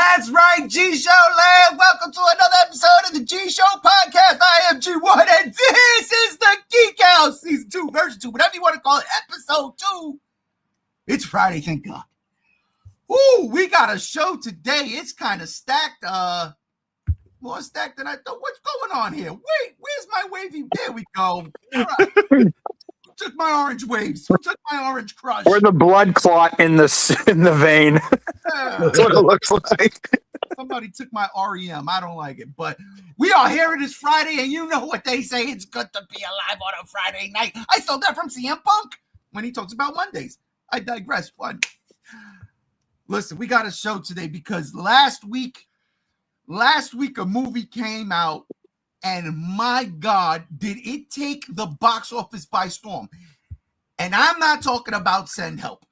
That's right, G Show Land. Welcome to another episode of the G Show Podcast. I am G1, and this is the Geek House, Season 2, Version 2, whatever you want to call it, Episode 2. It's Friday, thank God. Ooh, we got a show today. It's kind of stacked. More stacked than I thought. What's going on here? Wait, where's my wavy? There we go. All right. Who took my orange waves? Who took my orange crush? Or the blood clot in the vein. That's what it looks like. Somebody took my REM. I don't like it, but we are here. It is Friday, and you know what they say. It's good to be alive on a Friday night. I stole that from CM Punk when he talks about Mondays. I digress. One. Listen, we got a show today because last week a movie came out, and my God, did it take the box office by storm. And I'm not talking about Send Help.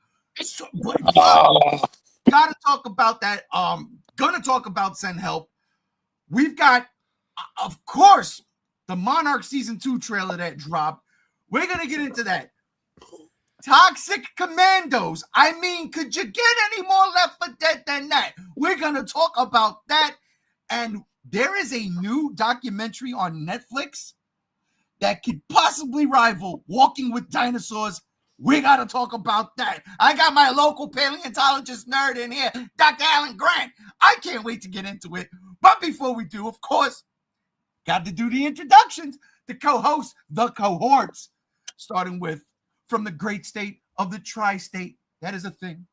Gotta talk about that. Gonna talk about Send Help. We've got, of course, the Monarch Season 2 trailer that dropped. We're gonna get into that. Toxic Commandos. I mean, could you get any more Left 4 Dead than that? We're gonna talk about that. And there is a new documentary on Netflix that could possibly rival Walking with Dinosaurs. We got to talk about that. I got my local paleontologist nerd in here, Dr. Alan Grant. I can't wait to get into it. But before we do, of course, got to do the introductions, the co-hosts, the cohorts, starting with from the great state of the tri-state. That is a thing.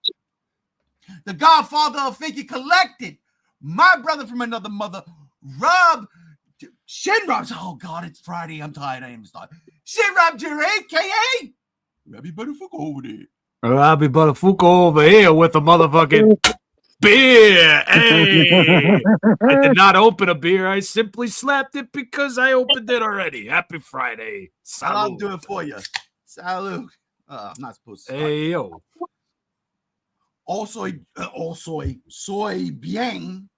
The godfather of Figure Collected, my brother from another mother, Rob Shinrob. Oh, God, it's Friday. I'm tired. I am starting. Shinrob Jr., a.k.a. Robbie Butterfuck over there. Robbie Butterfuck over here with a motherfucking beer. Hey, I did not open a beer. I simply slapped it because I opened it already. Happy Friday. Salud. I'll do it for you. Salud. I'm not supposed to. Hey, yo. Also, soy bien.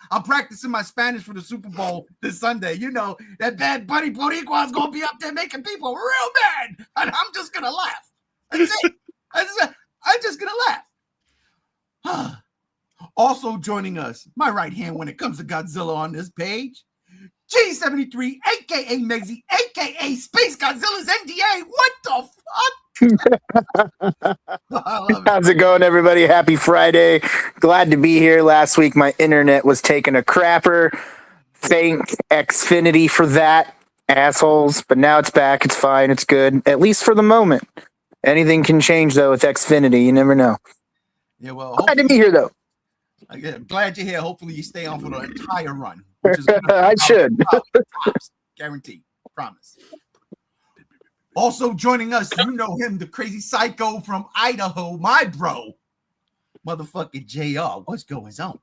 I'm practicing my Spanish for the Super Bowl this Sunday. You know, that bad buddy Boricua is going to be up there making people real mad. And I'm just going to laugh. That's it. I'm just going to laugh. Also joining us, my right hand when it comes to Godzilla on this page, G73, a.k.a. Megzy, a.k.a. Space Godzilla's NDA. What the fuck? How's it going, everybody? Happy Friday. Glad to be here. Last week my internet was taking a crapper. Thank Xfinity for that, assholes. But now it's back. It's fine. It's good, at least for the moment. Anything can change though with Xfinity. You never know. Yeah, well, glad to be here though. I'm glad you're here. Hopefully you stay on for the entire run. Which is I should. Guaranteed. Promise. Also joining us, you know him, the crazy psycho from Idaho, my bro, motherfucking JR. What's going on?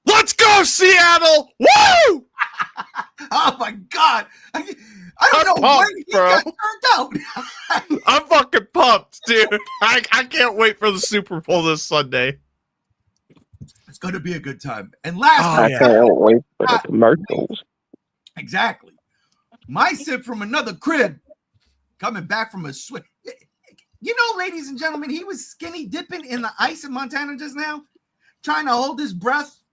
Let's go, Seattle! Woo! Oh my God! I don't know pumped, when he bro. got turned out. I'm fucking pumped, dude. I can't wait for the Super Bowl this Sunday. It's going to be a good time. And last I can't wait for the commercials. Exactly. My sip from another crib, coming back from a swim. You know, ladies and gentlemen, he was skinny dipping in the ice in Montana just now, trying to hold his breath.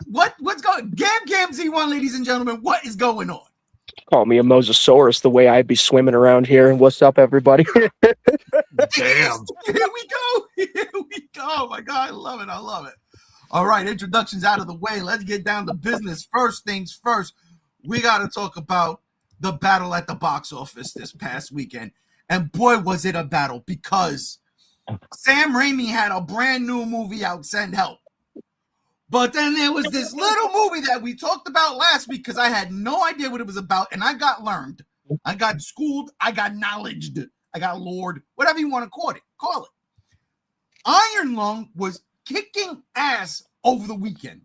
What's going? Gam Z1, ladies and gentlemen, what is going on? Call me a Mosasaurus the way I'd be swimming around here. And what's up, everybody? Damn. Here we go. Here we go. Oh my God, I love it. I love it. All right, introductions out of the way. Let's get down to business. First things first. We got to talk about the battle at the box office this past weekend. And boy, was it a battle because Sam Raimi had a brand new movie out, Send Help. But then there was this little movie that we talked about last week because I had no idea what it was about. And I got learned. I got schooled. I got knowledged. I got lured. Whatever you want to call it. Iron Lung was kicking ass over the weekend.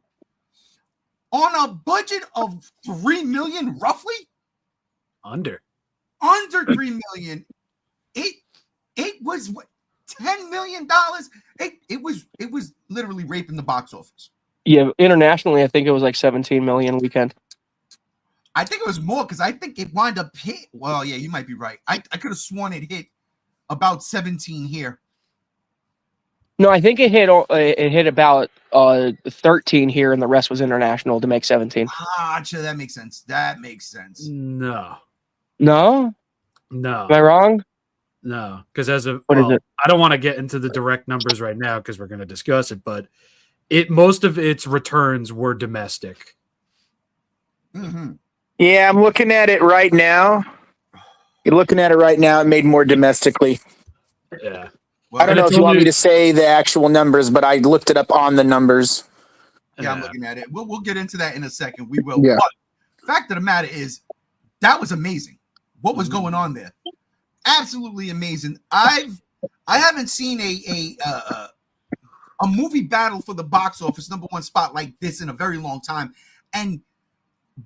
On a budget of $3 million, roughly? Under 3 million. It was what, $10 million. It was literally raping the box office. Yeah, internationally, I think it was like 17 million weekend. I think it was more because I think it wound up hit. Well, yeah, you might be right. I could have sworn it hit about 17 here. No, I think it hit about 13 here, and the rest was international to make 17. Gotcha. That makes sense. That makes sense. No, No, no, am I wrong? no. Because as of What is it? I don't want to get into the direct numbers right now because we're going to discuss it. But most of its returns were domestic. Mm-hmm. Yeah, I'm looking at it right now. You're looking at it right now. It made more domestically. Yeah. Well, I don't know if you want me to say the actual numbers, but I looked it up on the numbers. Yeah, I'm looking at it. We'll get into that in a second. We will. Yeah. But fact of the matter is, that was amazing. What was going on there? Absolutely amazing. I haven't seen a movie battle for the box office #1 spot like this in a very long time. And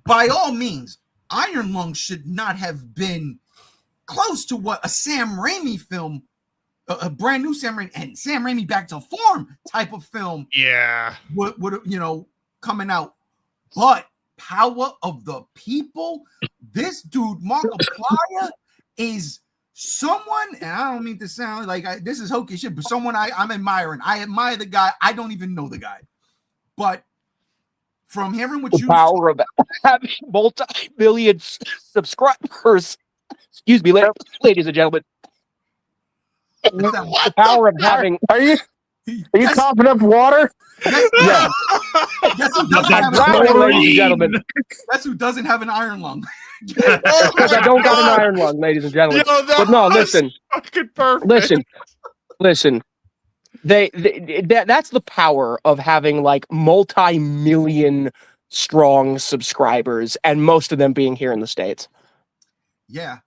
by all means, Iron Lung should not have been close to what a Sam Raimi film, a brand new Sam Raimi and Sam Raimi back to form type of film. Yeah. Would coming out, but power of the people. This dude Markiplier is someone, and I don't mean to sound like this is hokey shit, but someone I'm admiring. I admire the guy. I don't even know the guy, but from hearing what The power of having multi-million subscribers. Excuse me, ladies and gentlemen. The power of having. Are you coughing up water? Yeah. Guess who doesn't have ladies and gentlemen. Guess who doesn't have an iron lung? Because I don't got an iron lung, ladies and gentlemen. But no, listen. Fucking perfect. Listen. That's the power of having like multi-million strong subscribers, and most of them being here in the States. Yeah.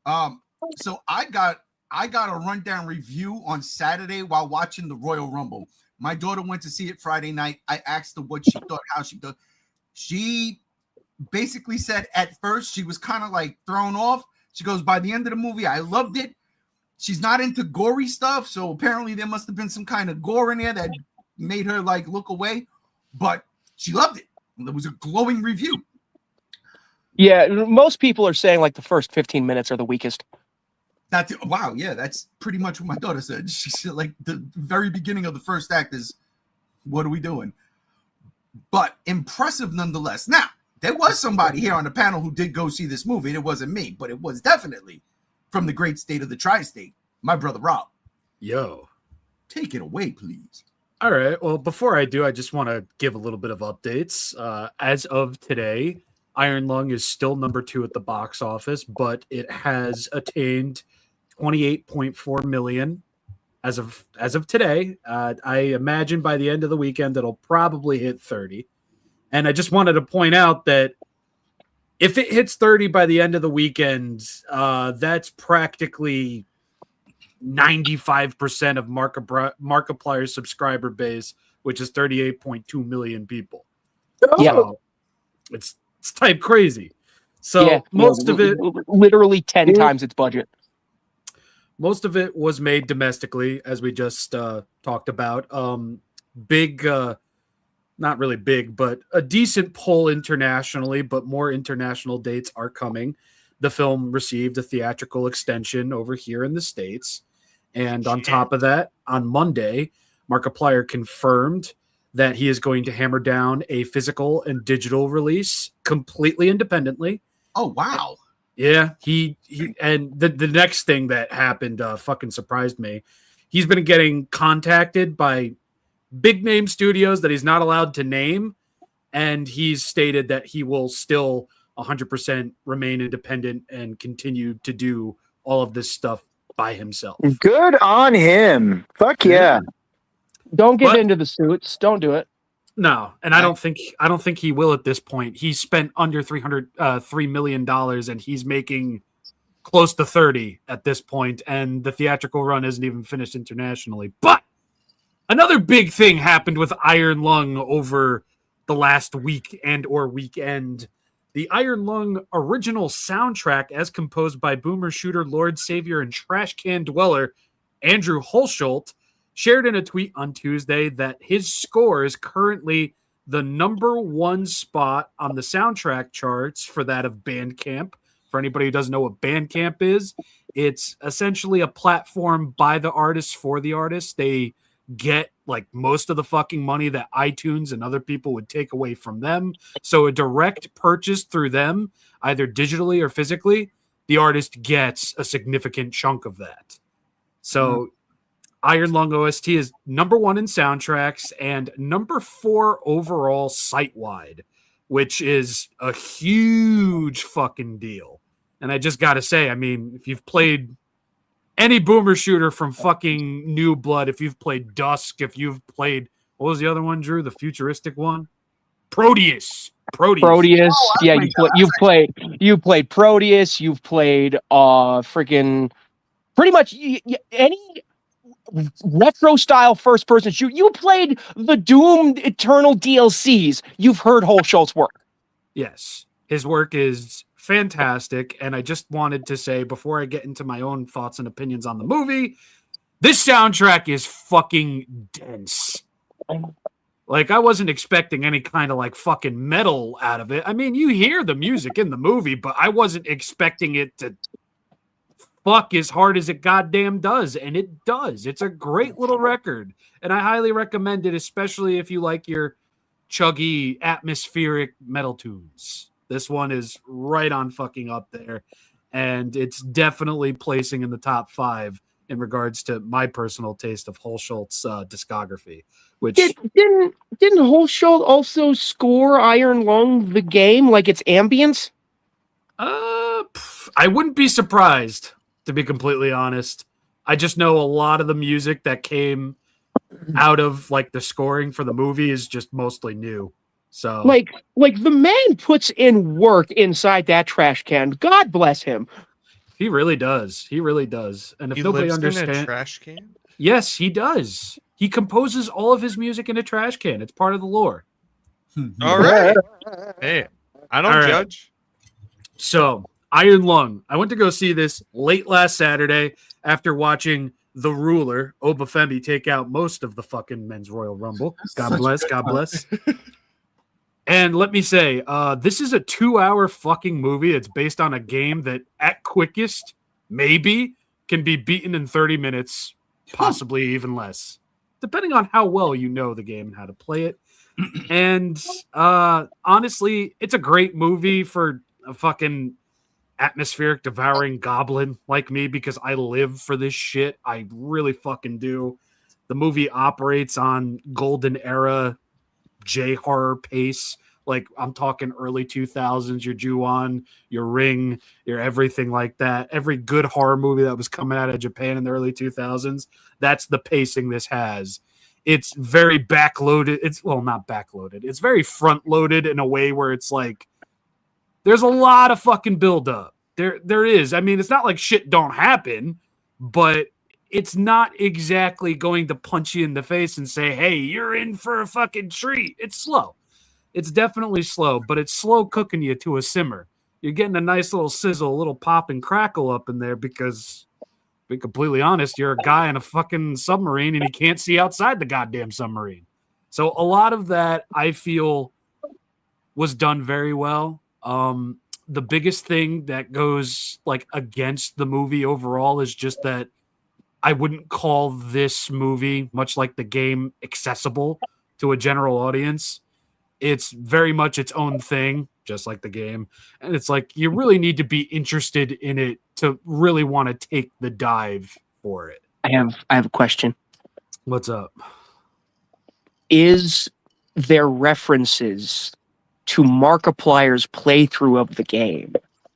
So I got a rundown review on Saturday while watching the Royal Rumble. My daughter went to see it Friday night. I asked her what she thought, how she thought. She basically said at first she was kind of like thrown off. She goes, by the end of the movie, I loved it. She's not into gory stuff, so apparently there must have been some kind of gore in there that made her like look away, but she loved it. It was a glowing review. Yeah, most people are saying like the first 15 minutes are the weakest. Wow, yeah, that's pretty much what my daughter said. She said like the very beginning of the first act is, what are we doing? But impressive nonetheless. Now, there was somebody here on the panel who did go see this movie, and it wasn't me, but it was definitely from the great state of the tri-state, my brother Rob. Yo. Take it away, please. All right. Well, before I do, I just want to give a little bit of updates. As of today, Iron Lung is still #2 at the box office, but it has attained 28.4 million as of today. I imagine by the end of the weekend it'll probably hit 30. And I just wanted to point out that if it hits 30 by the end of the weekend, that's practically 95% of Markiplier's subscriber base, which is 38.2 million people. Yeah. So it's type crazy. So most of it, literally 10 times its budget. Most of it was made domestically, as we just talked about. Big, not really big, but a decent pull internationally, but more international dates are coming. The film received a theatrical extension over here in the States. And on top of that, on Monday, Markiplier confirmed that he is going to hammer down a physical and digital release completely independently. Oh, wow. Yeah, he and the next thing that happened fucking surprised me. He's been getting contacted by big name studios that he's not allowed to name, and he's stated that he will still 100% remain independent and continue to do all of this stuff by himself. Good on him. Fuck yeah. Don't get into the suits. Don't do it. No, and I don't think he will at this point. He spent under $3 million, and he's making close to 30 at this point, and the theatrical run isn't even finished internationally. But another big thing happened with Iron Lung over the last week and or weekend. The Iron Lung original soundtrack, as composed by Boomer Shooter, Lord Savior, and Trash Can Dweller Andrew Holsholt, shared in a tweet on Tuesday that his score is currently the #1 spot on the soundtrack charts for that of Bandcamp. For anybody who doesn't know what Bandcamp is, it's essentially a platform by the artists for the artists. They get like most of the fucking money that iTunes and other people would take away from them. So a direct purchase through them, either digitally or physically, the artist gets a significant chunk of that. So Iron Lung OST is number 1 in soundtracks and number 4 overall site-wide, which is a huge fucking deal. And I just got to say, I mean, if you've played any boomer shooter from fucking New Blood, if you've played Dusk, if you've played, what was the other one, Drew? The futuristic one? Proteus. Yeah, you've played Proteus, you've played freaking pretty much any retro style first person shoot. You played the Doom Eternal DLCs. You've heard Holschult's work. Yes. His work is fantastic, and I just wanted to say before I get into my own thoughts and opinions on the movie, this soundtrack is fucking dense. Like, I wasn't expecting any kind of like fucking metal out of it. I mean, you hear the music in the movie, but I wasn't expecting it to fuck as hard as it goddamn does, and it does. It's a great little record, and I highly recommend it, especially if you like your chuggy atmospheric metal tunes. This one is right on fucking up there, and it's definitely placing in the top 5 in regards to my personal taste of Holschult's discography. Which didn't Holschult also score Iron Lung the game, like its ambience? I wouldn't be surprised, to be completely honest. I just know a lot of the music that came out of like the scoring for the movie is just mostly new. So like the man puts in work inside that trash can. God bless him. He really does. He really does. And if He nobody lives in understands, a trash can? yes, he does. He composes all of his music in a trash can. It's part of the lore. All right. Hey, I don't All right. judge. So, Iron Lung. I went to go see this late last Saturday after watching The Ruler, Obafemi, take out most of the fucking Men's Royal Rumble. God bless. God bless. And let me say, this is a 2-hour fucking movie. It's based on a game that, at quickest, maybe can be beaten in 30 minutes, possibly even less, depending on how well you know the game and how to play it. And honestly, it's a great movie for a fucking atmospheric devouring goblin like me, because I live for this shit. I really fucking do. The movie operates on golden era J-horror pace. Like, I'm talking early 2000s, your Ju-on, your Ring, your everything like that. Every good horror movie that was coming out of Japan in the early 2000s, that's the pacing this has. It's very backloaded. Not backloaded. It's very front-loaded in a way where it's like, there's a lot of fucking build-up. There is. I mean, it's not like shit don't happen, but it's not exactly going to punch you in the face and say, hey, you're in for a fucking treat. It's slow. It's definitely slow, but it's slow cooking you to a simmer. You're getting a nice little sizzle, a little pop and crackle up in there because, to be completely honest, you're a guy in a fucking submarine and you can't see outside the goddamn submarine. So a lot of that, I feel, was done very well. The biggest thing that goes like against the movie overall is just that I wouldn't call this movie, much like the game, accessible to a general audience. It's very much its own thing, just like the game. And it's like, you really need to be interested in it to really want to take the dive for it. I have a question. What's up? Is there references to Markiplier's playthrough of the game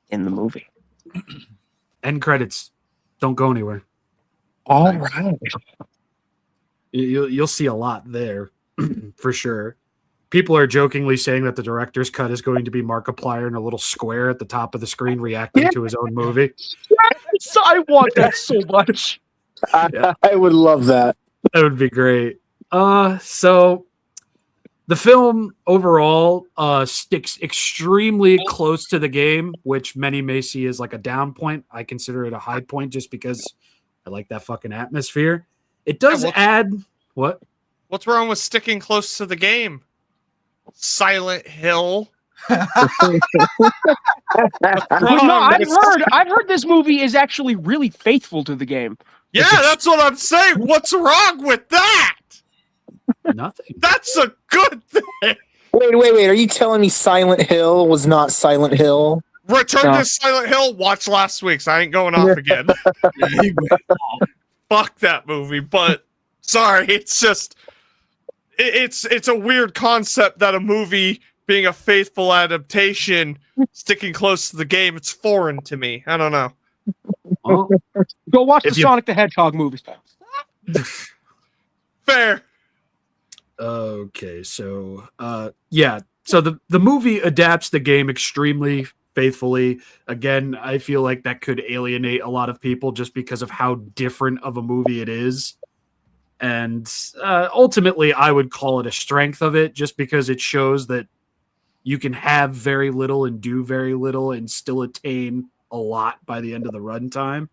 in the movie? End credits. Don't go anywhere. All right. You'll see a lot there for sure. People are jokingly saying that the director's cut is going to be Markiplier in a little square at the top of the screen reacting to his own movie. Yes, I want that so much. I would love that. That would be great. So the film overall sticks extremely close to the game, which many may see as like a down point. I consider it a high point just because I like that fucking atmosphere. It does add what? What's wrong with sticking close to the game? Silent Hill. I've heard this movie is actually really faithful to the game. Yeah, that's what I'm saying. What's wrong with that? Nothing. That's a good thing. Wait. Are you telling me Silent Hill was not Silent Hill? Return to Silent Hill. Watch last week's. I ain't going off again. Fuck that movie. But sorry, it's just it's a weird concept that a movie being a faithful adaptation, sticking close to the game, it's foreign to me. I don't know. Well, Go watch the Sonic the Hedgehog movies. Fair. Okay, so yeah, so the movie adapts the game extremely faithfully. Again, I feel like that could alienate a lot of people just because of how different of a movie it is. And ultimately, I would call it a strength of it just because it shows that you can have very little and do very little and still attain a lot by the end of the runtime.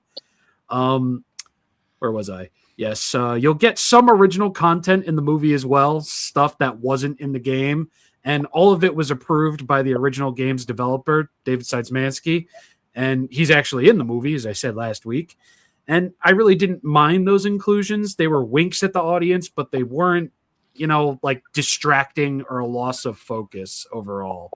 Where was I? Yes, you'll get some original content in the movie as well, stuff that wasn't in the game. And all of it was approved by the original game's developer, David Szymanski. And he's actually in the movie, as I said last week. And I really didn't mind those inclusions. They were winks at the audience, but they weren't, like distracting or a loss of focus overall.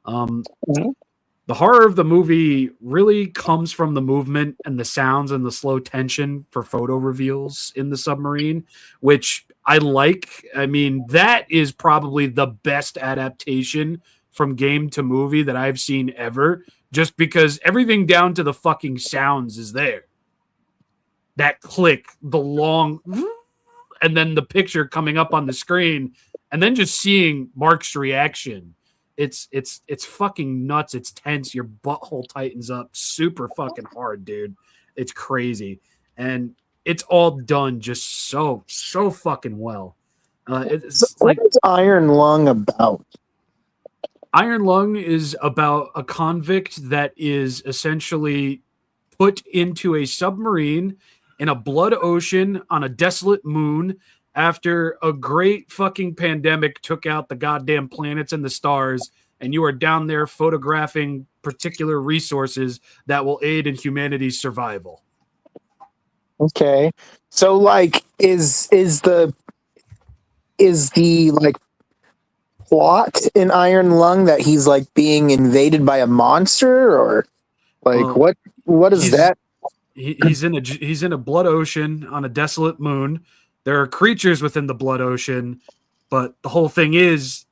The horror of the movie really comes from the movement and the sounds and the slow tension for photo reveals in the submarine, which I like. I mean, that is probably the best adaptation from game to movie that I've seen ever, just because everything down to the fucking sounds is there. That click, the long, and then the picture coming up on the screen, and then just seeing Mark's reaction. It's fucking nuts. It's tense. Your butthole tightens up super fucking hard, dude. It's crazy. And it's all done just so fucking well. It's what is Iron Lung about? Iron Lung is about a convict that is essentially put into a submarine in a blood ocean on a desolate moon after a great fucking pandemic took out the goddamn planets and the stars, and you are down there photographing particular resources that will aid in humanity's survival. Okay. So like is the like plot in Iron Lung that he's like being invaded by a monster, or like what is that? He's in a blood ocean on a desolate moon. There are creatures within the blood ocean, but the whole thing is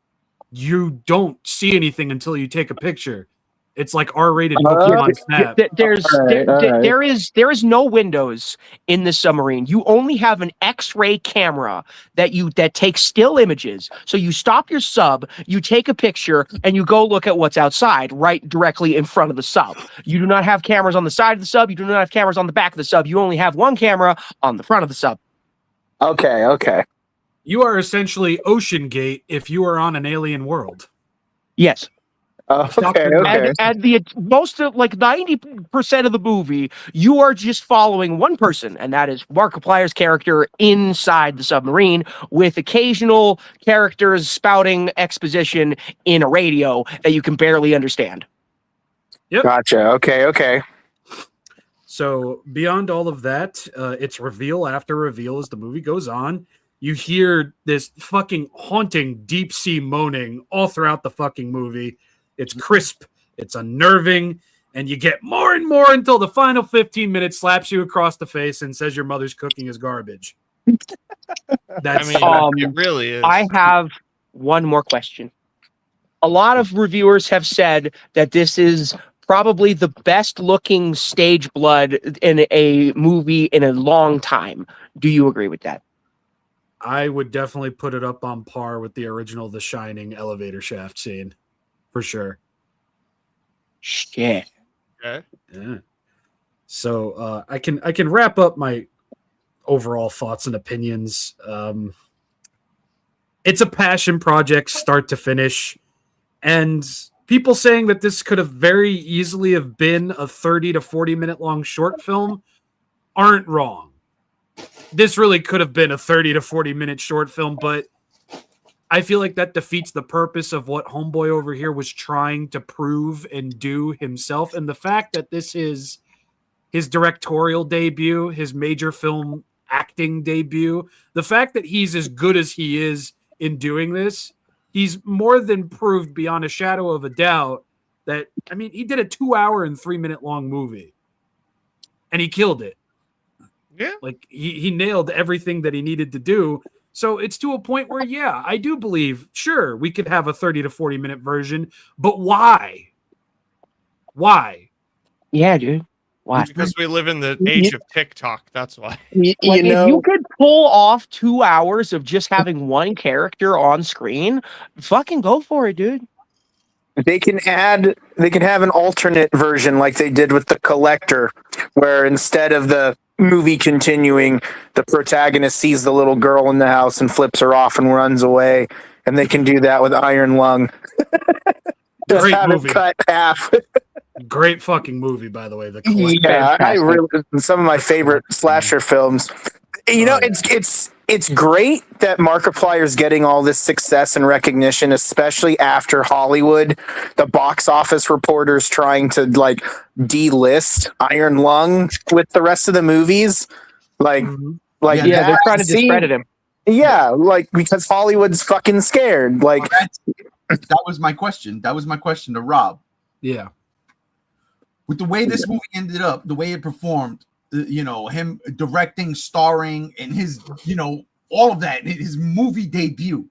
you don't see anything until you take a picture. It's like R-rated Pokemon Snap. There is no windows in the submarine. You only have an X-ray camera that takes still images. So you stop your sub, you take a picture, and you go look at what's outside, right directly in front of the sub. You do not have cameras on the side of the sub. You do not have cameras on the back of the sub. You only have one camera on the front of the sub. Okay. You are essentially Ocean Gate if you are on an alien world. Yes. Okay. And the most of 90% of the movie, you are just following one person, and that is Markiplier's character inside the submarine, with occasional characters spouting exposition in a radio that you can barely understand. Yep. Gotcha. Okay. So beyond all of that, it's reveal after reveal as the movie goes on. You hear this fucking haunting deep sea moaning all throughout the fucking movie. It's crisp, it's unnerving, and you get more and more until the final 15 minutes slaps you across the face and says your mother's cooking is garbage. It really is. I have one more question. A lot of reviewers have said that this is probably the best looking stage blood in a movie in a long time. Do you agree with that? I would definitely put it up on par with the original The Shining elevator shaft scene. For sure. Shit. Okay. Yeah. So I can wrap up my overall thoughts and opinions. It's a passion project, start to finish, and people saying that this could have very easily have been a 30 to 40 minute long short film aren't wrong. This really could have been a 30 to 40 minute short film, but I feel like that defeats the purpose of what Homeboy over here was trying to prove and do himself. And the fact that this is his directorial debut, his major film acting debut. The fact that he's as good as he is in doing this, he's more than proved beyond a shadow of a doubt that, I mean, he did a 2 hour and 3 minute long movie and he killed it. Yeah. Like he nailed everything that he needed to do. So it's to a point where, yeah, I do believe, sure, we could have a 30 to 40 minute version, but why? Why? Yeah, dude. Why? Because we live in the age of TikTok. That's why. Like, if you could pull off 2 hours of just having one character on screen, fucking go for it, dude. They can have an alternate version like they did with The Collector, where instead of the movie continuing, the protagonist sees the little girl in the house and flips her off and runs away. And they can do that with Iron Lung. Just Great have movie. it cut half. Great fucking movie, by the way. The Collector. Yeah, I really, some of my favorite slasher films. You know, it's great that Markiplier's getting all this success and recognition, especially after Hollywood, the box office reporters trying to like delist Iron Lung with the rest of the movies. Like, Yeah, they're trying to discredit him. Yeah, like because Hollywood's fucking scared. Like that was my question. That was my question to Rob. Yeah. With the way this movie ended up, the way it performed, you know, him directing, starring, and his, you know, all of that, his movie debut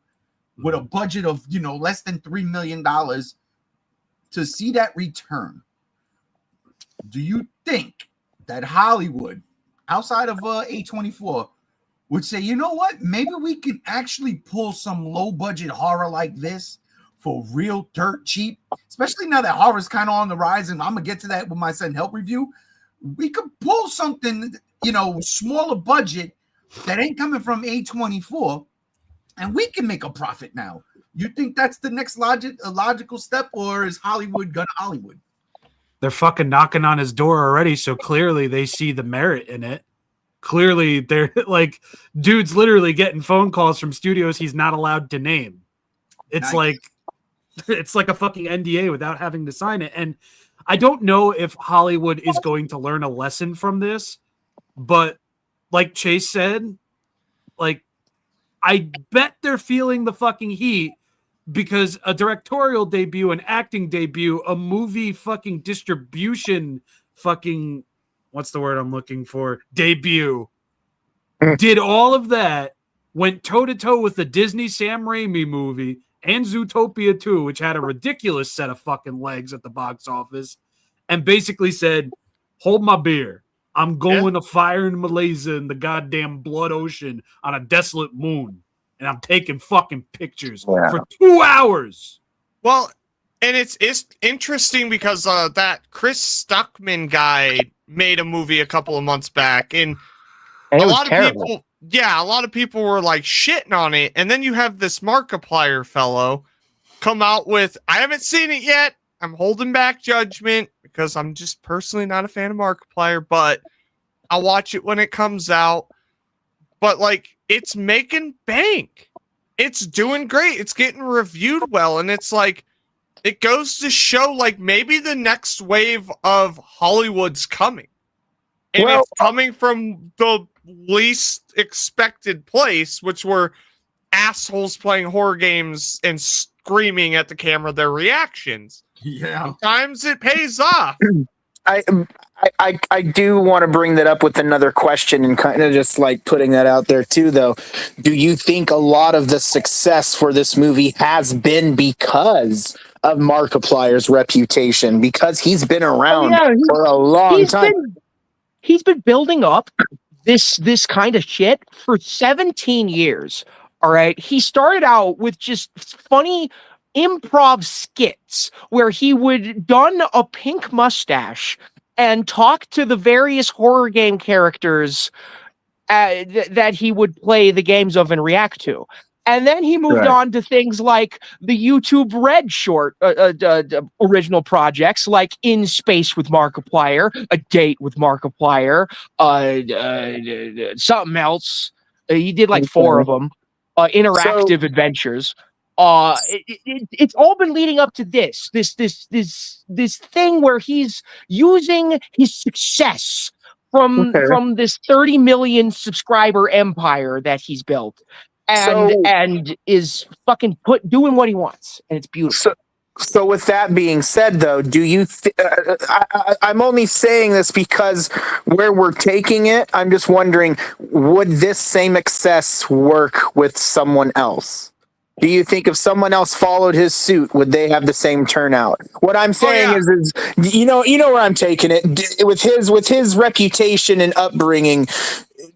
with a budget of, you know, less than $3 million, to see that return, do you think that Hollywood, outside of A24, would say, you know what, maybe we can actually pull some low-budget horror like this for real dirt cheap, especially now that horror is kind of on the rise, and I'm gonna get to that with my Send Help review. We could pull something, you know, smaller budget that ain't coming from A24, and we can make a profit now. You think that's the next logical step, or is Hollywood gonna Hollywood? They're fucking knocking on his door already, so clearly they see the merit in it. Clearly they're like, dude's literally getting phone calls from studios he's not allowed to name. It's Nice. it's like a fucking NDA without having to sign it. And I don't know if Hollywood is going to learn a lesson from this, but like Chase said, like, I bet they're feeling the fucking heat because a directorial debut, an acting debut, a movie fucking distribution fucking, what's the word I'm looking for? Debut. Did all of that, went toe-to-toe with the Disney Sam Raimi movie and Zootopia 2, which had a ridiculous set of fucking legs at the box office, and basically said, hold my beer. I'm going to fire in Malaysia in the goddamn blood ocean on a desolate moon, and I'm taking fucking pictures for 2 hours. Well, and it's interesting because that Chris Stuckman guy made a movie a couple of months back, and it a was lot terrible. of people, a lot of people were like shitting on it, and then you have this Markiplier fellow come out with, I haven't seen it yet. I'm holding back judgment because I'm just personally not a fan of Markiplier, but I'll watch it when it comes out. But like, it's making bank. It's doing great. It's getting reviewed well, and it's like, it goes to show like maybe the next wave of Hollywood's coming. And it's coming from the least expected place, which were assholes playing horror games and screaming at the camera their reactions. Yeah. Sometimes it pays off. I do want to bring that up with another question and kind of just like putting that out there too, though. Do you think a lot of the success for this movie has been because of Markiplier's reputation? Because he's been around for a long time. He's been building up this kind of shit for 17 years. All right. He started out with just funny improv skits where he would don a pink mustache and talk to the various horror game characters that he would play the games of and react to. And then he moved on to things like the YouTube Red short original projects, like In Space with Markiplier, A Date with Markiplier, something else. He did like 4 of them, interactive adventures. It's all been leading up to this thing where he's using his success from this 30 million subscriber empire that he's built, and is fucking doing what he wants, and it's beautiful. So with that being said, though, do you? I'm only saying this because where we're taking it, I'm just wondering, would this same success work with someone else? Do you think if someone else followed his suit, would they have the same turnout? What I'm saying is, you know where I'm taking it. With his reputation and upbringing,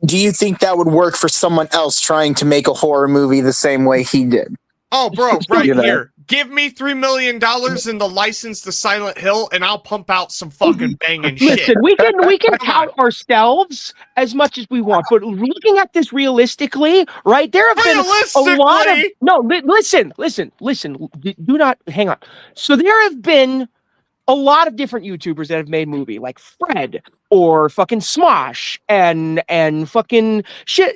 do you think that would work for someone else trying to make a horror movie the same way he did? Oh, bro, right here. Give me $3 million in the license to Silent Hill, and I'll pump out some fucking banging shit. Listen, we can count ourselves as much as we want, but looking at this realistically, right? There have been a lot of listen. Do not hang on. So there have been a lot of different YouTubers that have made movie, like Fred or fucking Smosh and fucking shit,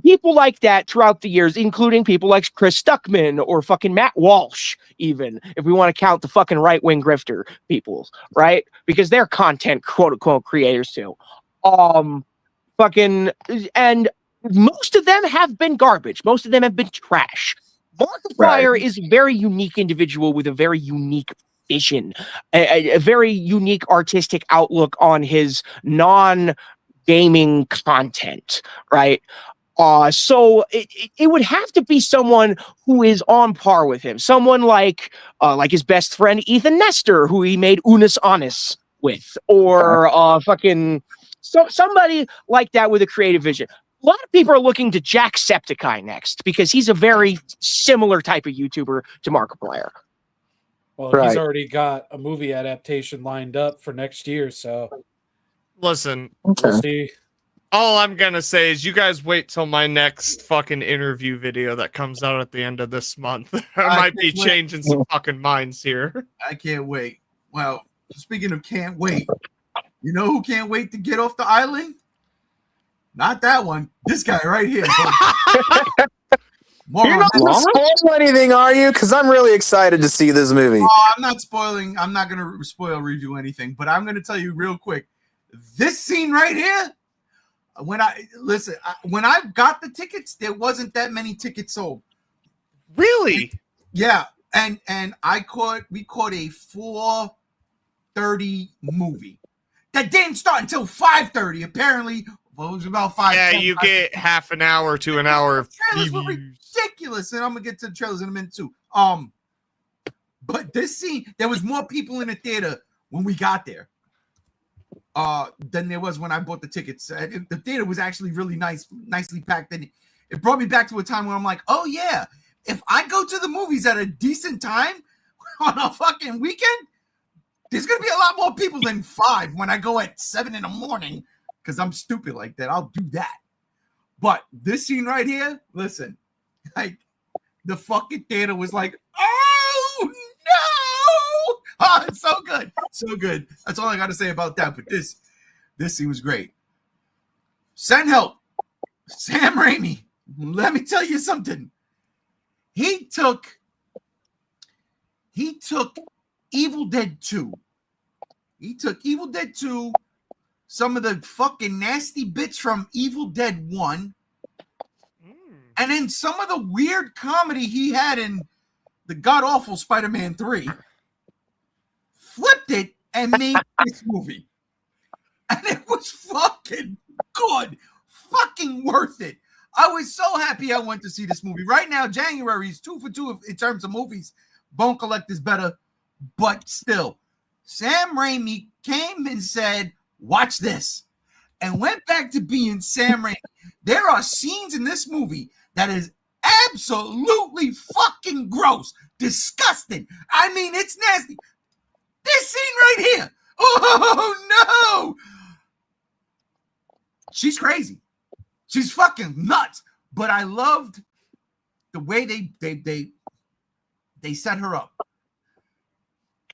people like that throughout the years, including people like Chris Stuckman or fucking Matt Walsh, even if we want to count the fucking right-wing grifter peoples, right? Because they're content quote-unquote creators too. Fucking, and most of them have been garbage. Most of them have been trash. Markiplier is a very unique individual with a very unique vision, a very unique artistic outlook on his non-gaming content, right? So it would have to be someone who is on par with him, someone like his best friend Ethan Nestor, who he made Unis Honest with, or somebody like that with a creative vision. A lot of people are looking to Jacksepticeye next because he's a very similar type of YouTuber to Markiplier. Well, he's already got a movie adaptation lined up for next year, so listen. We'll see. All I'm gonna say is you guys wait till my next fucking interview video that comes out at the end of this month. I might be changing some fucking minds here. I can't wait. Well, speaking of can't wait, you know who can't wait to get off the island? Not that one. This guy right here. You're not going to spoil anything, are you? Because I'm really excited to see this movie. I'm not spoiling. I'm not going to spoil review anything, but I'm going to tell you real quick. This scene right here, when I got the tickets, there wasn't that many tickets sold. Really? Yeah, and we caught a 4:30 movie that didn't start until 5:30. Apparently, well, it was about 5. Yeah, you get half an hour to an hour of trailers were ridiculous, and I'm gonna get to the trailers in a minute too. But this scene, there was more people in the theater when we got there than there was when I bought the tickets. The theater was actually really nicely packed, and it brought me back to a time where I'm like, oh yeah, if I go to the movies at a decent time on a fucking weekend, there's gonna be a lot more people than 5 when I go at 7 in the morning. Because I'm stupid like that. I'll do that. But this scene right here, listen, like the fucking theater was like, oh no! Oh, it's so good. So good. That's all I got to say about that. But this scene was great. Send help. Sam Raimi. Let me tell you something. He took Evil Dead 2. He took Evil Dead 2. Some of the fucking nasty bits from Evil Dead 1. And then some of the weird comedy he had in the god-awful Spider-Man 3. Flipped it and made this movie. And it was fucking good. Fucking worth it. I was so happy I went to see this movie. Right now, January is 2 for 2 in terms of movies. Bone Collect is better. But still, Sam Raimi came and said, watch this, and went back to being Sam Raimi. There are scenes in this movie that is absolutely fucking gross, disgusting. I mean, it's nasty. This scene right here. Oh no! She's crazy. She's fucking nuts. But I loved the way they set her up.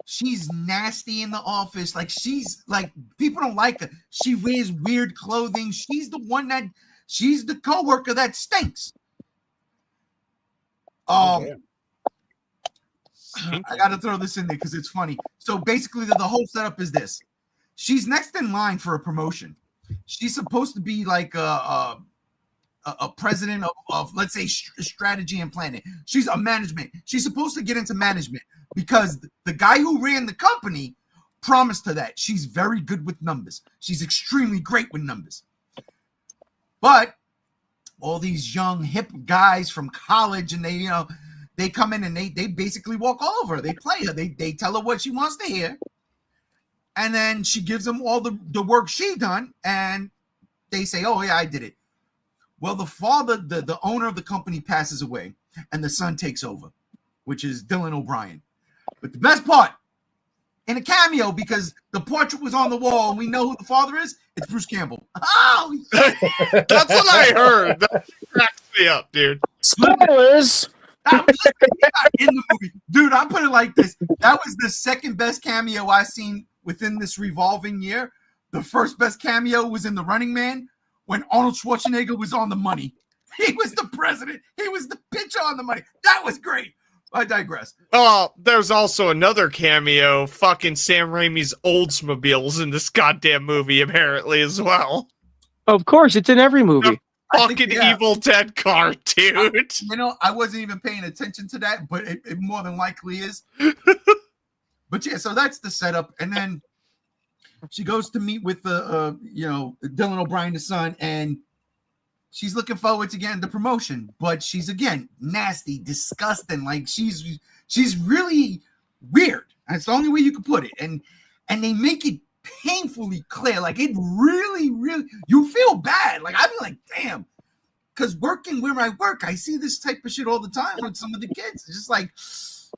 She's nasty in the office. Like, she's like, people don't like her. She wears weird clothing. She's the coworker that stinks. I got to throw this in there because it's funny. So basically, the whole setup is this. She's next in line for a promotion. she's supposed to be like a president of let's say strategy and planning. She's a management. She's supposed to get into management because the guy who ran the company promised her that. She's very good with numbers. She's extremely great with numbers. But all these young hip guys from college, and they come in and they basically walk all over her. They play her. They tell her what she wants to hear. And then she gives them all the work she done, and they say, oh, yeah, I did it. Well, the father, the owner of the company passes away, and the son takes over, which is Dylan O'Brien. But the best part, in a cameo, because the portrait was on the wall, and we know who the father is, it's Bruce Campbell. Oh, That's what I heard. That cracks me up, dude. Spoilers. in the movie. Dude, I put it like this. That was the second best cameo I seen within this revolving year. The first best cameo was in The Running Man when Arnold Schwarzenegger was on the money. He was the president. He was the pitcher on the money. That was great. I digress. Oh, there's also another cameo. Fucking Sam Raimi's Oldsmobiles in this goddamn movie, apparently, as well. Of course, it's in every movie. Fucking Evil Dead car, dude. I wasn't even paying attention to that, but it more than likely is. But yeah, so that's the setup. And then she goes to meet with Dylan O'Brien, the son, and she's looking forward to getting the promotion. But she's again nasty, disgusting. Like she's really weird. That's the only way you could put it. And they make it painfully clear. Like it really, really, you feel bad. Like I'd be like, damn. Because working where I work, I see this type of shit all the time with some of the kids. It's just like,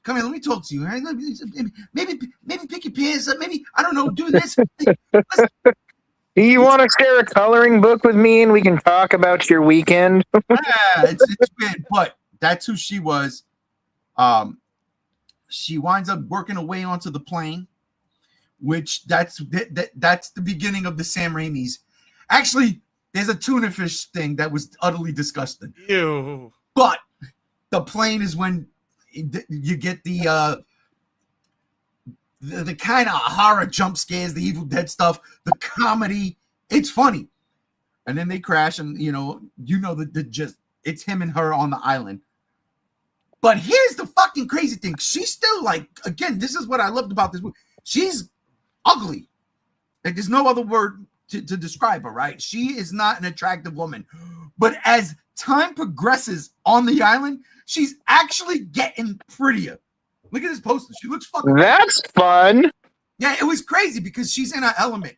come here, let me talk to you. Right? Maybe pick your pants up. Maybe, I don't know, do this. Do you want to share a coloring book with me and we can talk about your weekend? It's weird, but that's who she was. She winds up working her way onto the plane, which that's the beginning of the Sam Raimi's. Actually, there's a tuna fish thing that was utterly disgusting. Ew. But the plane is when you get the kind of horror jump scares, the Evil Dead stuff, the comedy. It's funny, and then they crash, and the just it's him and her on the island. But here's the fucking crazy thing: she's still like, again, this is what I loved about this movie. She's ugly. Like there's no other word to describe her. Right? She is not an attractive woman, but as time progresses on the island, she's actually getting prettier. Look at this poster. She looks fucking. That's fun. Yeah, it was crazy because she's in her element.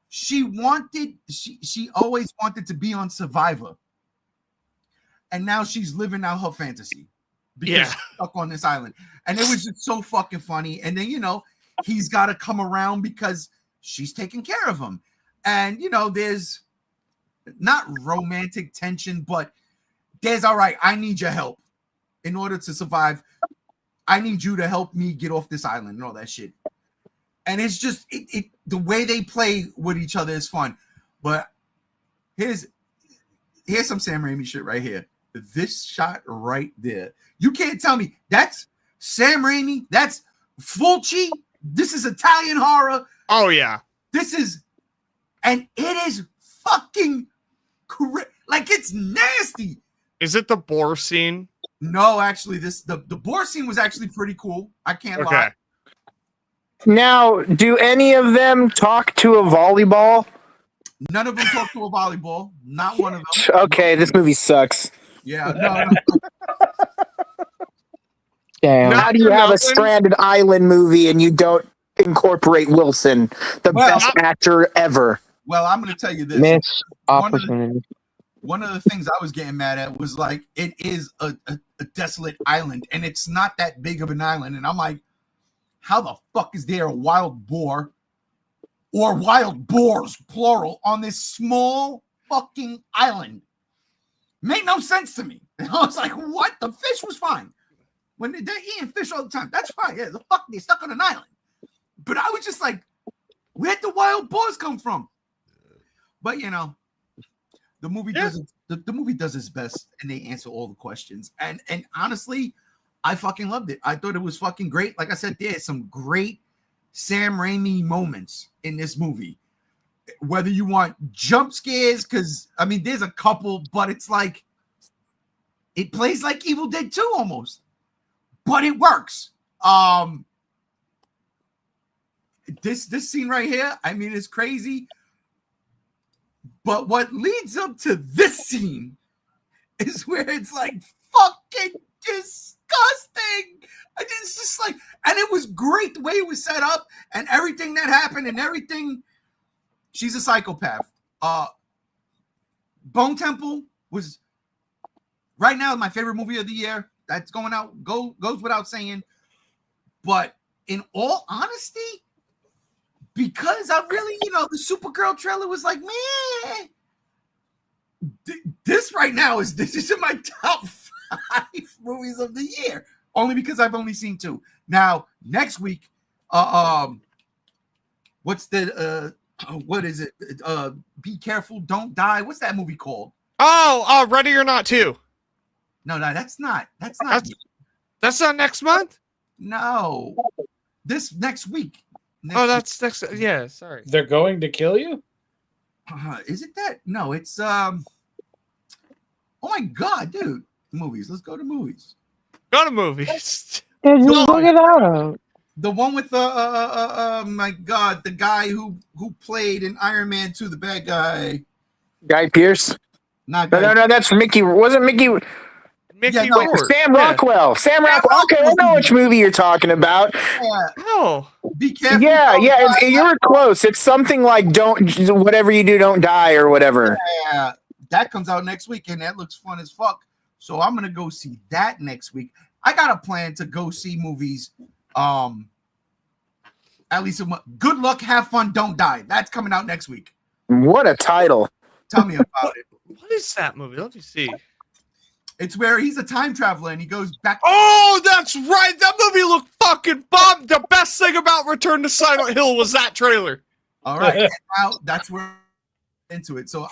She always wanted to be on Survivor. And now she's living out her fantasy. Because she's stuck on this island. And it was just so fucking funny. And then, he's got to come around because she's taking care of him. And, there's not romantic tension, but there's, all right, I need your help in order to survive. I need you to help me get off this island and all that shit. And it's just the way they play with each other is fun. But here's some Sam Raimi shit right here. This shot right there. You can't tell me that's Sam Raimi. That's Fulci. This is Italian horror. Oh yeah. And it is fucking like it's nasty. Is it the boar scene? No, actually, the boar scene was actually pretty cool. I can't lie. Now, do any of them talk to a volleyball? None of them talk to a volleyball. Not one of them. Okay, this movie sucks. Yeah, no. Damn. How do you have a stranded island movie and you don't incorporate Wilson, the best actor ever? Well, I'm going to tell you this. Miss opportunity. One of the things I was getting mad at was like, it is a desolate island, and it's not that big of an island. And I'm like, how the fuck is there a wild boar or wild boars, plural, on this small fucking island? Made no sense to me. And I was like, what? The fish was fine. When they're eating fish all the time, that's fine. Yeah, they're stuck on an island. But I was just like, where'd the wild boars come from? But the movie does its best, and they answer all the questions. And honestly, I fucking loved it. I thought it was fucking great. Like I said, there's some great Sam Raimi moments in this movie. whether you want jump scares, because I mean, there's a couple, but it's like it plays like Evil Dead 2 almost, but it works. This scene right here, I mean, it's crazy. But what leads up to this scene is where it's like fucking disgusting. It's just like, and it was great the way it was set up and everything that happened and everything. She's a psychopath. Bone Temple was right now my favorite movie of the year. That's going out, goes without saying. But in all honesty, because I really, the Supergirl trailer was like, man, this right now is in my top 5 movies of the year. Only because I've only seen 2. Now, next week, what's the what is it? Be Careful, Don't Die. What's that movie called? Oh, Ready or Not 2. No, that's not. That's not next month? No. This next week. That's next. Yeah, sorry. They're going to kill you? Is it that? No, it's oh my god, dude. Movies. Let's go to movies. Go to movies. Yeah, just look it up. The one with my god, the guy who played in Iron Man 2, the bad guy. Guy Pearce? Not No, that's Mickey. Wasn't Mickey? Rourke. Sam Rockwell. Sam Rockwell. Okay, I know which movie you're talking about. Yeah. Oh. Be careful. Yeah. You were close. It's something like whatever you do, don't die or whatever. Yeah. That comes out next week, and that looks fun as fuck. So I'm gonna go see that next week. I got a plan to go see movies. At least good luck, have fun, don't die. That's coming out next week. What a title. Tell me about it. What is that movie? Let me see. It's where he's a time traveler and he goes back. Oh, that's right. That movie looked fucking bomb. The best thing about Return to Silent Hill was that trailer. All right. And now that's where we're into it. So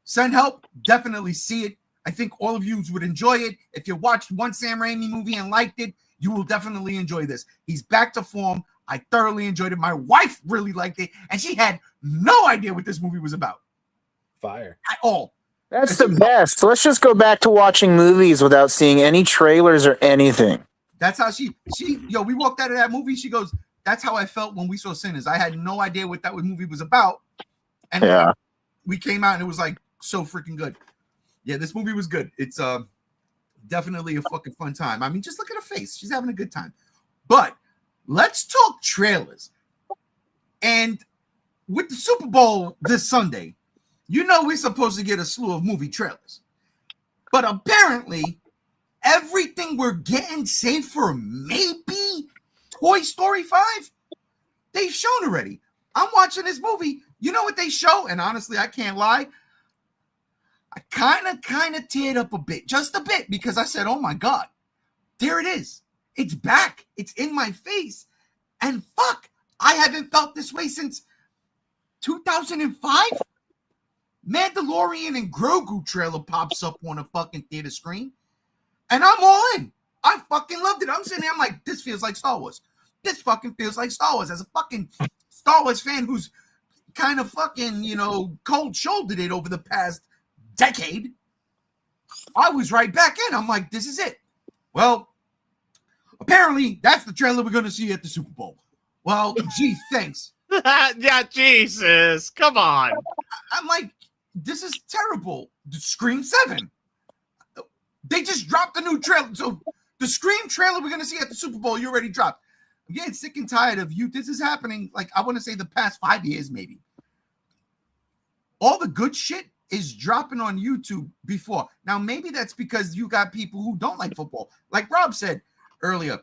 send help. Definitely see it. I think all of you would enjoy it. If you watched one Sam Raimi movie and liked it, you will definitely enjoy this. He's back to form. I thoroughly enjoyed it. My wife really liked it, and she had no idea what this movie was about. Fire. At all. That's the best. Let's just go back to watching movies without seeing any trailers or anything. That's how we walked out of that movie. She goes, that's how I felt when we saw Sinners. I had no idea what that movie was about. And we came out and it was like so freaking good. Yeah, this movie was good. It's definitely a fucking fun time. I mean, just look at her face. She's having a good time. But let's talk trailers. And with the Super Bowl this Sunday, we're supposed to get a slew of movie trailers. But apparently, everything we're getting, save for maybe Toy Story 5, they've shown already. I'm watching this movie. You know what they show? And honestly, I can't lie. I kind of teared up a bit, just a bit, because I said, oh my God, there it is. It's back. It's in my face. And fuck, I haven't felt this way since 2005. Mandalorian and Grogu trailer pops up on a fucking theater screen. And I'm all in. I fucking loved it. I'm sitting there, I'm like, this feels like Star Wars. This fucking feels like Star Wars. As a fucking Star Wars fan who's kind of fucking, cold-shouldered it over the past decade, I was right back in. I'm like, this is it. Well, apparently that's the trailer we're going to see at the Super Bowl. Well, gee, thanks. Yeah, Jesus. Come on. I'm like, this is terrible. Scream 7. They just dropped the new trailer. So the Scream trailer we're going to see at the Super Bowl, you already dropped. I'm getting sick and tired of you. This is happening, like, I want to say the past 5 years, maybe. All the good shit is dropping on YouTube before. Now, maybe that's because you got people who don't like football. Like Rob said earlier,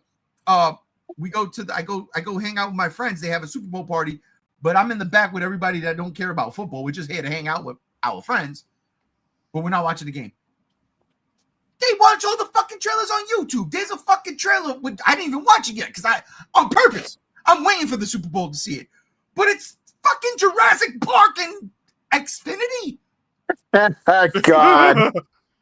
we go to I go hang out with my friends. They have a Super Bowl party, but I'm in the back with everybody that don't care about football. We're just here to hang out with our friends, but we're not watching the game. They watch all the fucking trailers on YouTube. There's a fucking trailer I didn't even watch it yet because on purpose, I'm waiting for the Super Bowl to see it. But it's fucking Jurassic Park and Xfinity. God.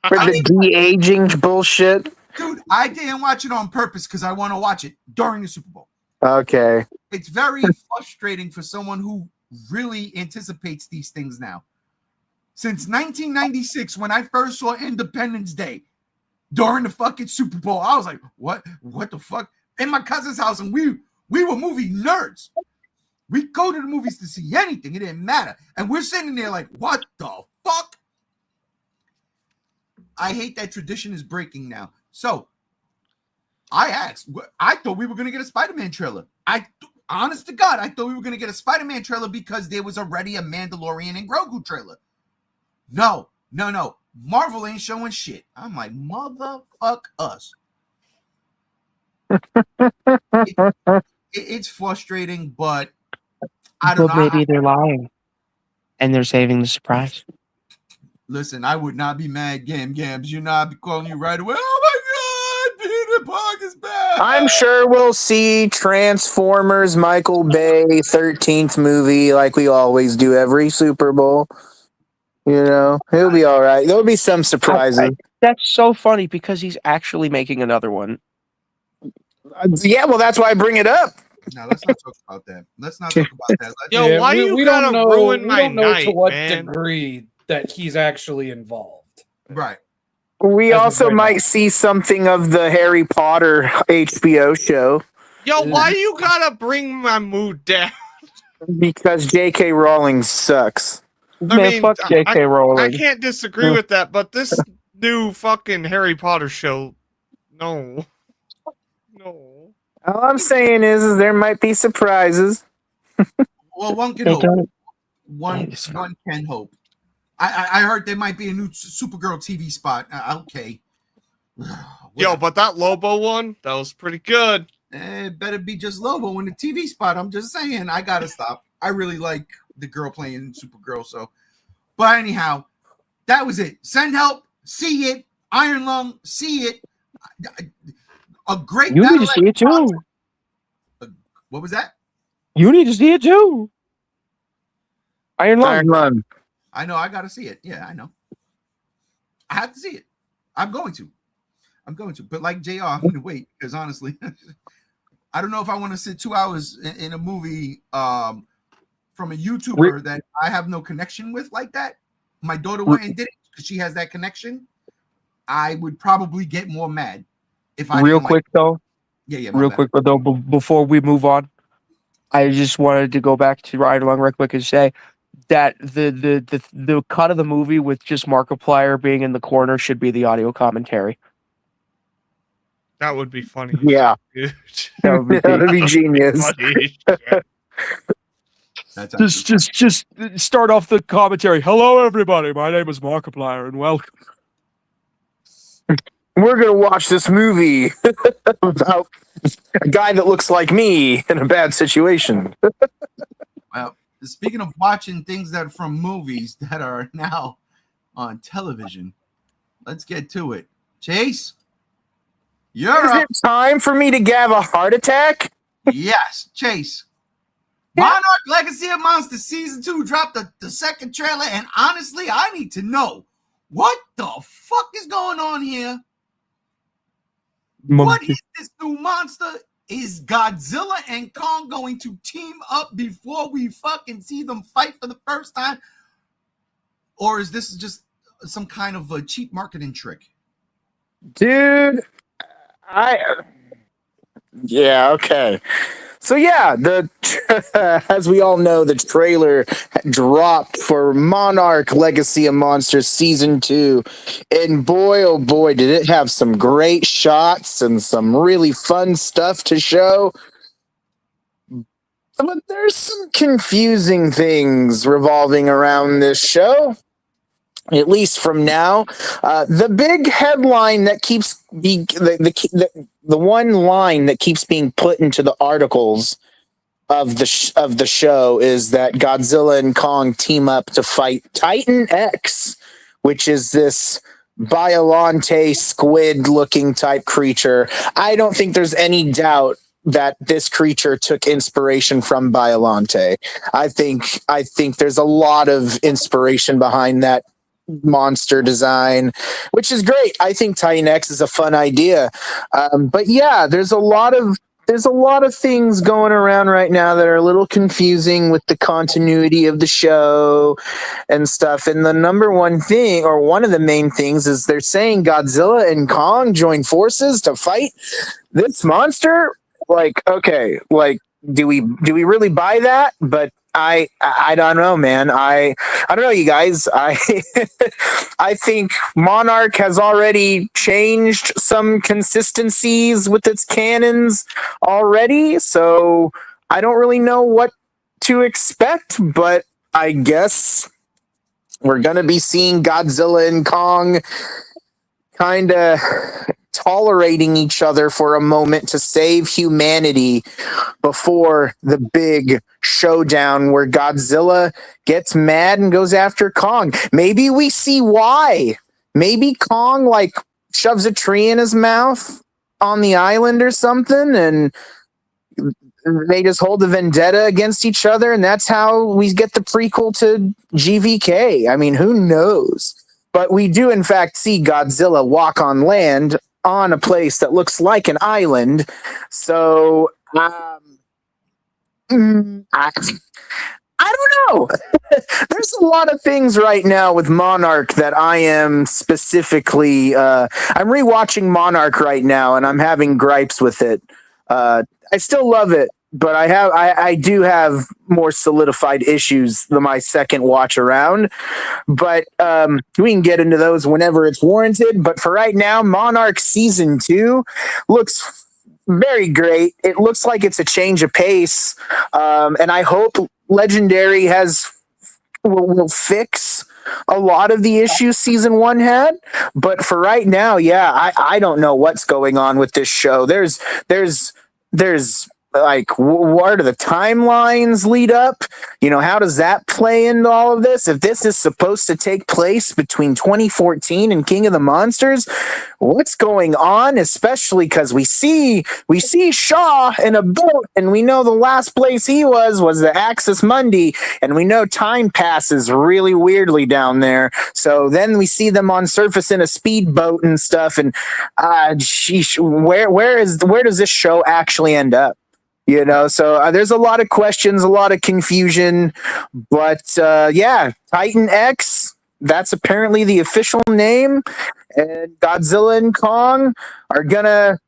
For the de-aging bullshit. Dude, I didn't watch it on purpose because I want to watch it during the Super Bowl. Okay. It's very frustrating for someone who really anticipates these things now. Since 1996, when I first saw Independence Day during the fucking Super Bowl, I was like, what the fuck? In my cousin's house, and we were movie nerds. We go to the movies to see anything. It didn't matter. And we're sitting there like, what the fuck? I hate that tradition is breaking now. So I asked, I thought we were going to get a Spider-Man trailer. Honest to God, I thought we were going to get a Spider-Man trailer because there was already a Mandalorian and Grogu trailer. No. Marvel ain't showing shit. I'm like, motherfuck us. It's frustrating, but I don't know. Maybe they're lying and they're saving the surprise. Listen, I would not be mad, Gams. You know, I'd be calling you right away. Oh my God, Peter Parker's back. I'm sure we'll see Transformers, Michael Bay, 13th movie like we always do every Super Bowl. You know, it'll be all right. There'll be some surprises. That's so funny because he's actually making another one. Yeah, well, that's why I bring it up. Now, let's not talk about that. Yo, why you gotta ruin my night, to what man? degree that he's actually involved. Right. We also might see something of the Harry Potter HBO show. Yo, why you gotta bring my mood down? Because J.K. Rowling sucks. Fuck J.K. Rowling. I can't disagree with that, but this new fucking Harry Potter show, no. All I'm saying is there might be surprises. Well, one can hope. One can hope. I heard there might be a new Supergirl TV spot. Okay. Yo, but that Lobo one, that was pretty good. It better be just Lobo in the TV spot. I'm just saying, I gotta stop. I really like the girl playing Supergirl. So, but anyhow, that was it. Send help, see it. Iron Lung, see it. A great. You need to see it too. What was that? You need to see it too. Iron Lung. I know. I gotta see it. Yeah, I know. I have to see it. I'm going to. But like JR, I'm going to wait because honestly, I don't know if I want to sit 2 hours in a movie from a YouTuber that I have no connection with like that. My daughter went and did it because she has that connection. I would probably get more mad if I real quick though. Yeah. Real quick though, before we move on, I just wanted to go back to Ride Along real quick and say that the cut of the movie with just Markiplier being in the corner should be the audio commentary. That would be funny. Yeah. Dude. That would be genius. Just start off the commentary. Hello, everybody. My name is Markiplier, and welcome. We're going to watch this movie about a guy that looks like me in a bad situation. Well, speaking of watching things that are from movies that are now on television, let's get to it. Chase, Is it time for me to have a heart attack? Yes, Chase. Monarch Legacy of Monsters Season 2 dropped the second trailer, and honestly, I need to know what the fuck is going on here. What is this new monster? Is Godzilla and Kong going to team up before we fucking see them fight for the first time? Or is this just some kind of a cheap marketing trick? Dude, yeah, okay. So yeah, as we all know, the trailer dropped for Monarch Legacy of Monsters Season 2. And boy, oh boy, did it have some great shots and some really fun stuff to show. But there's some confusing things revolving around this show. At least from now, the big headline that keeps the one line that keeps being put into the articles of the show is that Godzilla and Kong team up to fight Titan X, which is this Biollante squid-looking type creature. I don't think there's any doubt that this creature took inspiration from Biollante. I think there's a lot of inspiration behind that monster design, which is great. I think Titan X is a fun idea. But yeah, there's a lot of there's a lot of things going around right now that are a little confusing with the continuity of the show and stuff. And the number one thing, or one of the main things, is they're saying Godzilla and Kong join forces to fight this monster. Like, okay, like, do we really buy that? But I don't know, man. I don't know, you guys. I think Monarch has already changed some consistencies with its canons already, so I don't really know what to expect, but I guess we're gonna be seeing Godzilla and Kong kind of tolerating each other for a moment to save humanity before the big showdown where Godzilla gets mad and goes after Kong. Maybe we see why. Maybe Kong like shoves a tree in his mouth on the island or something, and they just hold a vendetta against each other, and that's how we get the prequel to GVK. I mean, who knows? But we do, in fact, see Godzilla walk on land on a place that looks like an island. So, I don't know. There's a lot of things right now with Monarch that I am specifically. I'm rewatching Monarch right now, and I'm having gripes with it. I still love it, but I do have more solidified issues than my second watch around. But we can get into those whenever it's warranted. But for right now, Monarch Season 2 looks very great. It looks like it's a change of pace. And I hope Legendary will fix a lot of the issues Season 1 had. But for right now, yeah, I don't know what's going on with this show. There's like, where do the timelines lead up? You know, how does that play into all of this? If this is supposed to take place between 2014 and King of the Monsters, what's going on? Especially because we see Shaw in a boat, and we know the last place he was the Axis Mundi, and we know time passes really weirdly down there. So then we see them on surface in a speedboat and stuff, and sheesh, where does this show actually end up? You know, so there's a lot of questions, a lot of confusion, but yeah, Titan X, that's apparently the official name, and Godzilla and Kong are gonna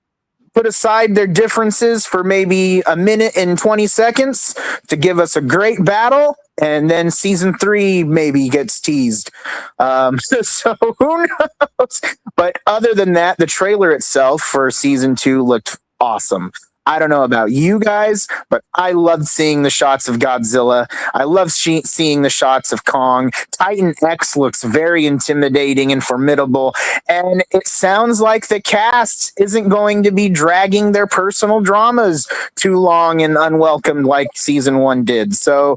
put aside their differences for maybe a minute and 20 seconds to give us a great battle, and then Season 3 maybe gets teased. So who knows? But other than that, the trailer itself for Season 2 looked awesome. I don't know about you guys, but I loved seeing the shots of Godzilla. I love seeing the shots of Kong. Titan X looks very intimidating and formidable. And it sounds like the cast isn't going to be dragging their personal dramas too long and unwelcome like Season 1 did. So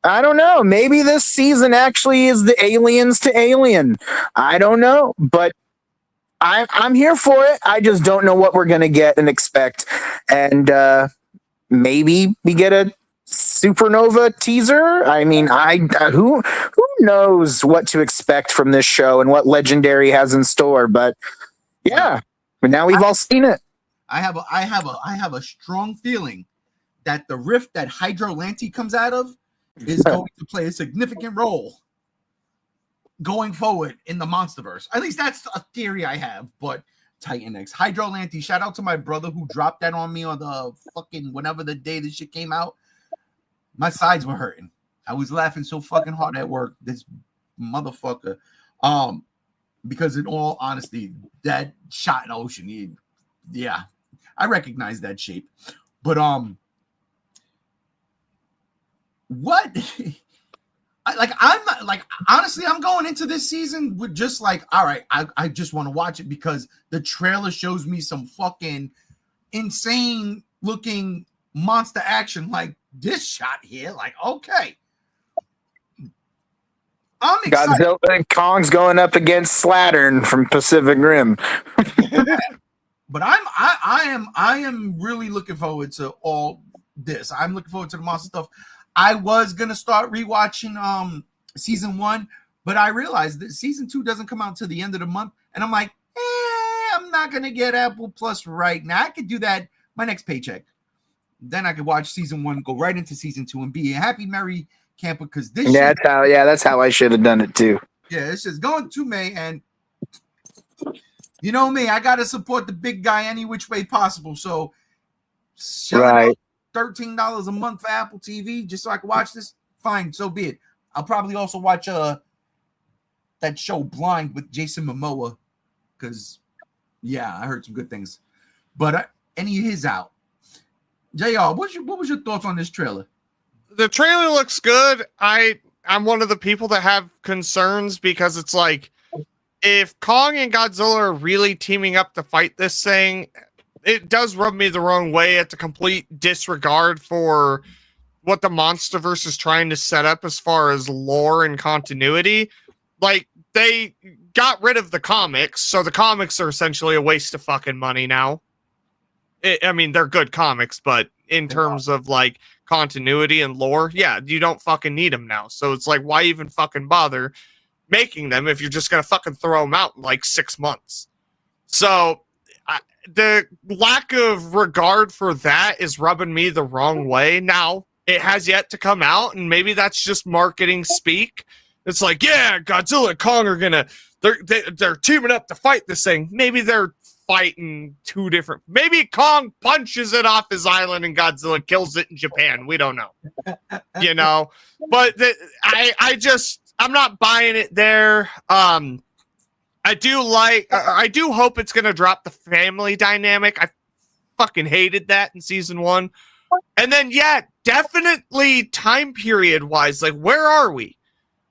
I don't know. Maybe this season actually is the Aliens to Alien. I don't know, but I'm here for it. I just don't know what we're going to get and expect. And maybe we get a supernova teaser. I mean, who knows what to expect from this show and what Legendary has in store. But yeah, but now we've all seen it. I have a strong feeling that the rift that Hydrolanti comes out of is going to play a significant role going forward in the Monsterverse. At least that's a theory I have. But Titan X, Hydrolanti, shout out to my brother who dropped that on me on the fucking whenever the day this shit came out. My sides were hurting. I was laughing so fucking hard at work. This motherfucker. Because in all honesty, that shot in the ocean, yeah, I recognize that shape. But what? Honestly, I'm going into this season with just like, all right, I just want to watch it because the trailer shows me some fucking insane looking monster action like this shot here. Like, okay. I'm excited. Godzilla and Kong's going up against Slattern from Pacific Rim. But I am really looking forward to all this. I'm looking forward to the monster stuff. I was gonna start rewatching Season 1, but I realized that Season 2 doesn't come out until the end of the month, and I'm like, I'm not gonna get Apple Plus right now. I could do that my next paycheck. Then I could watch season 1, go right into season 2, and be a happy, merry camper. Because this, that's how I should have done it too. Yeah, it's just going to May, and you know me, I gotta support the big guy any which way possible. So, Right. $13 a month for Apple TV just so I can watch this. Fine, so be it. I'll probably also watch that show Blind with Jason Momoa, because yeah, I heard some good things. But any of his out. JR, what was your thoughts on this trailer? The trailer looks good. I'm one of the people that have concerns because it's like, if Kong and Godzilla are really teaming up to fight this thing, it does rub me the wrong way at the complete disregard for what the Monsterverse is trying to set up as far as lore and continuity. Like, they got rid of the comics, so the comics are essentially a waste of fucking money now. I mean, they're good comics, but in terms of like continuity and lore, yeah, you don't fucking need them now. So it's like, why even fucking bother making them if you're just gonna fucking throw them out in like 6 months? So the lack of regard for that is rubbing me the wrong way. Now, it has yet to come out, and maybe that's just marketing speak. It's like, yeah, Godzilla and Kong are gonna, they're teaming up to fight this thing. Maybe they're fighting two different, maybe Kong punches it off his island and Godzilla kills it in Japan. We don't know, you know, but I'm not buying it there. I do hope it's going to drop the family dynamic. I fucking hated that in season 1. And then, yeah, definitely time period wise, like, where are we?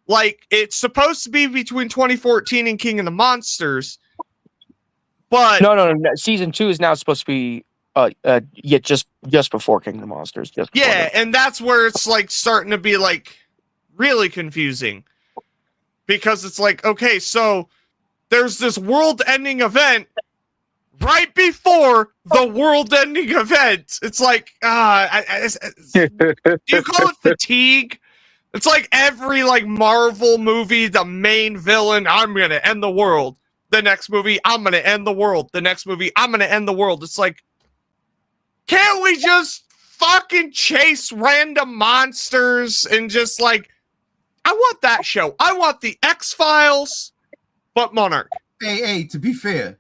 Like, it's supposed to be between 2014 and King of the Monsters. But no. Season 2 is now supposed to be just before King of the Monsters. And that's where it's like starting to be like really confusing, because it's like, okay, so there's this world-ending event right before the world-ending event. It's like, do you call it fatigue? It's like every like Marvel movie, the main villain, I'm gonna end the world. The next movie, I'm going to end the world. The next movie, I'm going to end the world. It's like, can't we just fucking chase random monsters and just like, I want that show. I want the X-Files, but Monarch. Hey, to be fair,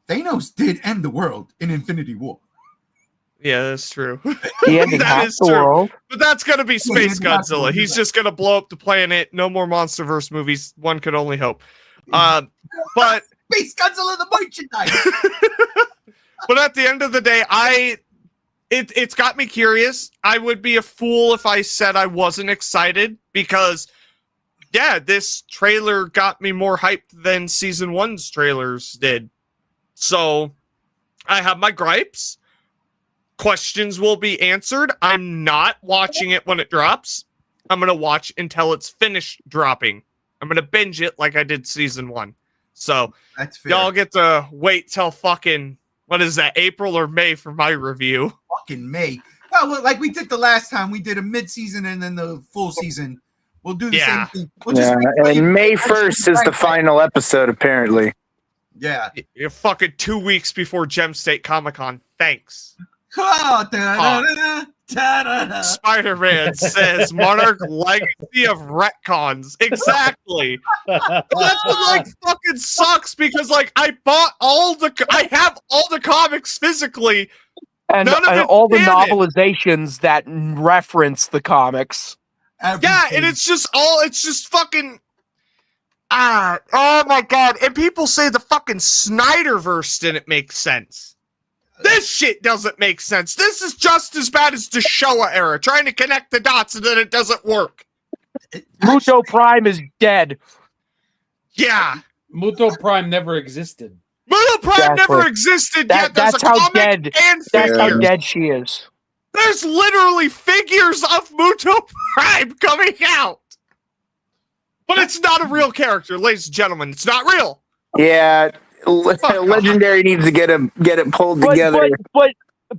Thanos did end the world in Infinity War. Yeah, that's true. That is true. World. But that's going to be Space Godzilla. He's just going to blow up the planet. No more Monsterverse movies. One could only hope. But Space Godzilla the merchandise. But at the end of the day, it's got me curious. I would be a fool if I said I wasn't excited, because yeah, this trailer got me more hyped than season 1's trailers did. So I have my gripes. Questions will be answered. I'm not watching it when it drops. I'm going to watch until it's finished dropping. I'm going to binge it like I did season 1. So that's fair. Y'all get to wait till fucking, what is that, April or May for my review. Fucking May. Well, like we did the last time. We did a mid-season and then the full season. We'll do the same thing. And May 1st is the final episode, apparently. Yeah. You're fucking 2 weeks before Gem State Comic-Con. Thanks. Spider-Man says Monarch legacy of retcons. Exactly. That's what like fucking sucks, because like I have all the comics physically, and all the novelizations that reference the comics. Everything. Yeah, and it's just fucking oh my god. And people say the fucking Snyderverse didn't make sense. This shit doesn't make sense. This is just as bad as the Showa era, trying to connect the dots and then it doesn't work. Muto Prime is dead. Yeah. Muto Prime never existed. Muto Prime never existed yet. That's how dead. That's how dead she is. There's literally figures of Muto Prime coming out. But it's not a real character, ladies and gentlemen. It's not real. Yeah. Legendary needs to get it pulled together.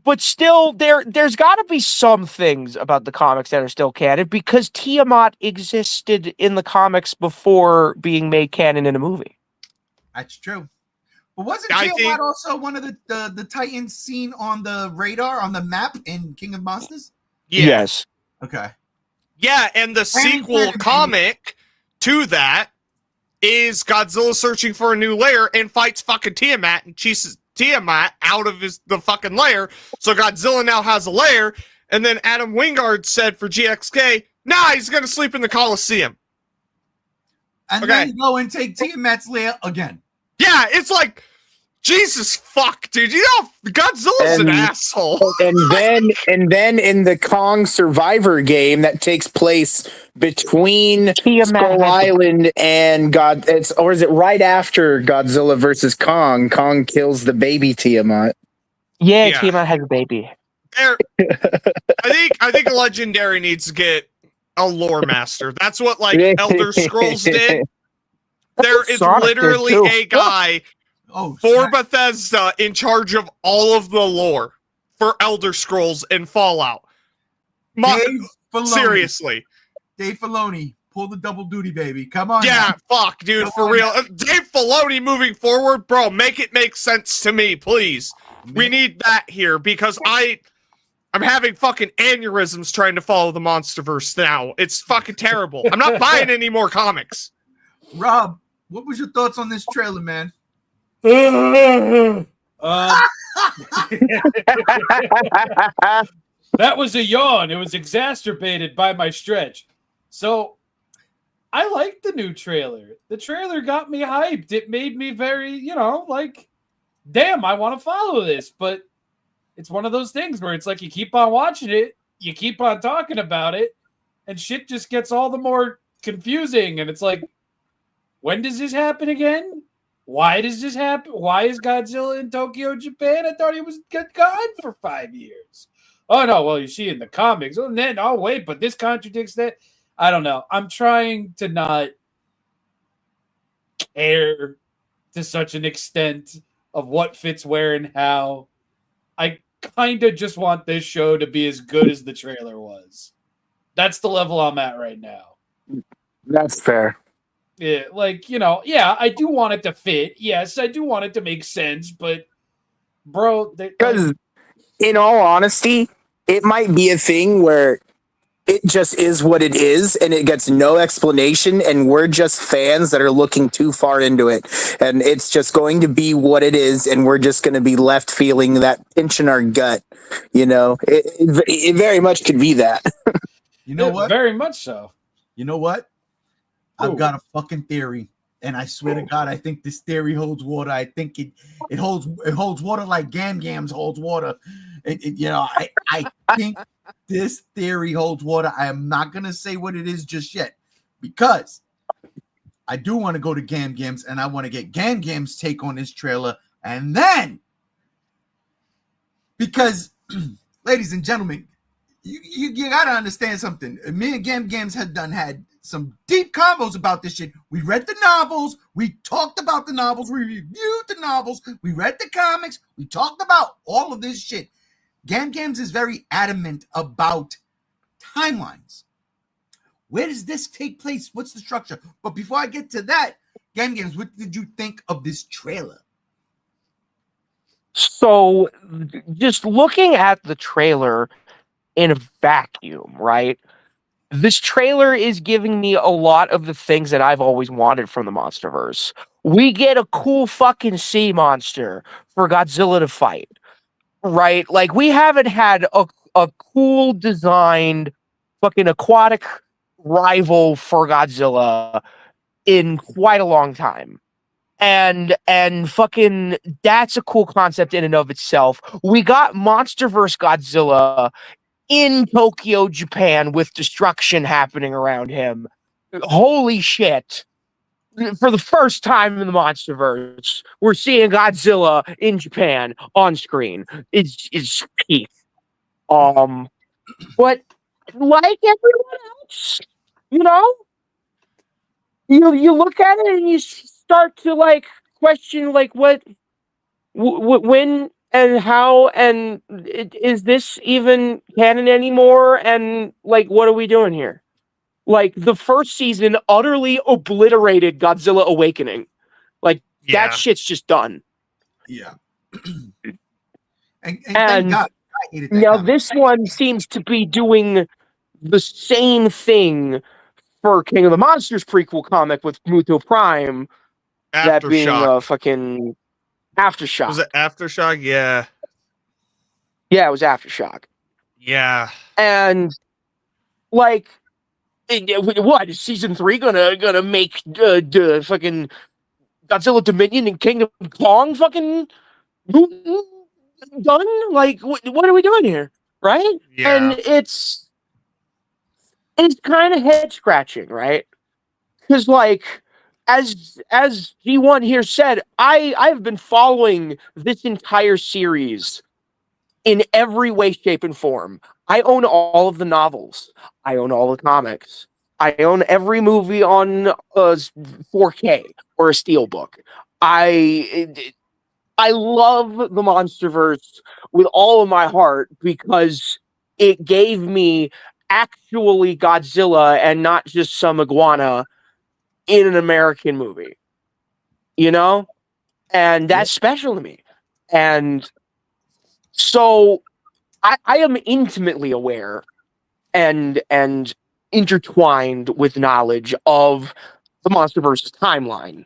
But still, there's got to be some things about the comics that are still canon, because Tiamat existed in the comics before being made canon in a movie. That's true. But wasn't I Tiamat think- also one of the Titans seen on the radar on the map in King of Monsters? Yeah. Yes. Okay. Yeah, and the sequel comic to that is Godzilla searching for a new lair and fights fucking Tiamat and chases Tiamat out of the fucking lair. So Godzilla now has a lair. And then Adam Wingard said for GXK, nah, he's going to sleep in the Coliseum. And Okay. then go and take Tiamat's lair again. Yeah, it's like, Jesus fuck, dude. You know, Godzilla's an And- asshole. And then in the Kong Survivor game that takes place between Tiamat Skull has Island and or is it right after Godzilla versus Kong? Kong kills the baby Tiamat. Yeah, Yeah. Tiamat has a baby. I think Legendary needs to get a lore master. That's what like Elder Scrolls did. There is Sonic did literally too. a guy Oh, for snap. Bethesda in charge of all of the lore for Elder Scrolls and Fallout. Dave Filoni. Seriously. Dave Filoni, pull the double duty, baby. Come on. Yeah, now. fuck, dude, for real. Dave Filoni moving forward, bro, make it make sense to me, please. We need that here because I'm having fucking aneurysms trying to follow the Monsterverse now. It's fucking terrible. I'm not buying any more comics. Rob, what was your thoughts on this trailer, man? That was a yawn. It was exacerbated by my stretch. So I liked the new trailer. The trailer got me hyped. It made me very, like, damn, I want to follow this. But it's one of those things where it's like you keep on watching it, you keep on talking about it, and shit just gets all the more confusing. And it's like, when does this happen again? Why does this happen? Why is Godzilla in Tokyo, Japan? I thought he was gone for 5 years. Oh, no. Well, you see in the comics. Oh, then, oh, wait, but this contradicts that. I don't know. I'm trying to not care to such an extent of what fits where and how. I kind of just want this show to be as good as the trailer was. That's the level I'm at right now. That's fair. Yeah, like, yeah, I do want it to fit. Yes, I do want it to make sense, but bro, Because in all honesty, it might be a thing where it just is what it is and it gets no explanation and we're just fans that are looking too far into it and it's just going to be what it is and we're just going to be left feeling that pinch in our gut. It very much could be that. You know what? Very much so. You know what? I've Ooh. got a fucking theory, and I swear to God, I think this theory holds water. I think it holds water like Gam Gams holds water. I think this theory holds water. I am not gonna say what it is just yet because I do want to go to Gam Gams, and I want to get Gam Gams' take on this trailer, and then because, ladies and gentlemen, you gotta understand something. Me and Gam Gams had some deep combos about this shit. We read the novels, we talked about the novels, we reviewed the novels, we read the comics, we talked about all of this shit. Gam Gams is very adamant about timelines. Where does this take place? What's the structure? But before I get to that, Gam Gams, what did you think of this trailer? So, just looking at the trailer in a vacuum, right? This trailer is giving me a lot of the things that I've always wanted from the Monsterverse. We get a cool fucking sea monster for Godzilla to fight, right? Like, we haven't had a cool designed fucking aquatic rival for Godzilla in quite a long time. And fucking that's a cool concept in and of itself. We got Monsterverse Godzilla in Tokyo, Japan, with destruction happening around him. Holy shit. For the first time in the Monsterverse, we're seeing Godzilla in Japan on screen. It's peak. But like everyone else, you look at it and you start to like question like when and how and is this even canon anymore? And like, what are we doing here? Like, the first season utterly obliterated Godzilla Awakening. Like, Yeah. that shit's just done. Yeah. and thank God I hated that now comic. this one seems to be doing the same thing for King of the Monsters prequel comic with Muto Prime, that being Aftershock. fucking Aftershock. Was it Aftershock? Yeah. Yeah, it was Aftershock. Yeah. And like, what is season 3 gonna make fucking Godzilla Dominion and Kingdom Kong fucking done? Like, what are we doing here, right? Yeah. And it's kind of head scratching, right? Because like, as G1 here said, I've been following this entire series in every way, shape, and form. I own all of the novels. I own all the comics. I own every movie on 4K or a steelbook. I love the Monsterverse with all of my heart because it gave me actually Godzilla and not just some iguana in an American movie. You know? And that's special to me. And so I am intimately aware and intertwined with knowledge of the Monsterverse's timeline.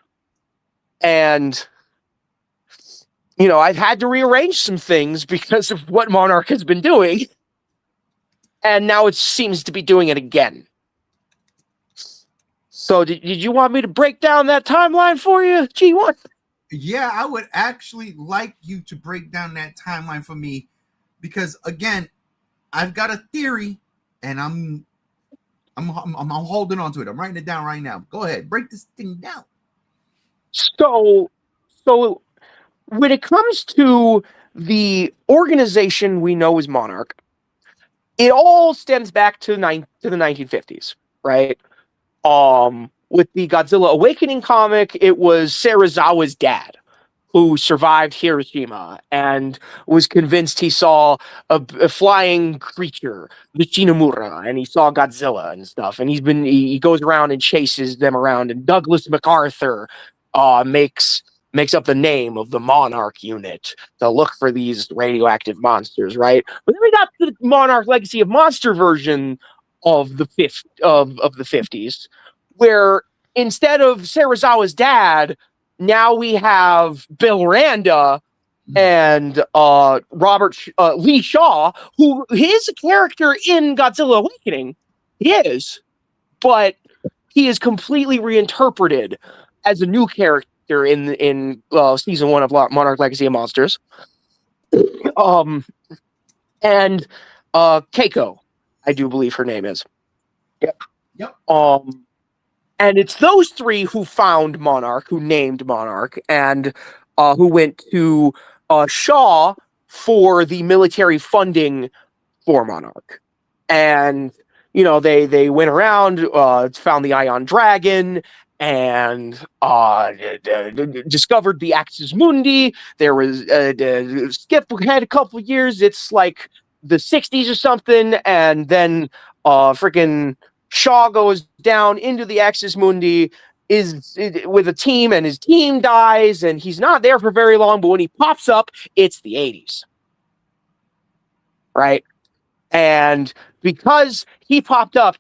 And I've had to rearrange some things because of what Monarch has been doing. And now it seems to be doing it again. So did you want me to break down that timeline for you, G1? Yeah, I would actually like you to break down that timeline for me because again, I've got a theory and I'm holding on to it. I'm writing it down right now. Go ahead, break this thing down. So when it comes to the organization we know as Monarch, it all stems back to the 1950s, right? With the Godzilla Awakening comic, it was Serizawa's dad who survived Hiroshima and was convinced he saw a flying creature, the Shinamura, and he saw Godzilla and stuff. And he goes around and chases them around. And Douglas MacArthur makes up the name of the Monarch unit to look for these radioactive monsters, right? But then we got the Monarch Legacy of Monster version of the 50s, where instead of Serizawa's dad, now we have Bill Randa and Robert Lee Shaw, who his character in Godzilla Awakening is, but he is completely reinterpreted as a new character in season 1 of Monarch Legacy of Monsters. And Keiko, I do believe her name is. Yep. And it's those three who found Monarch, who named Monarch, and who went to Shaw for the military funding for Monarch. And, they went around, found the Ion Dragon, and discovered the Axis Mundi. There was skip ahead a couple years. It's like the 60s or something, and then freaking Shaw goes down into the Axis Mundi with a team, and his team dies, and he's not there for very long, but when he pops up, it's the 80s. Right? And because he popped up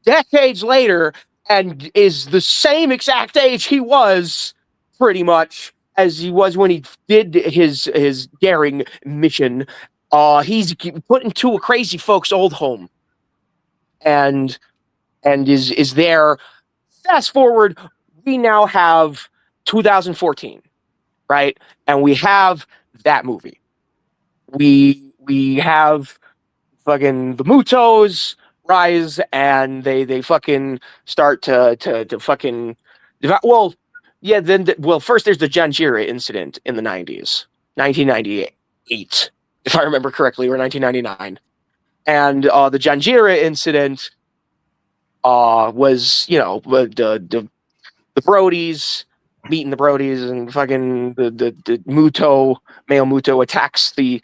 decades later and is the same exact age he was, pretty much, as he was when he did his daring mission, he's put into a crazy folks' old home. And is there. Fast forward, we now have 2014, right? And we have that movie. We have fucking the Mutos rise, and they fucking start to fucking well, yeah. First there's the Janjira incident in the 90s, 1998, if I remember correctly, or 1999, and the Janjira incident was the Brodies meeting the Brodies, and fucking the male Muto attacks the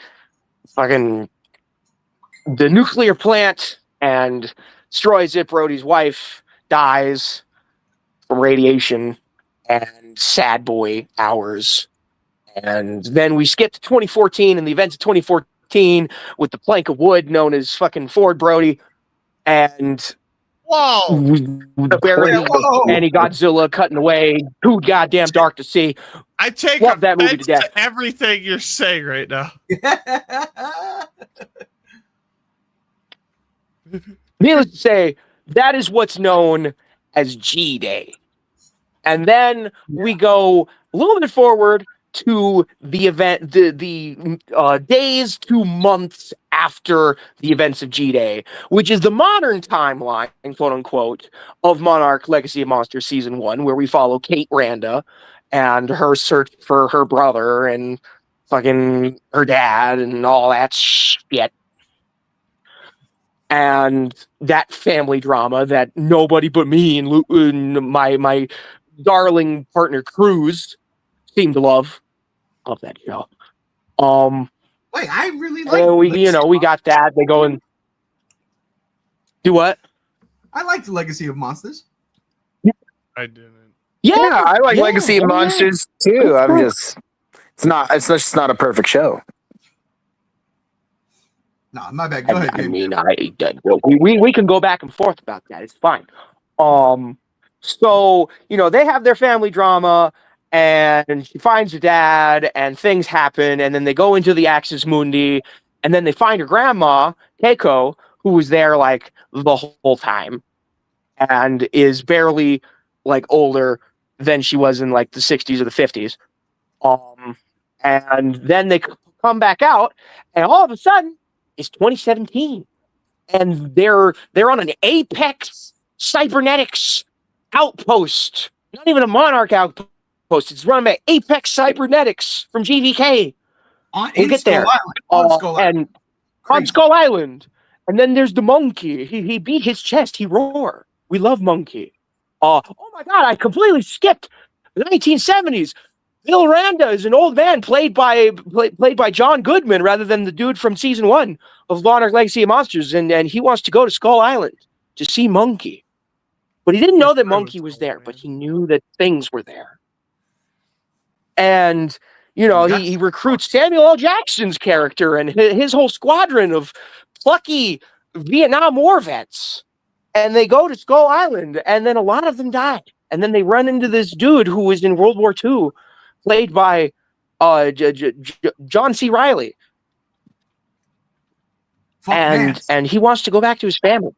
nuclear plant and destroys it. Brody's wife dies from radiation, and sad boy hours, And then we skip to 2014 and the events of 2014 with the plank of wood known as fucking Ford Brody and Whoa! barely Whoa. any Godzilla cutting away. Too goddamn dark to see. I take Love that movie to offense death. to everything you're saying right now. Needless to say, that is what's known as G-Day. And then we go a little bit forward to the event, the days to months after the events of G-Day, which is the modern timeline, quote unquote, of Monarch Legacy of Monsters Season 1, where we follow Kate Randa and her search for her brother and fucking her dad and all that shit. And that family drama that nobody but me and my darling partner Cruz seem to love. Love that show. Wait, I really like. And we got that. They go and do what? I like the Legacy of Monsters. I didn't. Yeah, I like yeah, Legacy of yeah. Monsters too. It's just not a perfect show. No, my bad. Go ahead. I Dave. mean, we can go back and forth about that. It's fine. So they have their family drama, and she finds her dad, and things happen, and then they go into the Axis Mundi, and then they find her grandma Keiko, who was there like the whole time, and is barely like older than she was in like the 60s or the 50s. And then they come back out, and all of a sudden, it's 2017, and they're on an Apex Cybernetics outpost. Not even a Monarch outpost. It's run by Apex Cybernetics from GVK. We'll get there. And on Skull Island. And then there's the monkey. He beat his chest. He roar. We love monkey. Oh my God! I completely skipped the 1970s. Bill Randa is an old man played by John Goodman rather than the dude from season 1 of Monarch Legacy of Monsters, and he wants to go to Skull Island to see Monkey. But he didn't know that Monkey was there, but he knew that things were there. And, he recruits Samuel L. Jackson's character and his whole squadron of plucky Vietnam War vets. And they go to Skull Island, and then a lot of them die. And then they run into this dude who was in World War II, played by John C. Reilly. And he wants to go back to his family.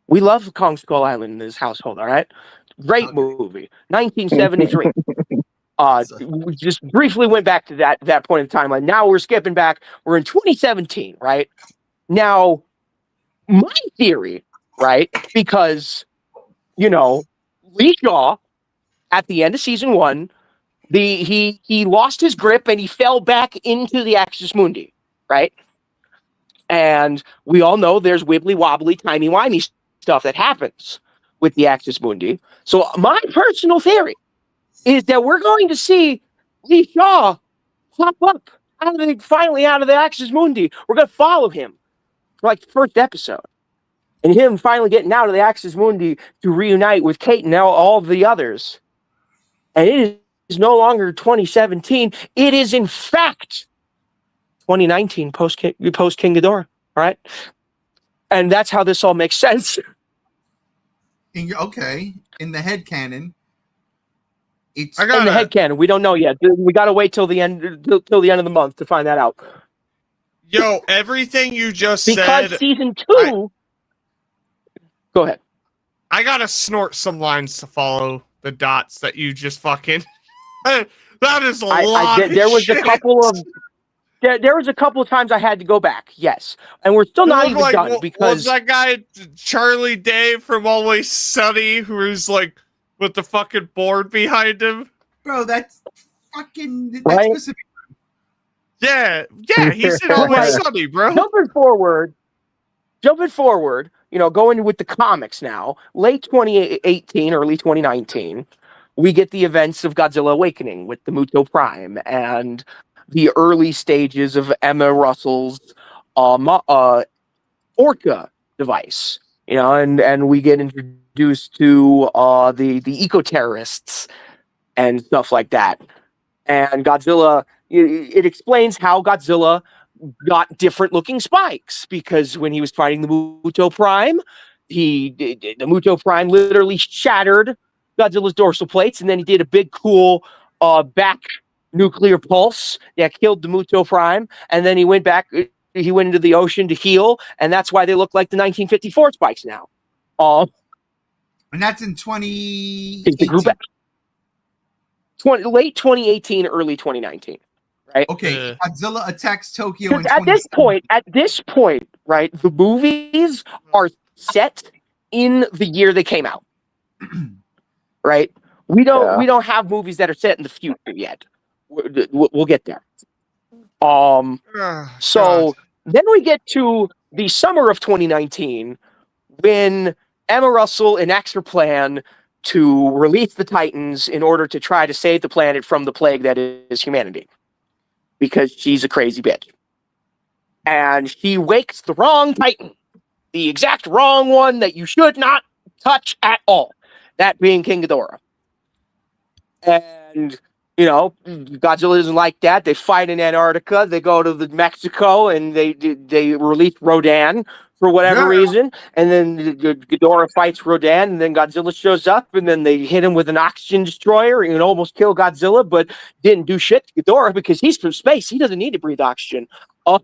We love Kong Skull Island in this household, all right? Great movie. 1973. We just briefly went back to that point in time. Now we're skipping back. We're in 2017, right? Now, my theory, right? Because, Lee Shaw, at the end of season 1, he lost his grip and he fell back into the Axis Mundi, right? And we all know there's wibbly wobbly, timey wimey stuff that happens with the Axis Mundi. So my personal theory is that we're going to see Lee Shaw pop up finally out of the Axis Mundi. We're going to follow him for like the first episode, and him finally getting out of the Axis Mundi to reunite with Kate and all the others. And it is no longer 2017. It is, in fact, 2019 post King Ghidorah. All right, and that's how this all makes sense. In the head canon, it's in the head canon. We don't know yet. We got to wait till the end of the month to find that out. Yo, everything you just because said. Season 2. Go ahead. I gotta snort some lines to follow the dots that you just fucking. That is a lot. There was a couple of. There was a couple of times I had to go back, yes, and we're still not even done because was that guy Charlie Day from Always Sunny who was like with the fucking board behind him, bro. That's fucking right? specific. Yeah, he's in Always Sunny, bro. Jumping forward, going with the comics now, late 2018, early 2019, we get the events of Godzilla Awakening with the Muto Prime and the early stages of Emma Russell's Orca device, and we get introduced to the eco-terrorists and stuff like that. And Godzilla, it explains how Godzilla got different looking spikes, because when he was fighting the Muto Prime, the Muto Prime literally shattered Godzilla's dorsal plates, and then he did a big cool back nuclear pulse that killed the Muto Prime, and then he went into the ocean to heal, and that's why they look like the 1954 spikes now. And that's in 2018. Late 2018, early 2019, right? Okay, Godzilla attacks Tokyo in at this point, right, the movies are set in the year they came out. Right? We don't have movies that are set in the future yet. We'll get there. So then we get to the summer of 2019, when Emma Russell enacts her plan to release the Titans in order to try to save the planet from the plague that is humanity, because she's a crazy bitch. And she wakes the wrong Titan, the exact wrong one that you should not touch at all, that being King Ghidorah. And, you know, Godzilla isn't like that. They fight in Antarctica, they go to Mexico, and they release Rodan for whatever reason, and then Ghidorah fights Rodan, and then Godzilla shows up, and then they hit him with an oxygen destroyer and almost kill Godzilla, but didn't do shit to Ghidorah because he's from space. He doesn't need to breathe oxygen. It's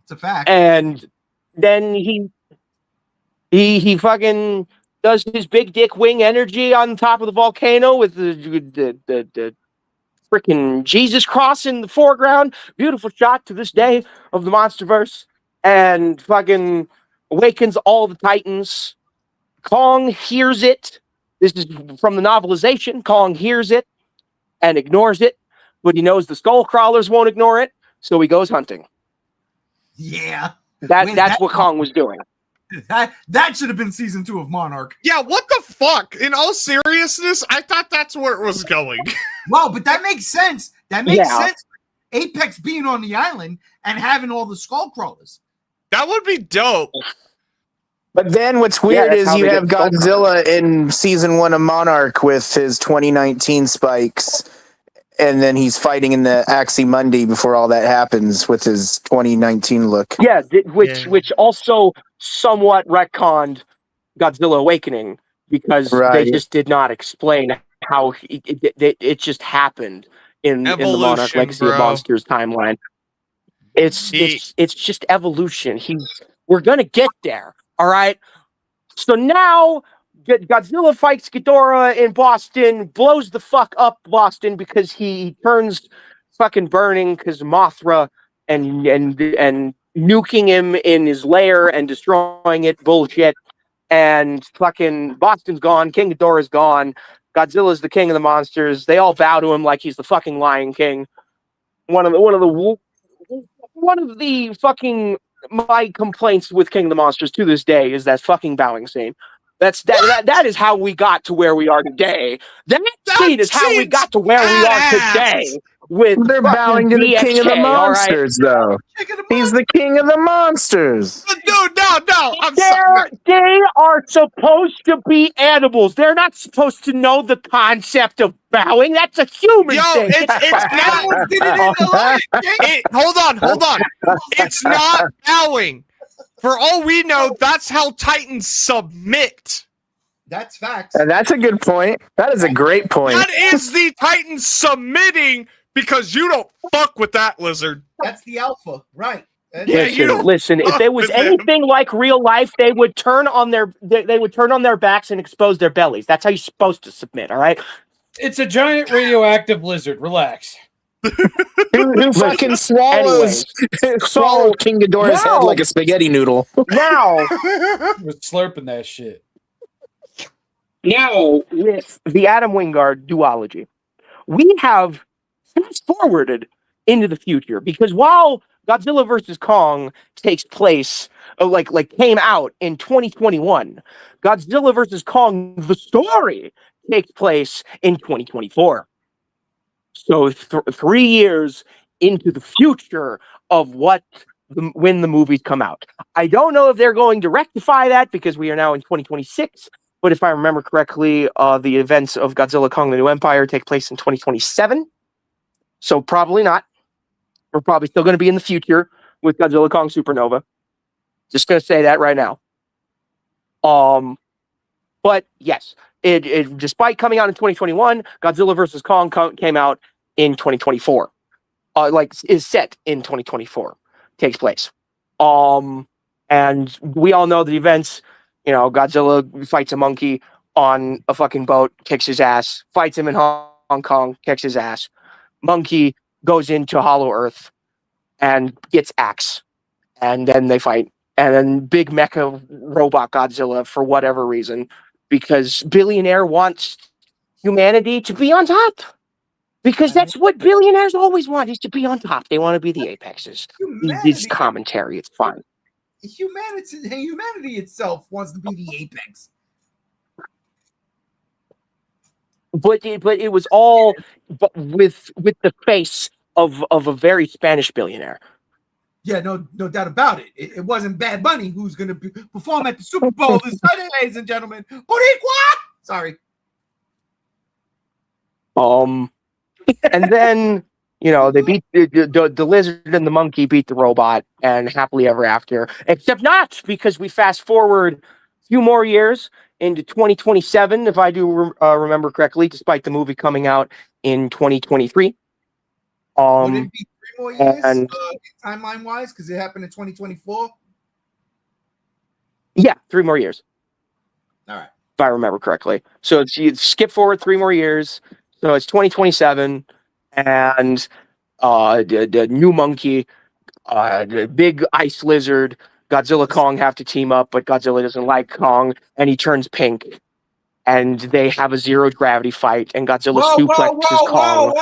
a fact. And then he fucking does his big dick wing energy on top of the volcano with the freaking Jesus cross in the foreground. Beautiful shot to this day of the Monsterverse. And fucking awakens all the Titans. Kong hears it. This is from the novelization. Kong hears it and ignores it, but he knows the skull crawlers won't ignore it, so he goes hunting. Yeah. That's what Kong was doing. That should have been season 2 of Monarch. Yeah, what the fuck? In all seriousness, I thought that's where it was going. Well, but that makes sense. That makes sense. Apex being on the island and having all the skull crawlers. That would be dope. But then what's weird is you have Godzilla in season 1 of Monarch with his 2019 spikes, and then he's fighting in the Aximundi before all that happens with his 2019 look. Yeah, which also somewhat retconned Godzilla Awakening, because they just did not explain how it just happened in the Monarch Legacy of Monsters timeline. It's just evolution. We're gonna get there. All right. So now Godzilla fights Ghidorah in Boston, blows the fuck up Boston because he turns fucking burning because Mothra and nuking him in his lair and destroying it. Bullshit. And fucking Boston's gone. King Ghidorah's gone. Godzilla's the king of the monsters. They all bow to him like he's the fucking Lion King. One of the fucking my complaints with King of the Monsters to this day is that fucking bowing scene. That is how we got to where we are today. That scene is how we got to where we are today. They're bowing to the King of the Monsters, though. He's the King of the Monsters. No, I'm sorry. They are supposed to be animals. They're not supposed to know the concept of bowing. That's a human thing. Hold on. It's not bowing. For all we know, that's how Titans submit. That's facts. And that's a good point. That is a great point. That is the Titans submitting because you don't fuck with that lizard. That's the alpha, right? Listen. If there was anything like real life, they would turn on their backs and expose their bellies. That's how you're supposed to submit. All right. It's a giant radioactive lizard. Relax. Who fucking swallows King Ghidorah's head like a spaghetti noodle? Now We're slurping that shit. Now, with the Adam Wingard duology, we have fast forwarded into the future, because while Godzilla vs. Kong takes place, came out in 2021, Godzilla vs. Kong, the story, takes place in 2024. So 3 years into the future of when the movies come out. I don't know if they're going to rectify that because we are now in 2026. But if I remember correctly, the events of Godzilla Kong: The New Empire take place in 2027. So probably not. We're probably still going to be in the future with Godzilla Kong Supernova. Just going to say that right now. But yes, it despite coming out in 2021, Godzilla vs. Kong came out in 2024. Is set in 2024, takes place. And we all know the events. You know, Godzilla fights a monkey on a fucking boat, kicks his ass, fights him in Hong Kong, kicks his ass. Monkey goes into Hollow Earth and gets axed. And then they fight. And then big mecha robot Godzilla for whatever reason, because billionaire wants humanity to be on top. Because that's what billionaires always want, is to be on top. They want to be the apexes. It's commentary. It's fun. Humanity itself wants to be the apex. But it was all with the face of a very Spanish billionaire. Yeah, no doubt about it. It wasn't Bad Bunny who's going to perform at the Super Bowl this Sunday, ladies and gentlemen. Boricua! Sorry. And then, you know, they beat the lizard and the monkey beat the robot, and happily ever after. Except not, because we fast forward a few more years into 2027, if I do remember correctly, despite the movie coming out in 2023. Would it be 3 more years, and timeline-wise, because it happened in 2024? Yeah, 3 more years. All right. If I remember correctly. So you skip forward 3 more years. So it's 2027, and the new monkey, the big ice lizard, Godzilla Kong have to team up, but Godzilla doesn't like Kong, and he turns pink. And they have a zero gravity fight, and Godzilla suplexes Kong.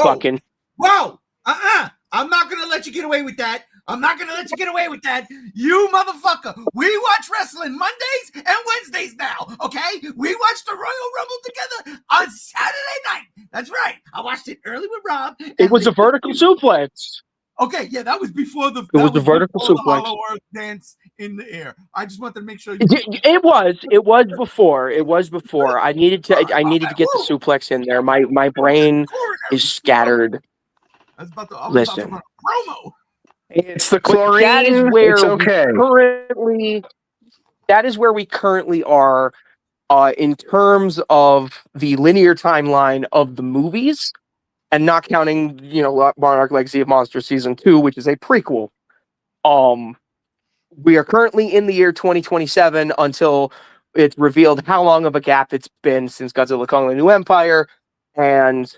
Fucking. Whoa! I'm not gonna let you get away with that. You motherfucker. We watch wrestling Mondays and Wednesdays now, okay? We watched the Royal Rumble together on Saturday night. That's right. I watched it early with Rob. It was a vertical suplex. Okay, yeah, that was before the. It was a vertical suplex. Hollow Earth dance in the air. I just wanted to make sure. It was before. I needed to get the suplex in there. My brain is scattered. I was about to Listen. run a promo. It's the chlorine. That is where it's okay. That is where we currently are in terms of the linear timeline of the movies, and not counting, you know, Monarch Legacy of Monsters Season 2, which is a prequel. We are currently in the year 2027 until it's revealed how long of a gap it's been since Godzilla Kong the New Empire and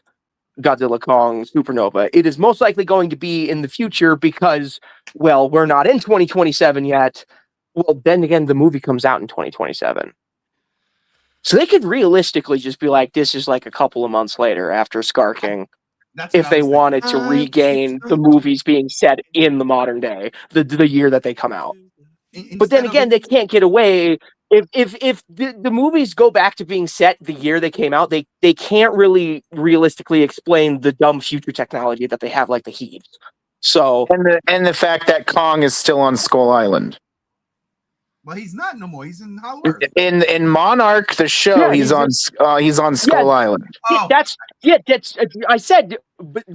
Godzilla Kong Supernova. It is most likely going to be in the future because, well, we're not in 2027 yet. Well, then again, the movie comes out in 2027. So they could realistically just be like, this is like a couple of months later after Scar King, if they wanted to regain the movies being set in the modern day, the year that they come out. But then again, they can't get away. If the movies go back to being set the year they came out, they can't really realistically explain the dumb future technology that they have, like the heat. So and the fact that Kong is still on Skull Island. Well, he's not no more. He's in Hollow Earth. In Monarch, the show, Yeah, he's on Skull Island. Oh. That's I said.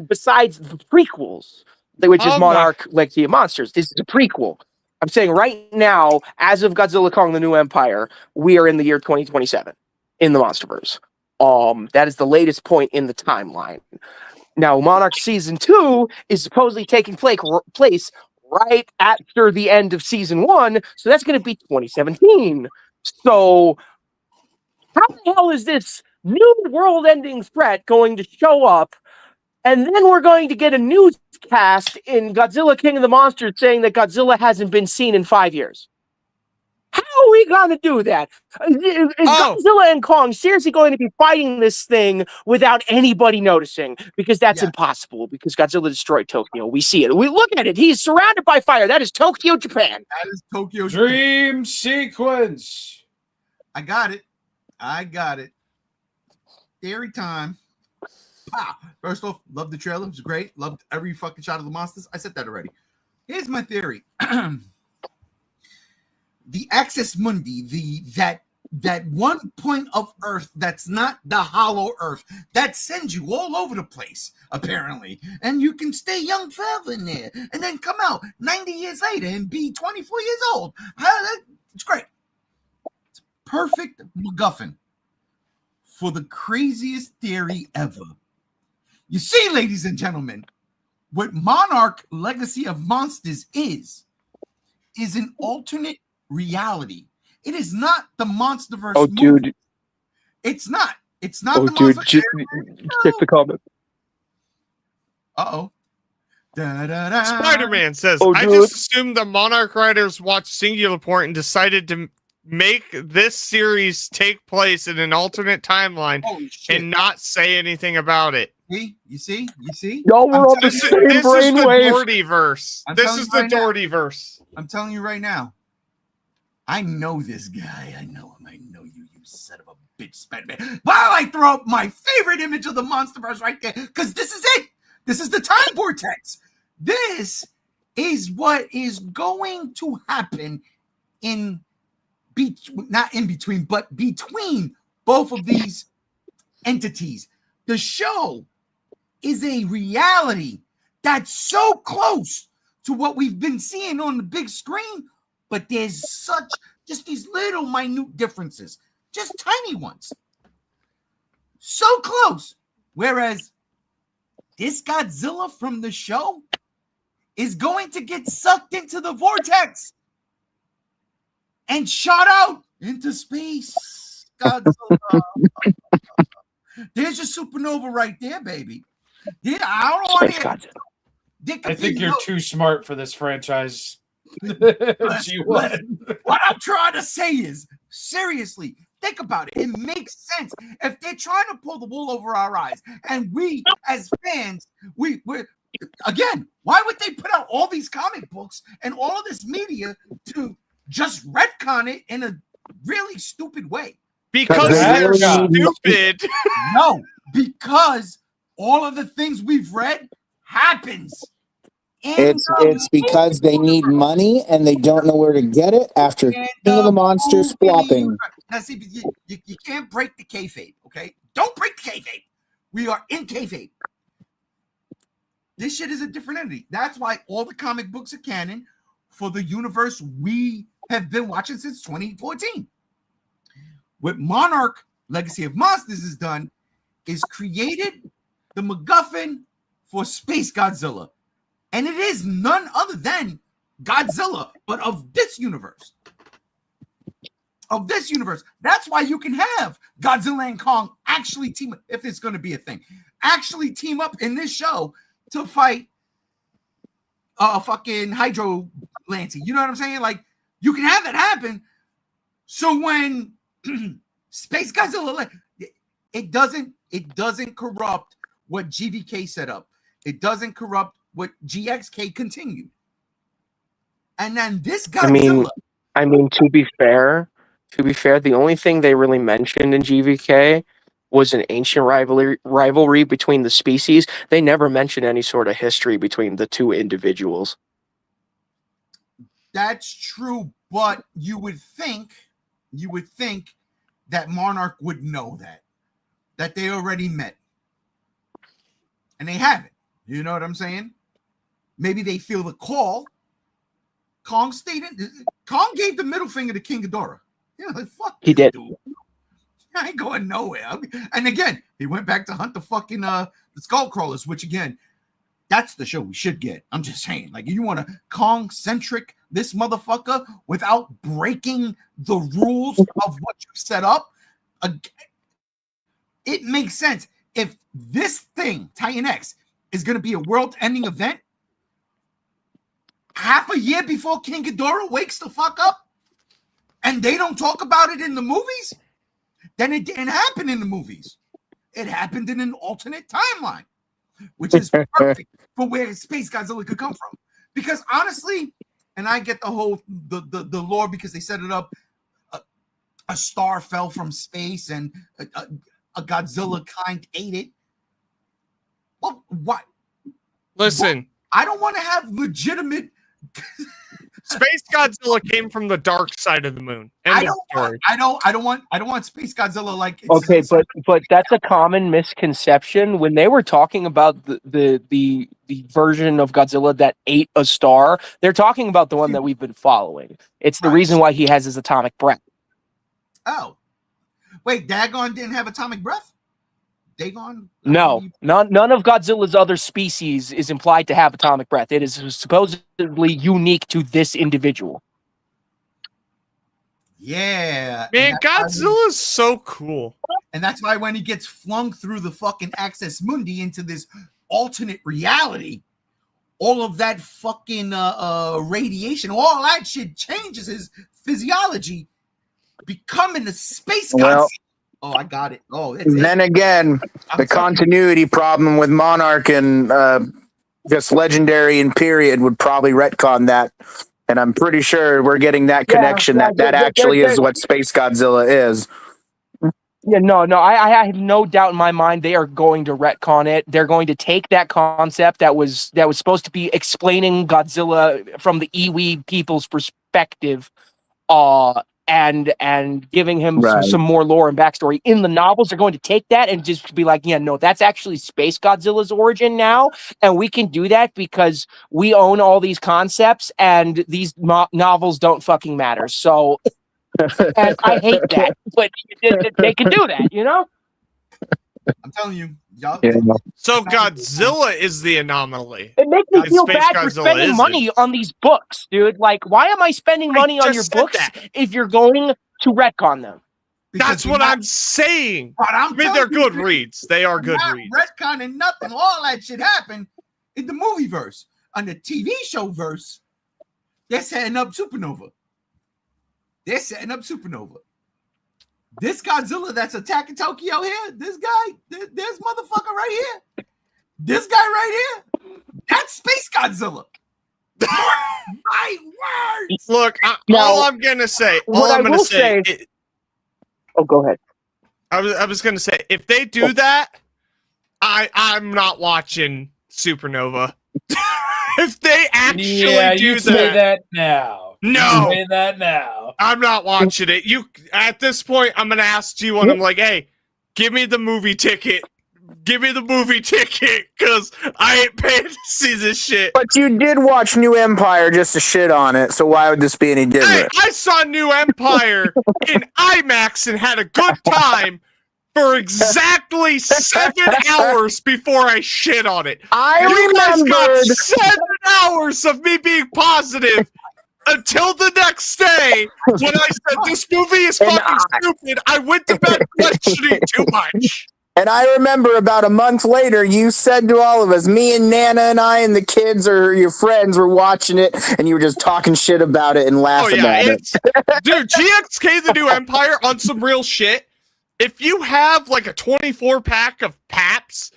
Besides the prequels, which is Monarch Legacy of Monsters, this is a prequel. I'm saying right now, as of Godzilla Kong the New Empire, we are in the year 2027 in the Monsterverse. That is the latest point in the timeline. Now, Monarch Season 2 is supposedly taking place right after the end of Season 1, so that's going to be 2017. So, how the hell is this new world-ending threat going to show up? And then we're going to get a newscast in Godzilla King of the Monsters saying that Godzilla hasn't been seen in 5 years. How are we going to do that? Is Godzilla and Kong seriously going to be fighting this thing without anybody noticing? Because that's impossible, because Godzilla destroyed Tokyo. We see it. We look at it. He's surrounded by fire. That is Tokyo, Japan. That is Tokyo. Dream sequence. I got it. Theory time. Wow. First off, loved the trailer. It was great. Loved every fucking shot of the monsters. I said that already. Here's my theory. The Access Mundi, that that one point of Earth that's not the hollow Earth that sends you all over the place, apparently. And you can stay young forever in there and then come out 90 years later and be 24 years old. It's great. It's perfect MacGuffin for the craziest theory ever. You see, ladies and gentlemen, what Monarch Legacy of Monsters is an alternate reality. It is not the Monsterverse movie. Dude. It's not. It's not the dude, Monsterverse. check the comment. Uh-oh. Spider-Man says, I dude. just assumed the Monarch writers watched Singular Point and decided to make this series take place in an alternate timeline and not say anything about it. See? You see? Y'all were on the This same is the brainwave. Dohertyverse. This is the Dohertyverse. I'm telling you right now. I know this guy. I know him. I know you son of a bitch, Spider-Man. While I throw up my favorite image of the Monsterverse right there, because this is it. This is the time vortex. This is what is going to happen not in between, but between both of these entities. The show is a reality that's so close to what we've been seeing on the big screen, but there's just these little minute differences, just tiny ones. So close. Whereas this Godzilla from the show is going to get sucked into the vortex and shot out into space. Godzilla. There's your supernova right there, baby. Yeah, I don't want to. I think you're too smart for this franchise. What I'm trying to say is, seriously, think about it. It makes sense. If they're trying to pull the wool over our eyes, and we as fans, we're again, why would they put out all these comic books and all of this media to just retcon it in a really stupid way? Because they're stupid. No, because all of the things we've read happens. It's because they need money and they don't know where to get it after King of the Monsters flopping. Now, see, you can't break the kayfabe, okay? Don't break the kayfabe. We are in kayfabe. This shit is a different entity. That's why all the comic books are canon for the universe we have been watching since 2014. What Monarch Legacy of Monsters has done is created the MacGuffin for Space Godzilla. And it is none other than Godzilla, but of this universe. Of this universe. That's why you can have Godzilla and Kong actually team up, if it's going to be a thing, actually team up in this show to fight fucking Hydro Lancy. You know what I'm saying? Like, you can have that happen. So when Space Godzilla, it doesn't corrupt what GVK set up. It doesn't corrupt what GXK continued. And then this Godzilla. I mean, to be fair, the only thing they really mentioned in GVK was an ancient rivalry between the species. They never mentioned any sort of history between the two individuals. That's true, but you would think that Monarch would know that they already met. And they haven't. You know what I'm saying? Maybe they feel the call. Kong gave the middle finger to King Ghidorah. You know, like, fuck he did. Dude. I ain't going nowhere. And again, he went back to hunt the fucking the skull crawlers, which again, that's the show we should get. I'm just saying, like, you want to Kong-centric this motherfucker without breaking the rules of what you set up. It makes sense. If this thing, Titan X, is going to be a world-ending event, half a year before King Ghidorah wakes the fuck up, and they don't talk about it in the movies, then it didn't happen in the movies. It happened in an alternate timeline, which is perfect for where Space Godzilla could come from. Because honestly, and I get the whole the lore because they set it up, a star fell from space and a Godzilla kind ate it. Well, what? Listen, I don't want to have legitimate Space Godzilla came from the dark side of the moon. End of story. I don't want Space Godzilla like. Okay, but that's a common misconception. When they were talking about the version of Godzilla that ate a star, they're talking about the one that we've been following. It's the reason why he has his atomic breath. Oh, wait, Dagon didn't have atomic breath? Dagon? No, none of Godzilla's other species is implied to have atomic breath. It is supposedly unique to this individual. Yeah. Man, Godzilla's so cool. And that's why when he gets flung through the fucking Access Mundi into this alternate reality, all of that fucking radiation, all that shit changes his physiology, becoming a space Godzilla. Oh, I got it. Oh, then again, the continuity problem with Monarch and just Legendary and Period would probably retcon that. And I'm pretty sure we're getting that connection that actually is what Space Godzilla is. Yeah, no, I have no doubt in my mind they are going to retcon it. They're going to take that concept that was supposed to be explaining Godzilla from the Iwi people's perspective, and giving him some more lore and backstory. In the novels, they're going to take that and just be like, yeah, no, that's actually Space Godzilla's origin now, and we can do that because we own all these concepts, and these novels don't fucking matter. So, and I hate that, but they can do that, you know? I'm telling you. Y'all. Yeah. So Godzilla is the anomaly. It makes me feel Space bad for Godzilla spending isn't. money on these books, dude. Like, why am I spending money on your just said books that. if you're going to retcon them? That's what I'm saying. But I mean, they're good reads. They are good not reads. retconning nothing. All that shit happened in the movie verse. On the TV show verse, they're setting up Supernova. This Godzilla that's attacking Tokyo here, this guy, this motherfucker right here, this guy right here, that's Space Godzilla. My words. Look, all I'm gonna say, Oh, go ahead. I was gonna say, if they do that, I'm not watching Supernova. If they actually do say that now. No. You say that now. I'm not watching it. At this point, I'm gonna ask you when I'm like, hey, give me the movie ticket. Give me the movie ticket, because I ain't paying to see this shit. But you did watch New Empire just to shit on it, so why would this be any different? I saw New Empire in IMAX and had a good time for exactly 7 hours before I shit on it. You guys got 7 hours of me being positive until the next day when I said this movie is fucking stupid. I went to bed questioning too much. And I remember about a month later, you said to all of us, me and Nana and I and the kids or your friends were watching it, and you were just talking shit about it and laughing about it. Dude, GXK The New Empire on some real shit. If you have like a 24-pack of Paps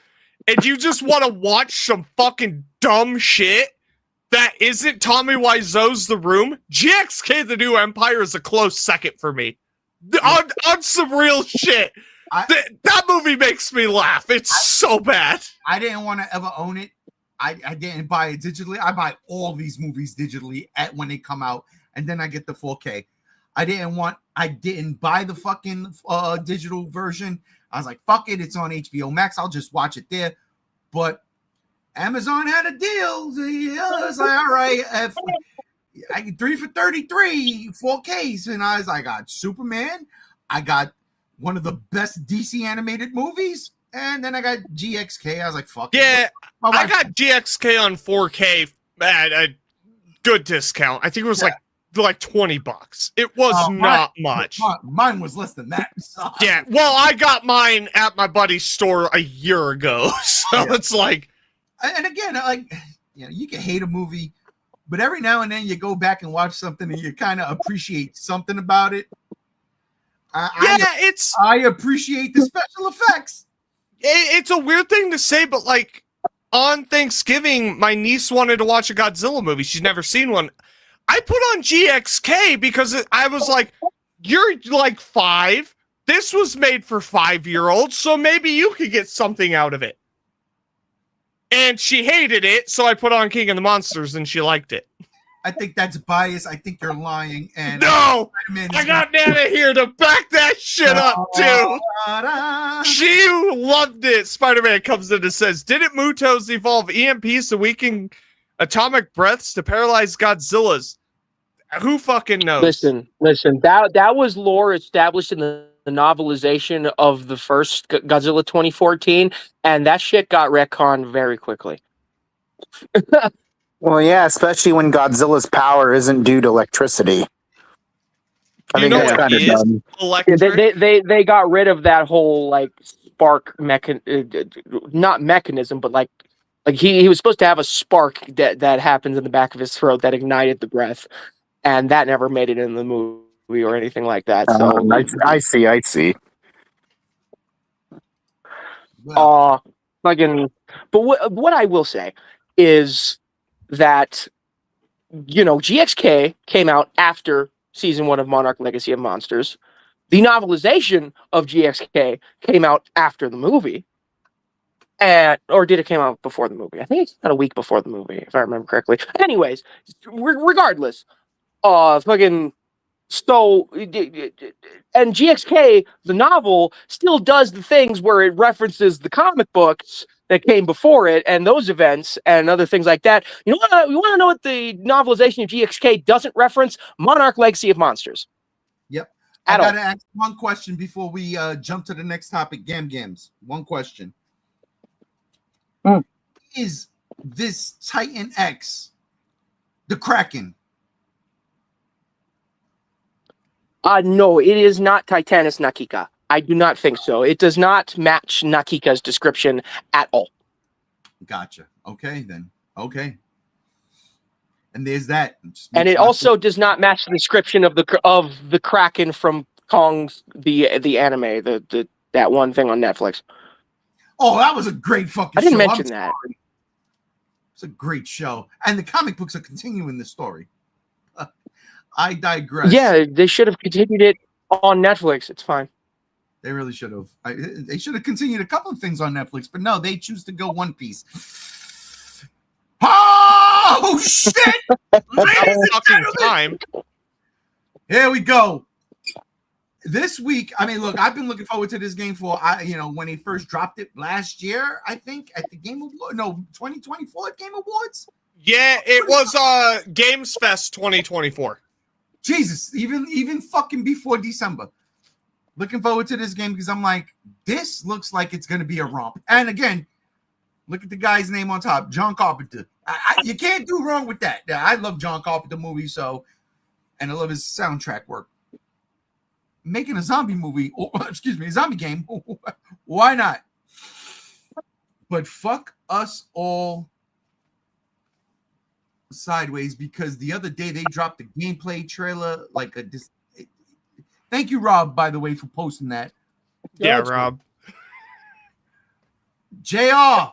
and you just want to watch some fucking dumb shit that isn't Tommy Wiseau's The Room, GXK The New Empire is a close second for me. On some real shit. That movie makes me laugh. It's so bad. I didn't want to ever own it. I didn't buy it digitally. I buy all these movies digitally when they come out, and then I get the 4K. I didn't buy the fucking digital version. I was like, fuck it, it's on HBO Max. I'll just watch it there. But Amazon had a deal. I was like, all right, I get 3 for $33, 4Ks. And I was like, I got Superman. I got one of the best DC animated movies. And then I got GXK. I was like, fuck it. I got GXK on 4K at a good discount. I think it was like $20. It was not much. Mine was less than that. So. Yeah. Well, I got mine at my buddy's store a year ago. So it's like. And again, like, you know, you can hate a movie, but every now and then you go back and watch something and you kind of appreciate something about it. I appreciate the special effects. It's a weird thing to say, but like on Thanksgiving, my niece wanted to watch a Godzilla movie. She's never seen one. I put on GXK because I was like, you're like 5. This was made for 5-year-olds, so maybe you could get something out of it. And she hated it, so I put on King of the Monsters and she liked it. I think that's bias. I think you're lying. And No, I got Nana here to back that shit up too. She loved it. Spider-Man comes in and says, "Didn't Mutos evolve EMPs to weaken atomic breaths to paralyze Godzilla's?" Who fucking knows? Listen. That was lore established in the novelization of the first Godzilla 2014, and that shit got retconned very quickly. Well, yeah, especially when Godzilla's power isn't due to electricity. I You think know that's what kind of is dumb. electric? They got rid of that whole like spark not mechanism, but like he was supposed to have a spark that happens in the back of his throat that ignited the breath, and that never made it in the movie or anything like that. So I see. fucking. But what I will say is that GXK came out after season 1 of Monarch: Legacy of Monsters. The novelization of GXK came out after the movie. Or did it came out before the movie? I think it's about a week before the movie, if I remember correctly. Anyways, regardless, fucking so, and GXK, the novel, still does the things where it references the comic books that came before it and those events and other things like that. You want to know what the novelization of GXK doesn't reference? Monarch: Legacy of Monsters. Yep. At I all. gotta ask one question before we jump to the next topic. Gams. One question. Is this Titan X the Kraken? No, it is not Titanus Nakika. I do not think so. It does not match Nakika's description at all. Gotcha. Okay, then. Okay. And there's that. And it also does not match the description of the Kraken from Kong's the anime, that one thing on Netflix. Oh, that was a great fucking show. I didn't mention that. It's a great show. And the comic books are continuing the story. I digress. Yeah, they should have continued it on Netflix. It's fine. They really should have. They should have continued a couple of things on Netflix, but no, they choose to go One Piece. Oh, shit! Fucking time. Here we go. This week, I mean, look, I've been looking forward to this game for, when they first dropped it last year, I think, at the Game Awards. No, 2024 Game Awards? Yeah, it was Games Fest 2024. Jesus, even fucking before December. Looking forward to this game because I'm like, this looks like it's going to be a romp. And again, look at the guy's name on top, John Carpenter. You can't do wrong with that. I love John Carpenter movies, and I love his soundtrack work. Making a zombie movie, a zombie game, why not? But fuck us all sideways, because the other day they dropped the gameplay trailer thank you, Rob, by the way, for posting that. Yeah, Rob. JR,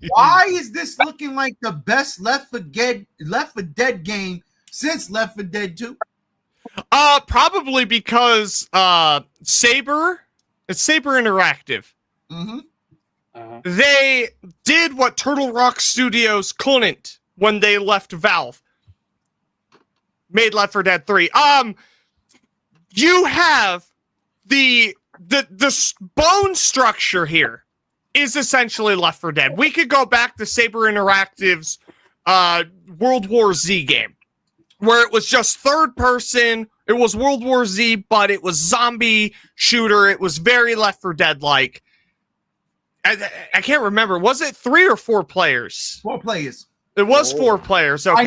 why is this looking like the best Left 4 Dead game since Left 4 Dead 2? Probably because Saber Interactive. Mm-hmm. They did what Turtle Rock Studios couldn't when they left Valve. Made Left 4 Dead 3. You have the bone structure here is essentially Left 4 Dead. We could go back to Saber Interactive's World War Z game, where it was just third person. It was World War Z, but it was zombie shooter. It was very Left 4 Dead like. I can't remember. Was it 3 or 4 players? 4 players. It was 4 players. Okay.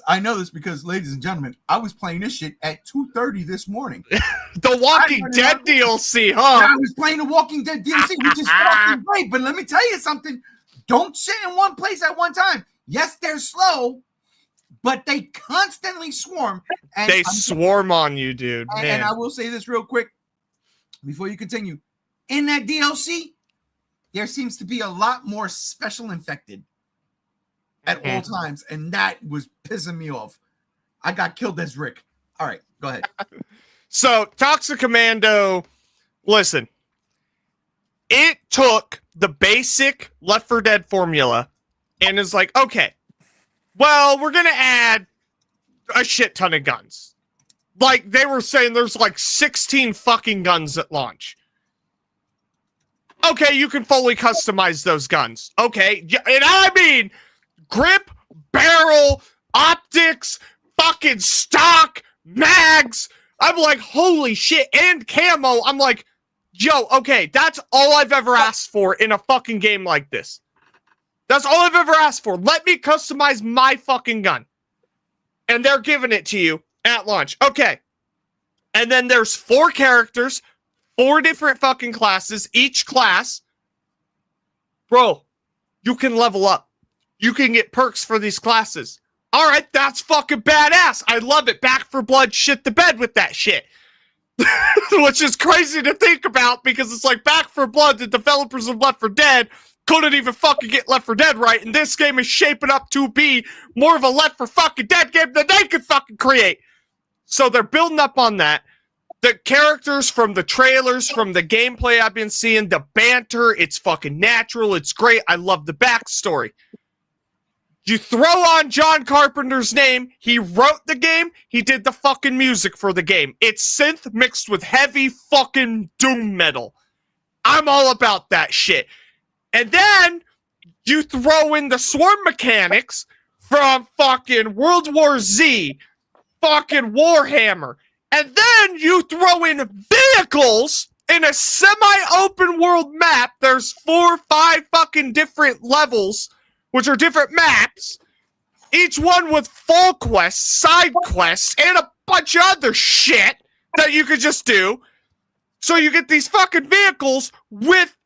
I know this because, ladies and gentlemen, I was playing this shit at 2:30 this morning. The Walking Dead DLC, huh? I was playing the Walking Dead DLC, which is fucking great. But let me tell you something. Don't sit in one place at one time. Yes, they're slow, but they constantly swarm. And they swarm on you, dude. And I will say this real quick before you continue. In that DLC, there seems to be a lot more special infected at all times, and that was pissing me off. I got killed as Rick. All right, go ahead. So, Toxic Commando, listen. It took the basic Left 4 Dead formula and is like, okay, well, we're going to add a shit ton of guns. Like, they were saying there's like 16 fucking guns at launch. Okay, you can fully customize those guns. Okay, and I mean grip, barrel, optics, fucking stock, mags. I'm like, holy shit, and camo. I'm like, yo, okay, that's all I've ever asked for in a fucking game like this. That's all I've ever asked for. Let me customize my fucking gun. And they're giving it to you at launch. Okay. And then there's 4 characters, 4 different fucking classes, each class. Bro, you can level up. You can get perks for these classes. All right, that's fucking badass. I love it. Back for Blood shit the bed with that shit. Which is crazy to think about because it's like Back for Blood, the developers of Left 4 Dead, couldn't even fucking get Left 4 Dead right, and this game is shaping up to be more of a Left 4 fucking Dead game than they could fucking create. So they're building up on that. The characters from the trailers, from the gameplay I've been seeing, the banter, it's fucking natural, it's great. I love the backstory. You throw on John Carpenter's name, he wrote the game, he did the fucking music for the game. It's synth mixed with heavy fucking doom metal. I'm all about that shit. And then you throw in the swarm mechanics from fucking World War Z, fucking Warhammer. And then you throw in vehicles in a semi-open world map. There's 4 or 5 fucking different levels, which are different maps. Each one with full quests, side quests, and a bunch of other shit that you could just do. So you get these fucking vehicles with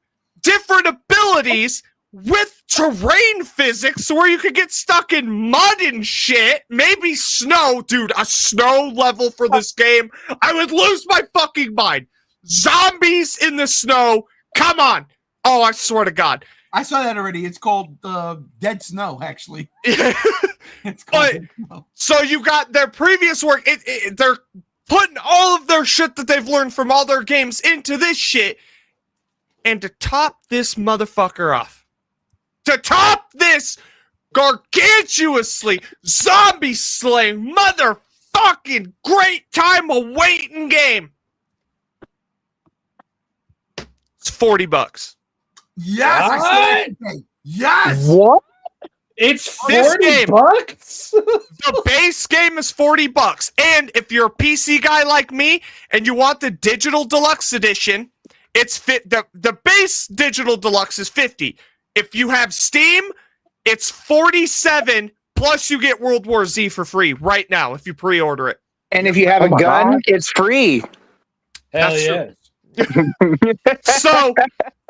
different abilities, with terrain physics, where you could get stuck in mud and shit, maybe snow. Dude, a snow level for this game, I would lose my fucking mind. Zombies in the snow, come on. Oh, I swear to God. I saw that already. It's called Dead Snow, actually. It's called Dead Snow. So you got their previous work. They're putting all of their shit that they've learned from all their games into this shit. And to top this motherfucker off, to top this gargantuously zombie slaying motherfucking great time awaiting game, it's $40. Yes, I saw that today. Yes. What? It's This $40. game- The base game is $40. And if you're a PC guy like me and you want the digital deluxe edition, it's the base digital deluxe is $50. If you have Steam, it's $47, plus you get World War Z for free right now if you pre-order it. And if you have a gun, it's free. Hell That's yeah. So,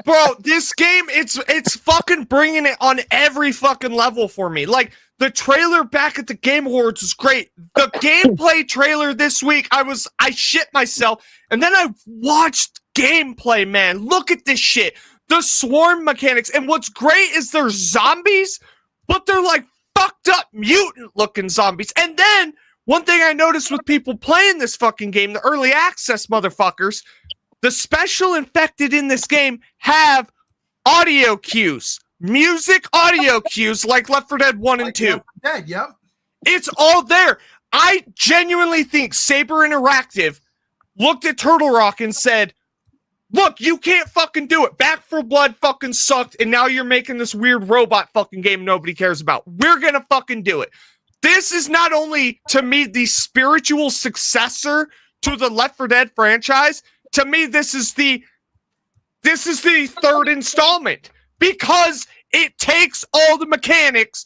bro, this game, it's fucking bringing it on every fucking level for me. Like, the trailer back at the Game Awards was great. The gameplay trailer this week, I shit myself. And then I watched gameplay, man. Look at this shit. The swarm mechanics. And what's great is they're zombies, but they're like fucked up mutant looking zombies. And then one thing I noticed with people playing this fucking game, the early access motherfuckers, the special infected in this game have audio cues, music audio cues like Left 4 Dead 1 and 2. Dead, yep. It's all there. I genuinely think Saber Interactive looked at Turtle Rock and said, look, you can't fucking do it. Back 4 Blood fucking sucked, and now you're making this weird robot fucking game nobody cares about. We're gonna fucking do it. This is not only, to me, the spiritual successor to the Left 4 Dead franchise. To me, this is the 3rd installment because it takes all the mechanics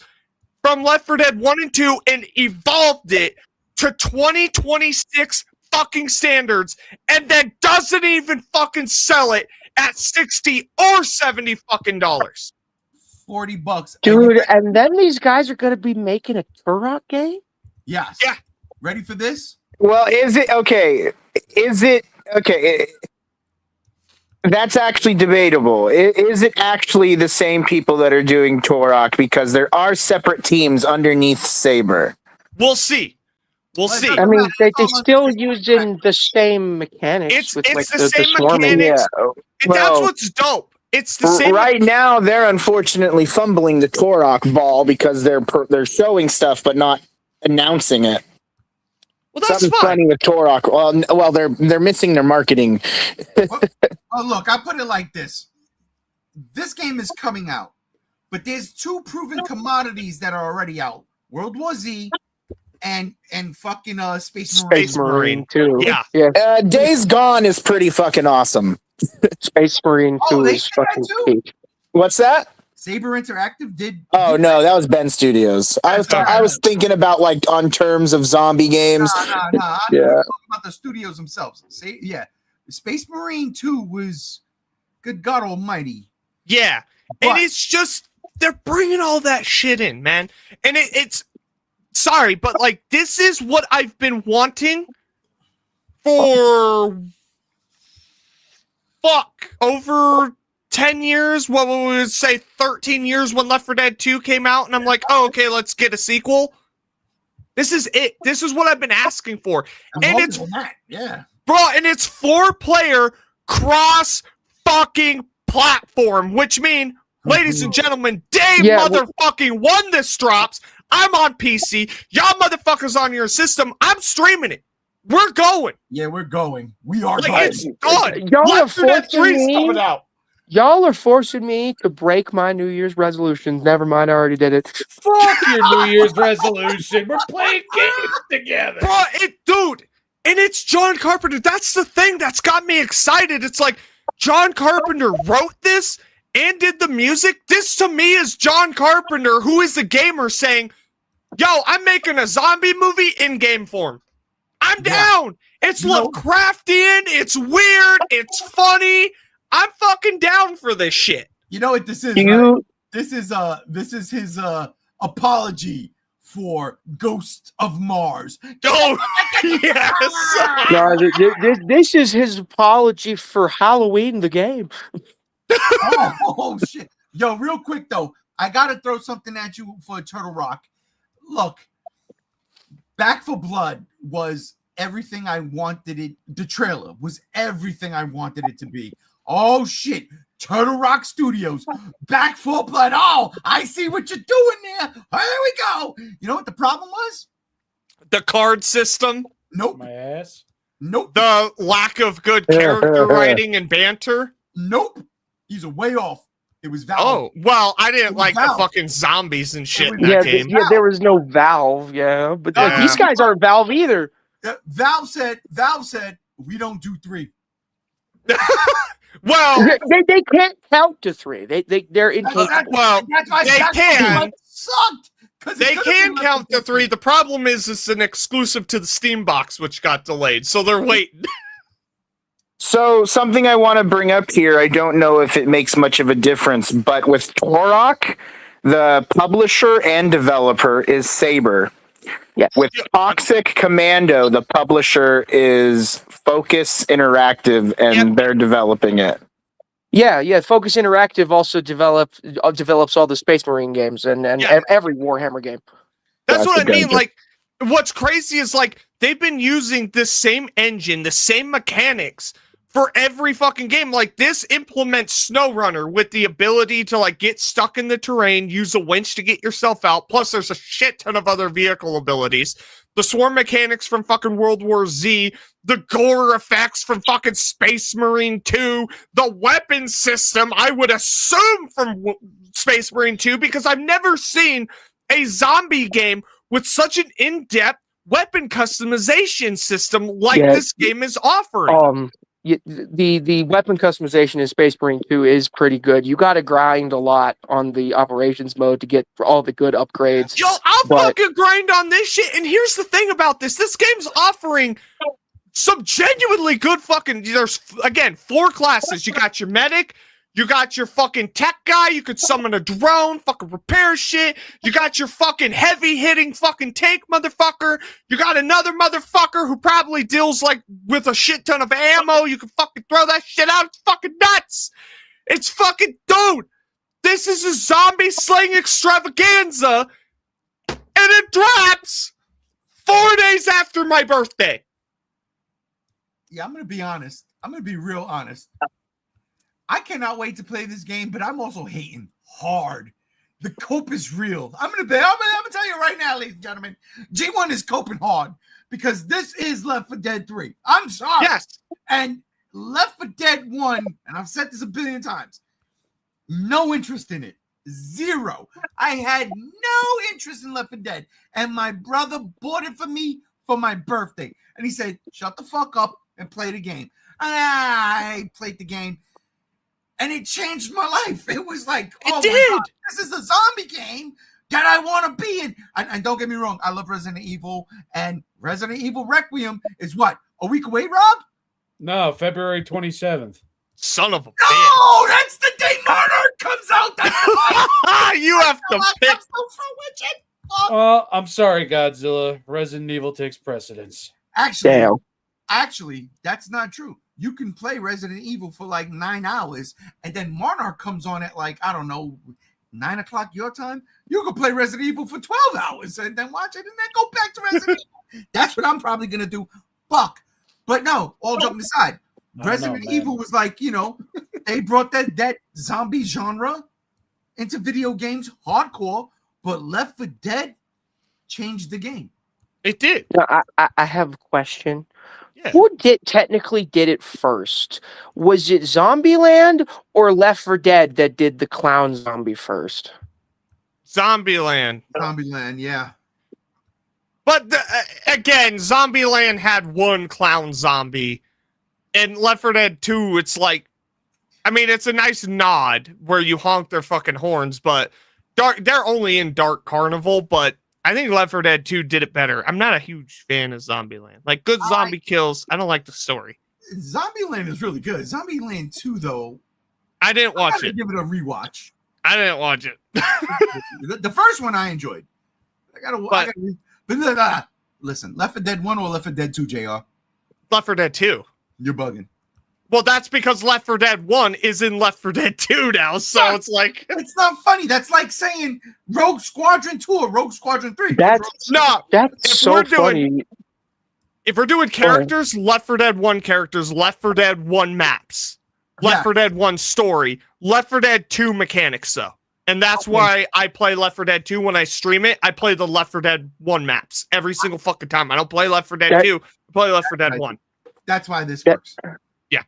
from Left 4 Dead 1 and 2 and evolved it to 2026 fucking standards, and then doesn't even fucking sell it at $60 or $70 fucking dollars. $40. Dude, and then these guys are going to be making a Turok game? Yes. Yeah. Ready for this? Well, is it okay? That's actually debatable. Is it actually the same people that are doing Turok? Because there are separate teams underneath Saber. We'll see. We'll see. I mean, they still using the same mechanics. It's with like the same swarming. mechanics. Yeah. And that's Well- what's dope. it's the same. Right now, they're unfortunately fumbling the Turok ball because they're showing stuff but not announcing it. Well, that's Something's fine. funny with Turok. Well, they're missing their marketing. Well, look, I put it like this. This game is coming out, but there's two proven commodities that are already out. World War Z and fucking Space Marine. Space Marine 2. Yeah. Days Gone is pretty fucking awesome. Space Marine 2 they is did that fucking too? peak. What's that? Saber Interactive did. Oh no, that was Ben Studios. I was thinking about like on terms of zombie games. Nah. Yeah. I'm talking about the studios themselves. Space Marine 2 was, good God Almighty. Yeah. But- and it's just, they're bringing all that shit in, man. And it's, sorry, but like, this is what I've been wanting for, over 10 years. What we would say 13 years when Left 4 Dead 2 came out. And I'm like, oh, okay, let's get a sequel. This is it. This is what I've been asking for. And it's, yeah. bro, and it's 4-player cross fucking platform, which means, ladies and gentlemen, day motherfucking one this drops. I'm on PC. Y'all motherfuckers on your system. I'm streaming it. We're going. Yeah, we're going. We are Like, going. it's done. Y'all are Left 4 Dead 3 's forcing coming me. out. Y'all are forcing me to break my New Year's resolutions. Never mind, I already did it. Fuck your New Year's resolution. We're playing games together. Bro, dude, and it's John Carpenter. That's the thing that's got me excited. It's like John Carpenter wrote this and did the music. This to me is John Carpenter, who is a gamer, saying, yo, I'm making a zombie movie in game form. I'm down. It's Lovecraftian. It's weird. It's funny. I'm fucking down for this shit. You know what this is? Right? This is his apology for Ghost of Mars. Oh, yes. No, this is his apology for Halloween, the game. Oh shit. Yo, real quick though, I gotta throw something at you for Turtle Rock. Look, Back for Blood was everything I wanted it. The trailer was everything I wanted it to be. Oh shit, Turtle Rock Studios, Back for Blood. Oh, I see what you're doing there. Here we go. You know what the problem was? The card system. Nope. My ass. Nope. The lack of good character writing and banter. Nope. He's way off. It was Valve. Oh, well, I didn't like Valve. the fucking zombies and shit in Yeah, that game. there was no Valve, but these guys aren't Valve either. Valve said, we don't do 3. Well, they can't count to 3. They're incapable. well, they can. Sucked. They can count to 3. The problem is it's an exclusive to the Steam box, which got delayed, so they're waiting. So something I want to bring up here, I don't know if it makes much of a difference, but with Turok, the publisher and developer is Saber. Yes. With Toxic Commando, the publisher is Focus Interactive, and they're developing it. Yeah. Focus Interactive also develops all the Space Marine games and every Warhammer game. That's what I mean. gotcha. Like, what's crazy is like they've been using the same engine, the same mechanics for every fucking game. Like, this implements SnowRunner with the ability to like get stuck in the terrain, use a winch to get yourself out. Plus, there's a shit ton of other vehicle abilities. The swarm mechanics from fucking World War Z, the gore effects from fucking Space Marine 2, the weapon system, I would assume from Space Marine 2, because I've never seen a zombie game with such an in-depth weapon customization system like this game is offering. The weapon customization in Space Marine 2 is pretty good. You got to grind a lot on the operations mode to get all the good upgrades. Yo, I'll fucking grind on this shit. And here's the thing about this. This game's offering some genuinely good fucking... There's, again, 4 classes. You got your medic. You got your fucking tech guy. You could summon a drone, fucking repair shit. You got your fucking heavy-hitting fucking tank motherfucker. You got another motherfucker who probably deals, like, with a shit ton of ammo. You can fucking throw that shit out. It's fucking nuts. It's fucking... Dude, this is a zombie slaying extravaganza, and it drops 4 days after my birthday. Yeah, I'm going to be honest. I'm going to be real honest. I cannot wait to play this game, but I'm also hating hard. The cope is real. I'm gonna tell you right now, ladies and gentlemen, G1 is coping hard because this is Left 4 Dead 3. I'm sorry. Yes. And Left 4 Dead 1, and I've said this a billion times, no interest in it. Zero. I had no interest in Left 4 Dead. And my brother bought it for me for my birthday. And he said, shut the fuck up and play the game. I played the game. And it changed my life. It was like, oh my God, this is a zombie game that I want to be in. And don't get me wrong, I love Resident Evil. And Resident Evil Requiem is what? A week away, Rob? No, February 27th. Son of a bitch. Oh, that's the day Monarch comes out. That's you have to pick. Well, I'm sorry, Godzilla. Resident Evil takes precedence. Actually, that's not true. You can play Resident Evil for like 9 hours, and then Monarch comes on at like, I don't know, 9 o'clock your time. You can play Resident Evil for 12 hours and then watch it and then go back to Resident Evil. That's what I'm probably going to do. Fuck. But no, all joking aside, Resident Evil was like, they brought that zombie genre into video games hardcore, but Left 4 Dead changed the game. It did. No, I have a question. Yeah. Who technically did it first? Was it Zombieland or Left 4 Dead that did the clown zombie first? Zombieland. Zombieland, yeah. But again, Zombieland had one clown zombie. And Left 4 Dead 2, it's like, I mean, it's a nice nod where you honk their fucking horns, but they're only in Dark Carnival, but I think Left 4 Dead 2 did it better. I'm not a huge fan of Zombieland. Like, good zombie kills. I don't like the story. Zombieland is really good. Zombieland 2, though. I didn't watch it. Give it a rewatch. I didn't watch it. The first one I enjoyed. But listen, Left 4 Dead 1 or Left 4 Dead 2, JR? Left 4 Dead 2. You're bugging. Well, that's because Left 4 Dead 1 is in Left 4 Dead 2 now, so it's like... It's not funny. That's like saying Rogue Squadron 2 or Rogue Squadron 3. That's so funny. If we're doing characters, Left 4 Dead 1 characters, Left 4 Dead 1 maps, Left 4 Dead 1 story, Left 4 Dead 2 mechanics, though. And that's why I play Left 4 Dead 2 when I stream it. I play the Left 4 Dead 1 maps every single fucking time. I don't play Left 4 Dead 2. I play Left 4 Dead 1. That's why this works. Yeah.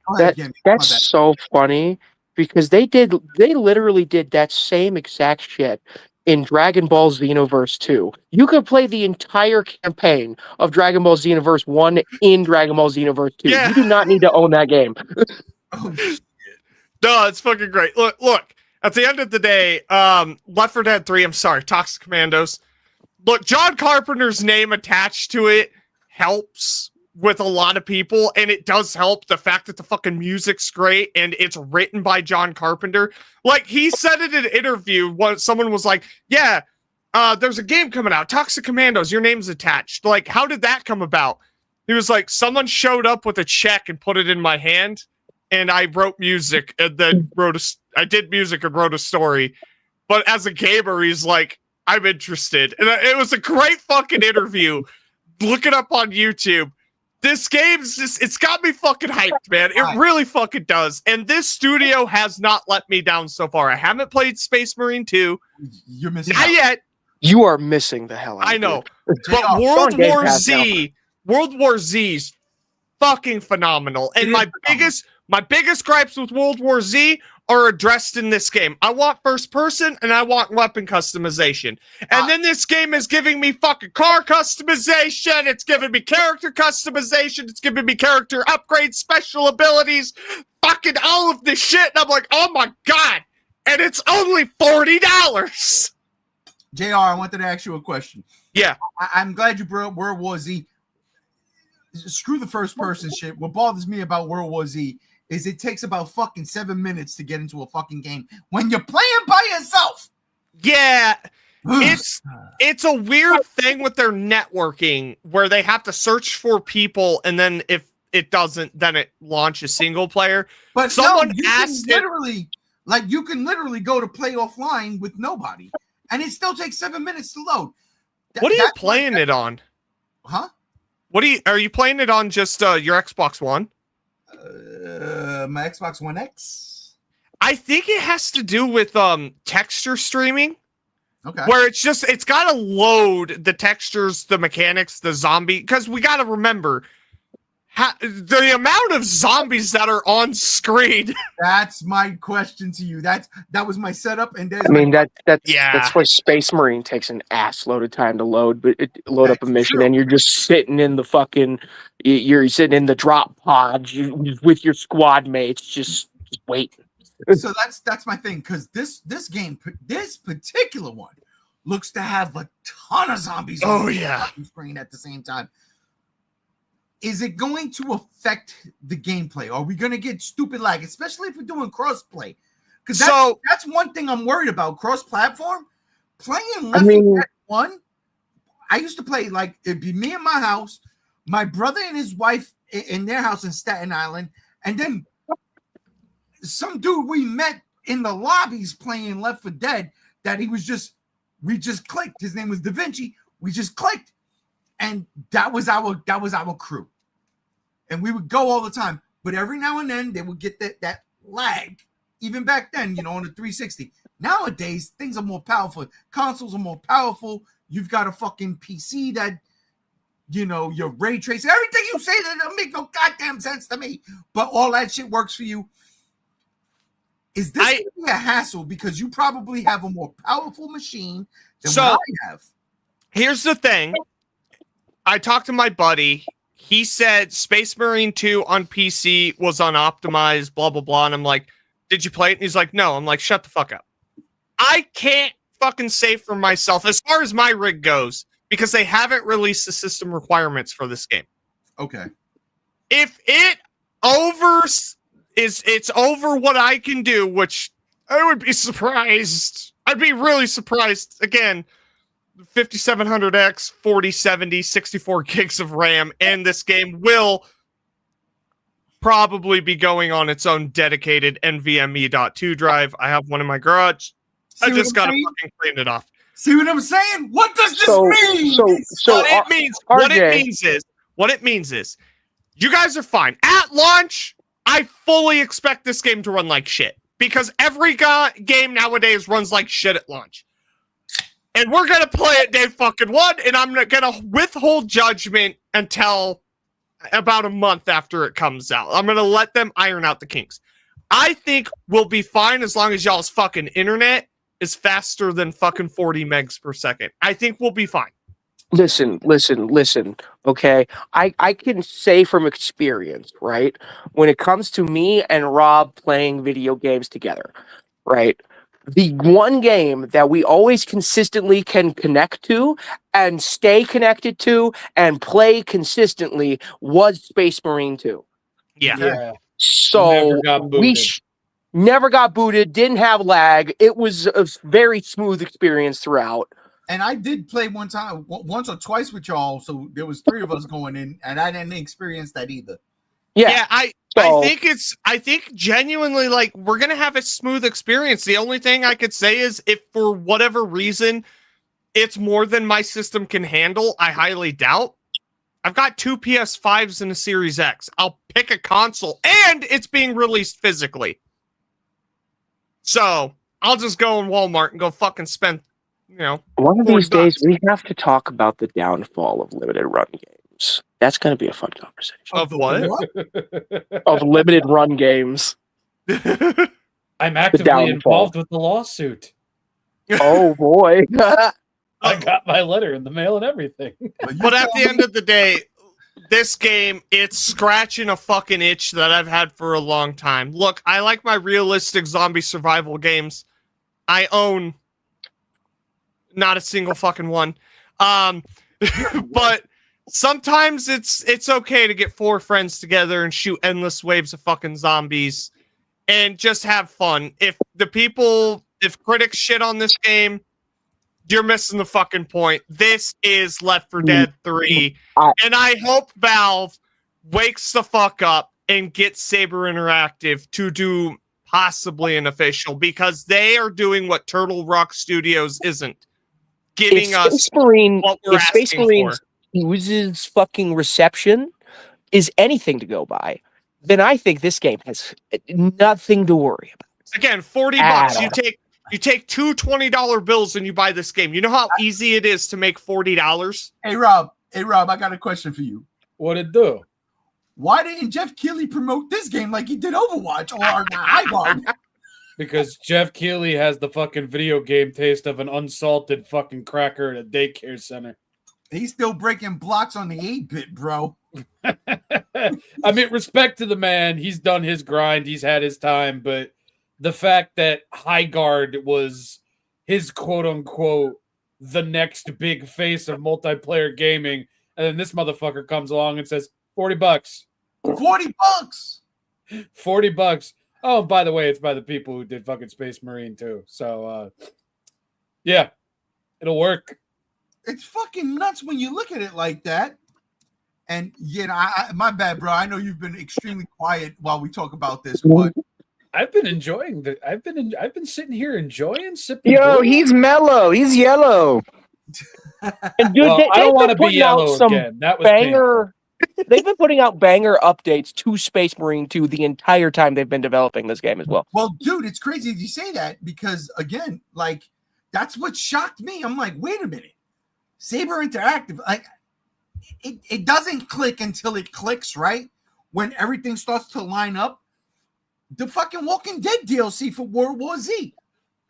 That's so funny because they literally did that same exact shit in Dragon Ball Xenoverse 2. You could play the entire campaign of Dragon Ball Xenoverse 1 in Dragon Ball Xenoverse 2. Yeah. You do not need to own that game. Oh, shit. No, it's fucking great. Look, at the end of the day, Left 4 Dead 3, I'm sorry, Toxic Commandos. Look, John Carpenter's name attached to it helps with a lot of people, and it does help the fact that the fucking music's great and it's written by John Carpenter. Like, he said in an interview when someone was like, yeah, there's a game coming out, Toxic Commandos, your name's attached. Like, how did that come about? He was like, someone showed up with a check and put it in my hand, and I wrote music and then I did music and wrote a story. But as a gamer, he's like, I'm interested. And it was a great fucking interview. Look it up on YouTube. This game's just, it's got me fucking hyped, man. It really fucking does. And this studio has not let me down so far. I haven't played Space Marine 2. You're missing Not out. yet. You are missing the hell out of I know. it. But World War Z's fucking phenomenal. And my biggest gripes with World War Z are addressed in this game. I want first person and I want weapon customization. And then this game is giving me fucking car customization. It's giving me character customization. It's giving me character upgrades, special abilities, fucking all of this shit. And I'm like, oh my God. And it's only $40. JR, I wanted to ask you a question. Yeah. I'm glad you brought up World War Z. Screw the first person shit. What bothers me about World War Z is it takes about fucking 7 minutes to get into a fucking game when you're playing by yourself. Yeah. It's a weird thing with their networking where they have to search for people, and then if it doesn't, then it launches single player. But someone no, you can literally go to play offline with nobody, and it still takes 7 minutes to load. What are you playing it on? Huh? Are you playing it on just your Xbox One? My Xbox One X. I think it has to do with texture streaming. Okay. Where it's got to load the textures, the mechanics, the zombie. Because we got to remember the amount of zombies that are on screen. That's my question to you. That was my setup, and I mean that's why Space Marine takes an ass load of time to load, but load up a mission, true. and you're just sitting in the fucking, you're sitting in the drop pod with your squad mates, just waiting. So that's my thing, because this game, this particular one, looks to have a ton of zombies on the screen at the same time. Is it going to affect the gameplay? Are we going to get stupid lag, especially if we're doing crossplay? Because that's one thing I'm worried about. Cross-platform, playing Left 4 Dead 1. I used to play, like, it'd be me in my house, my brother and his wife in their house in Staten Island, and then some dude we met in the lobbies playing Left 4 Dead that we just clicked. His name was Da Vinci. We just clicked. And that was our crew. And we would go all the time. But every now and then they would get that lag. Even back then, on the 360. Nowadays, things are more powerful. Consoles are more powerful. You've got a fucking PC that, your ray tracing. Everything you say that don't make no goddamn sense to me. But all that shit works for you. Is this going to be a hassle? Because you probably have a more powerful machine than what I have. Here's the thing. I talked to my buddy. He said Space Marine 2 on PC was unoptimized, blah, blah, blah. And I'm like, did you play it? And he's like, no. I'm like, shut the fuck up. I can't fucking say for myself as far as my rig goes, because they haven't released the system requirements for this game. Okay. If it's over what I can do, which I would be surprised. I'd be really surprised. Again, 5700X, 4070, 64 gigs of RAM, and this game will probably be going on its own dedicated NVMe.2 drive. I have one in my garage. I just got to fucking clean it off. See what I'm saying? What does this mean? What it means is you guys are fine. At launch, I fully expect this game to run like shit, because every game nowadays runs like shit at launch. And we're going to play it day fucking one, and I'm going to withhold judgment until about a month after it comes out. I'm going to let them iron out the kinks. I think we'll be fine as long as y'all's fucking internet is faster than fucking 40 megs per second. I think we'll be fine. Listen, okay? I can say from experience, right? When it comes to me and Rob playing video games together, right? The one game that we always consistently can connect to and stay connected to and play consistently was Space Marine 2. Yeah. So we never got booted, didn't have lag. It was a very smooth experience throughout. And I did play once or twice with y'all, so there was 3 of us going in, and I didn't experience that either. Yeah, I think genuinely, like, we're gonna have a smooth experience. The only thing I could say is, if for whatever reason it's more than my system can handle, I highly doubt. I've got 2 PS5s and a Series X. I'll pick a console, and it's being released physically. So I'll just go in Walmart and go fucking spend, one of these days we have to talk about the downfall of limited run games. That's going to be a fun conversation. Of what? Of limited run games. I'm actively involved with the lawsuit. Oh boy. I got my letter in the mail and everything. But at the end of the day, this game, it's scratching a fucking itch that I've had for a long time. Look, I like my realistic zombie survival games. I own not a single fucking one. But sometimes it's okay to get 4 friends together and shoot endless waves of fucking zombies and just have fun. If critics shit on this game, you're missing the fucking point. This is Left 4 Dead 3. And I hope Valve wakes the fuck up and gets Saber Interactive to do possibly an official, because they are doing what Turtle Rock Studios isn't. Giving us what we're asking for. Uses fucking reception is anything to go by, then I think this game has nothing to worry about. Again, $40. At all. You take two $20 bills and you buy this game. You know how easy it is to make $40? Hey Rob, I got a question for you. What it do? Why didn't Jeff Keighley promote this game like he did Overwatch or the High Guard? Because Jeff Keighley has the fucking video game taste of an unsalted fucking cracker at a daycare center. He's still breaking blocks on the 8-bit, bro. I mean, respect to the man. He's done his grind. He's had his time. But the fact that High Guard was his quote-unquote the next big face of multiplayer gaming, and then this motherfucker comes along and says, $40. $40. $40. Oh, by the way, it's by the people who did fucking Space Marine too. So, yeah, it'll work. It's fucking nuts when you look at it like that. And you know, my bad, bro. I know you've been extremely quiet while we talk about this, but I've been enjoying the. I've been sitting here enjoying sipping. Yo, brew. he's mellow. He's yellow. And dude, Well, I don't want to be putting out yellow some again. That was painful. banger. They've been putting out banger updates to Space Marine 2 the entire time they've been developing this game as well. well, dude, it's crazy you say that because again, like that's what shocked me. I'm like, wait a minute, Saber Interactive, like it doesn't click until it clicks, right? When everything starts to line up. The fucking Walking Dead DLC for World War Z.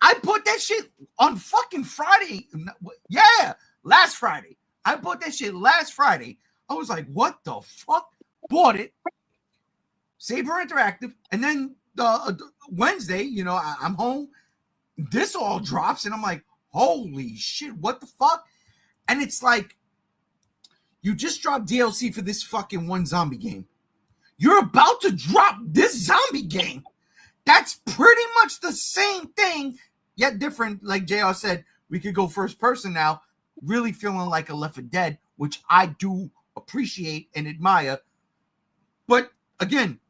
I bought that shit on fucking Friday. Yeah, last Friday. I bought that shit last Friday. I was like, what the fuck? Bought it. Saber Interactive. And then the Wednesday, you know, I'm home. This all drops. And I'm like, holy shit, what the fuck? And it's like, you just dropped DLC for this fucking one zombie game. You're about to drop this zombie game. That's pretty much the same thing, yet different. Like JR said, we could go first person now, really feeling like a Left 4 Dead, which I do appreciate and admire. But again,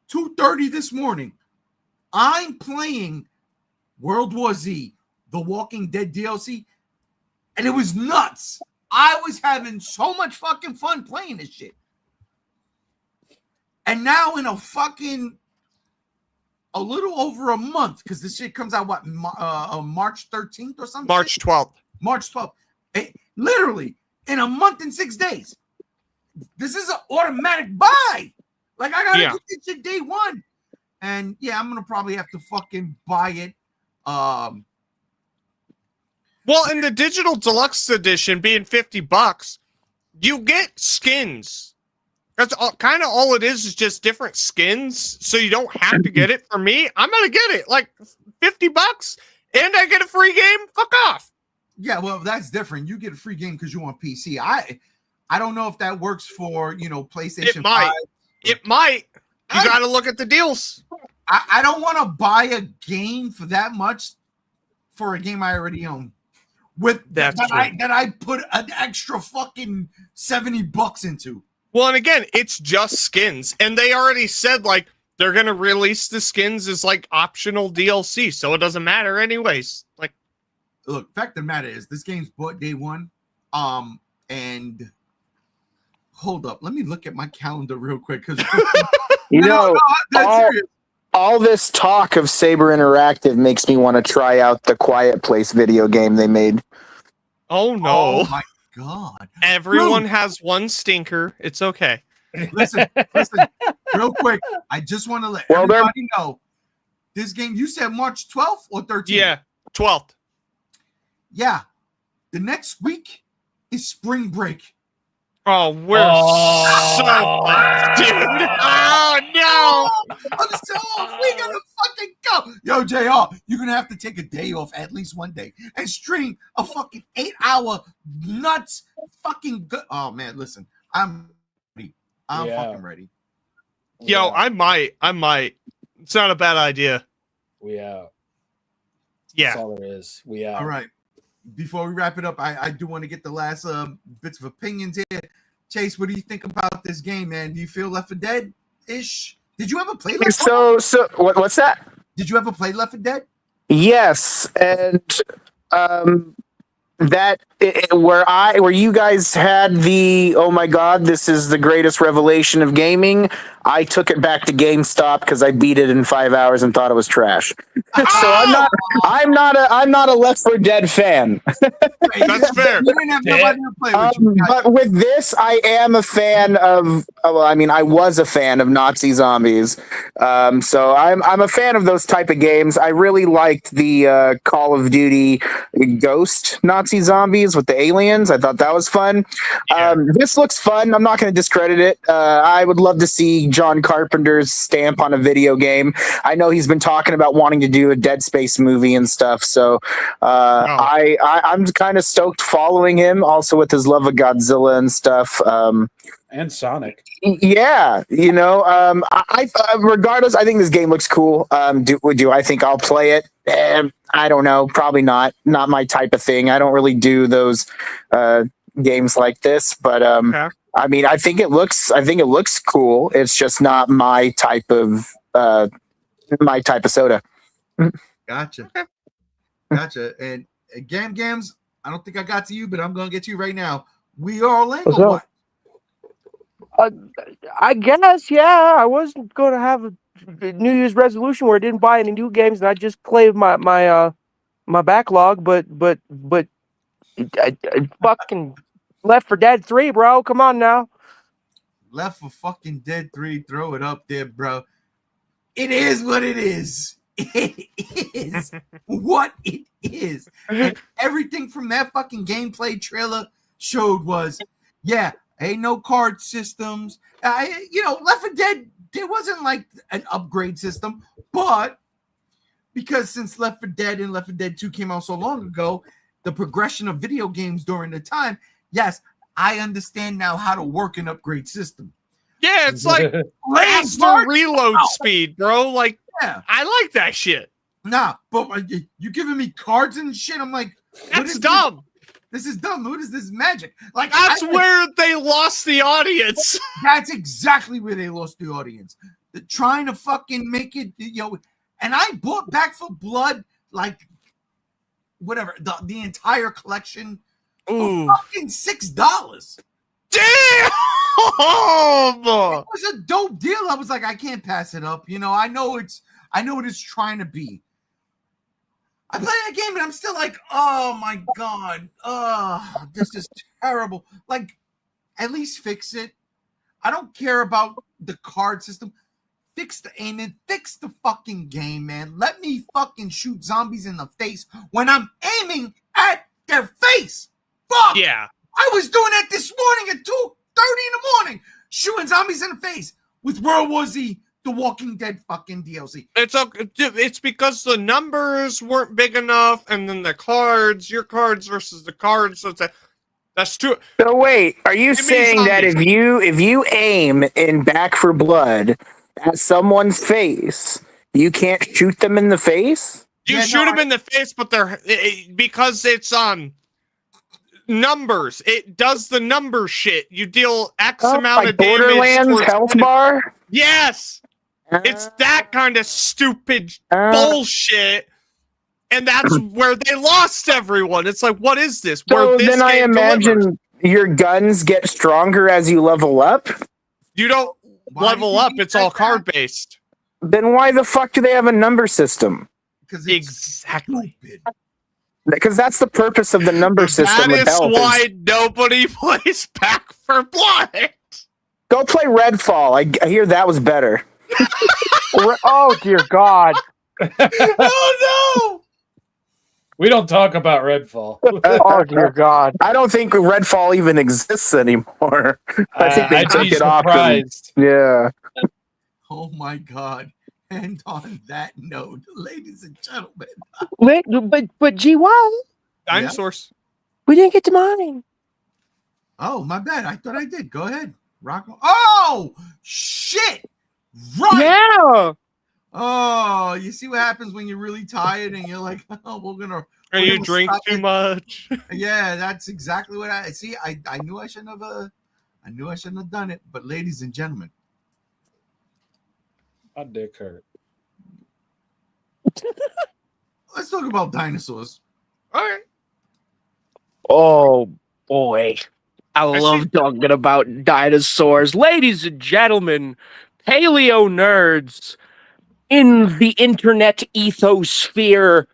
2:30 this morning, I'm playing World War Z, The Walking Dead DLC, and it was nuts. I was having so much fucking fun playing this shit. And now in a little over a month, because this shit comes out, what, March 13th or something? March 12th. March 12th. Literally, in a month and 6 days. This is an automatic buy. Like, I got to get this shit day one. And, yeah, I'm going to probably have to fucking buy it. Well, in the digital deluxe edition, being $50, you get skins. That's kind of all it is just different skins. So you don't have to get it. For me, I'm going to get it. Like $50 and I get a free game. Fuck off. Yeah, well, that's different. You get a free game because you want PC. I don't know if that works for, you know, PlayStation 5. It might. You got to look at the deals. I don't want to buy a game for that much for a game I already own. That I put an extra fucking $70 into. Well, and again, it's just skins. And they already said, like, they're going to release the skins as, like, optional DLC. So it doesn't matter anyways. Like, look, fact of the matter is, this game's bought day one. And hold up. Let me look at my calendar real quick. Because, all this talk of Saber Interactive makes me want to try out the Quiet Place video game they made. Oh, no. Oh, my God. Everyone has one stinker. It's okay. Listen, real quick. I just want to let everybody know this game. You said March 12th or 13th? Yeah, 12th. Yeah. The next week is spring break. Oh, we're so dude. Oh, no. I'm so we gonna fucking go. Yo, JR, you're gonna have to take a day off, at least one day, and stream a fucking 8-hour nuts fucking good. Oh man, listen, I'm ready. I'm fucking ready. Yo, I might. It's not a bad idea. We out. Yeah. That's all there is. We out. All right. Before we wrap it up, I do want to get the last bits of opinions here. Chase, what do you think about this game, man? Do you feel Left 4 Dead-ish? Did you ever play Left 4 Dead? So what's that? Did you ever play Left 4 Dead? Yes, and that where you guys had the oh my god, this is the greatest revelation of gaming. I took it back to GameStop because I beat it in 5 hours and thought it was trash. So I'm not a Left 4 Dead fan. That's fair. You didn't have nobody to play with. You guys- But with this, I am a fan of. Well, I mean, I was a fan of Nazi zombies. So I'm a fan of those type of games. I really liked the Call of Duty Ghost Nazi zombies with the aliens. I thought that was fun. Yeah. This looks fun. I'm not going to discredit it. I would love to see John Carpenter's stamp on a video game. I know he's been talking about wanting to do a Dead Space movie and stuff. So I'm kind of stoked following him. Also with his love of Godzilla and stuff. And Sonic. Yeah, you know, I regardless, I think this game looks cool. Do I think I'll play it? I don't know. Probably not. Not my type of thing. I don't really do those games like this. But Okay. I mean, I think it looks cool. It's just not my type of soda. Gotcha. Gotcha. And Gams, I don't think I got to you, but I'm gonna get to you right now. We all in What's or up? what? I guess, yeah. I wasn't going to have a New Year's resolution where I didn't buy any new games and I just played my backlog. But fucking Left 4 Dead 3, bro. Come on now. Left for fucking Dead 3, throw it up there, bro. It is what it is. It is what it is. And everything from that fucking gameplay trailer showed was, yeah, ain't no card systems. Left 4 Dead, there wasn't like an upgrade system, but because since Left 4 Dead and Left 4 Dead 2 came out so long ago, the progression of video games during the time, yes, I understand now how to work an upgrade system. Yeah, it's like faster reload speed, bro. Like, Yeah. I like that shit. Nah, but you giving me cards and shit? I'm like, That's dumb. This is dumb. What is this magic? Like That's where they lost the audience. That's exactly where they lost the audience. They're trying to fucking make it, and I bought Back for Blood, like whatever, the entire collection. Ooh. Fucking $6. Damn! It was a dope deal. I was like, I can't pass it up. I know what it's trying to be. I play that game and I'm still like, oh my god, this is terrible. Like, at least fix it. I don't care about the card system. Fix the aiming, fix the fucking game, man. Let me fucking shoot zombies in the face when I'm aiming at their face. Fuck. Yeah. I was doing that this morning at 2:30 in the morning, shooting zombies in the face with World War Z, the Walking Dead fucking DLC. It's because the numbers weren't big enough, and then the cards, your cards versus the cards. So that's true. So wait, are you Give me saying that zombies. if you aim in Back for Blood at someone's face, you can't shoot them in the face? You Yeah, shoot no, them in the face, but because it's numbers. It does the number shit. You deal X amount like of damage. Borderlands towards health bar? Yes, it's that kind of stupid bullshit, and that's where they lost everyone. It's like, what is this? So Where this then I game imagine delivers. your guns get stronger as you level up? You don't Why level do you up. think It's all that's card based. Then why the fuck do they have a number system? Because it's Exactly. stupid. Because that's the purpose of the number system. That with is health why nobody plays Back for Blood. Go play Redfall. I hear that was better. Oh dear God. Oh no! We don't talk about Redfall. Oh dear God. I don't think Redfall even exists anymore. I think they I'd took be it off. surprised. Yeah. Oh my god. And on that note, ladies and gentlemen, Wait, but G1, Dinosaurs. we didn't get to mine. oh my bad. I thought I did. Go ahead. Rock on. Oh shit! Right. Yeah. Oh, you see what happens when you're really tired and you're like, oh, we're Or gonna you drink stop too it. much. Yeah, that's exactly what I see. I knew I shouldn't have done it. But ladies and gentlemen, My dick hurt. let's talk about dinosaurs. All right. Oh boy. I see- love talking about dinosaurs. Ladies and gentlemen, paleo nerds in the internet ethosphere,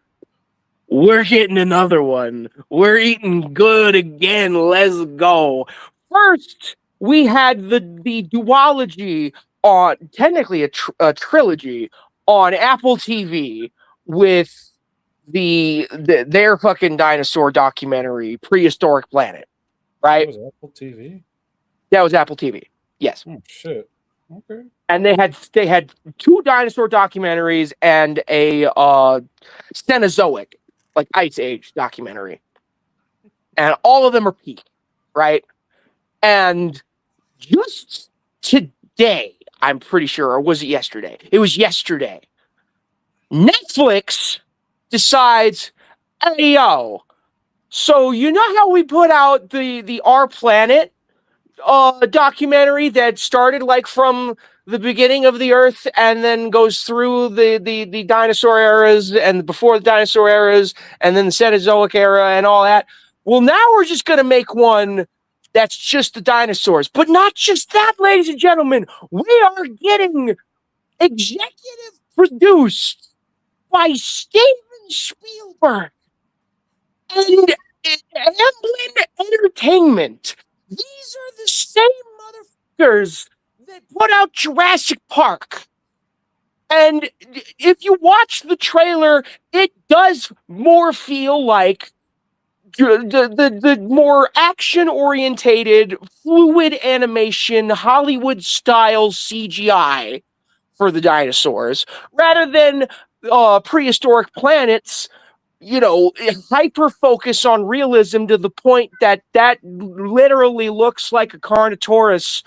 we're getting another one. We're eating good again. Let's go. First, we had the duology on, technically a trilogy on Apple TV with their fucking dinosaur documentary, Prehistoric Planet. Right? That was Apple TV. That was Apple TV. Yes. Oh shit. Okay. And they had 2 dinosaur documentaries and a Cenozoic, like Ice Age documentary. And all of them are peak, right? And just today, I'm pretty sure, or was it yesterday? It was yesterday. Netflix decides, hey yo, so you know how we put out the Our Planet documentary that started like from the beginning of the Earth and then goes through the dinosaur eras and before the dinosaur eras and then the Cenozoic era and all that. Well, now we're just going to make one that's just the dinosaurs. But not just that, ladies and gentlemen. We are getting executive produced by Steven Spielberg and Amblin Entertainment. These are the same motherfuckers that put out Jurassic Park. And if you watch the trailer, it does more feel like the more action-orientated, fluid animation, Hollywood-style CGI for the dinosaurs, rather than Prehistoric Planets, hyper focus on realism to the point that literally looks like a Carnotaurus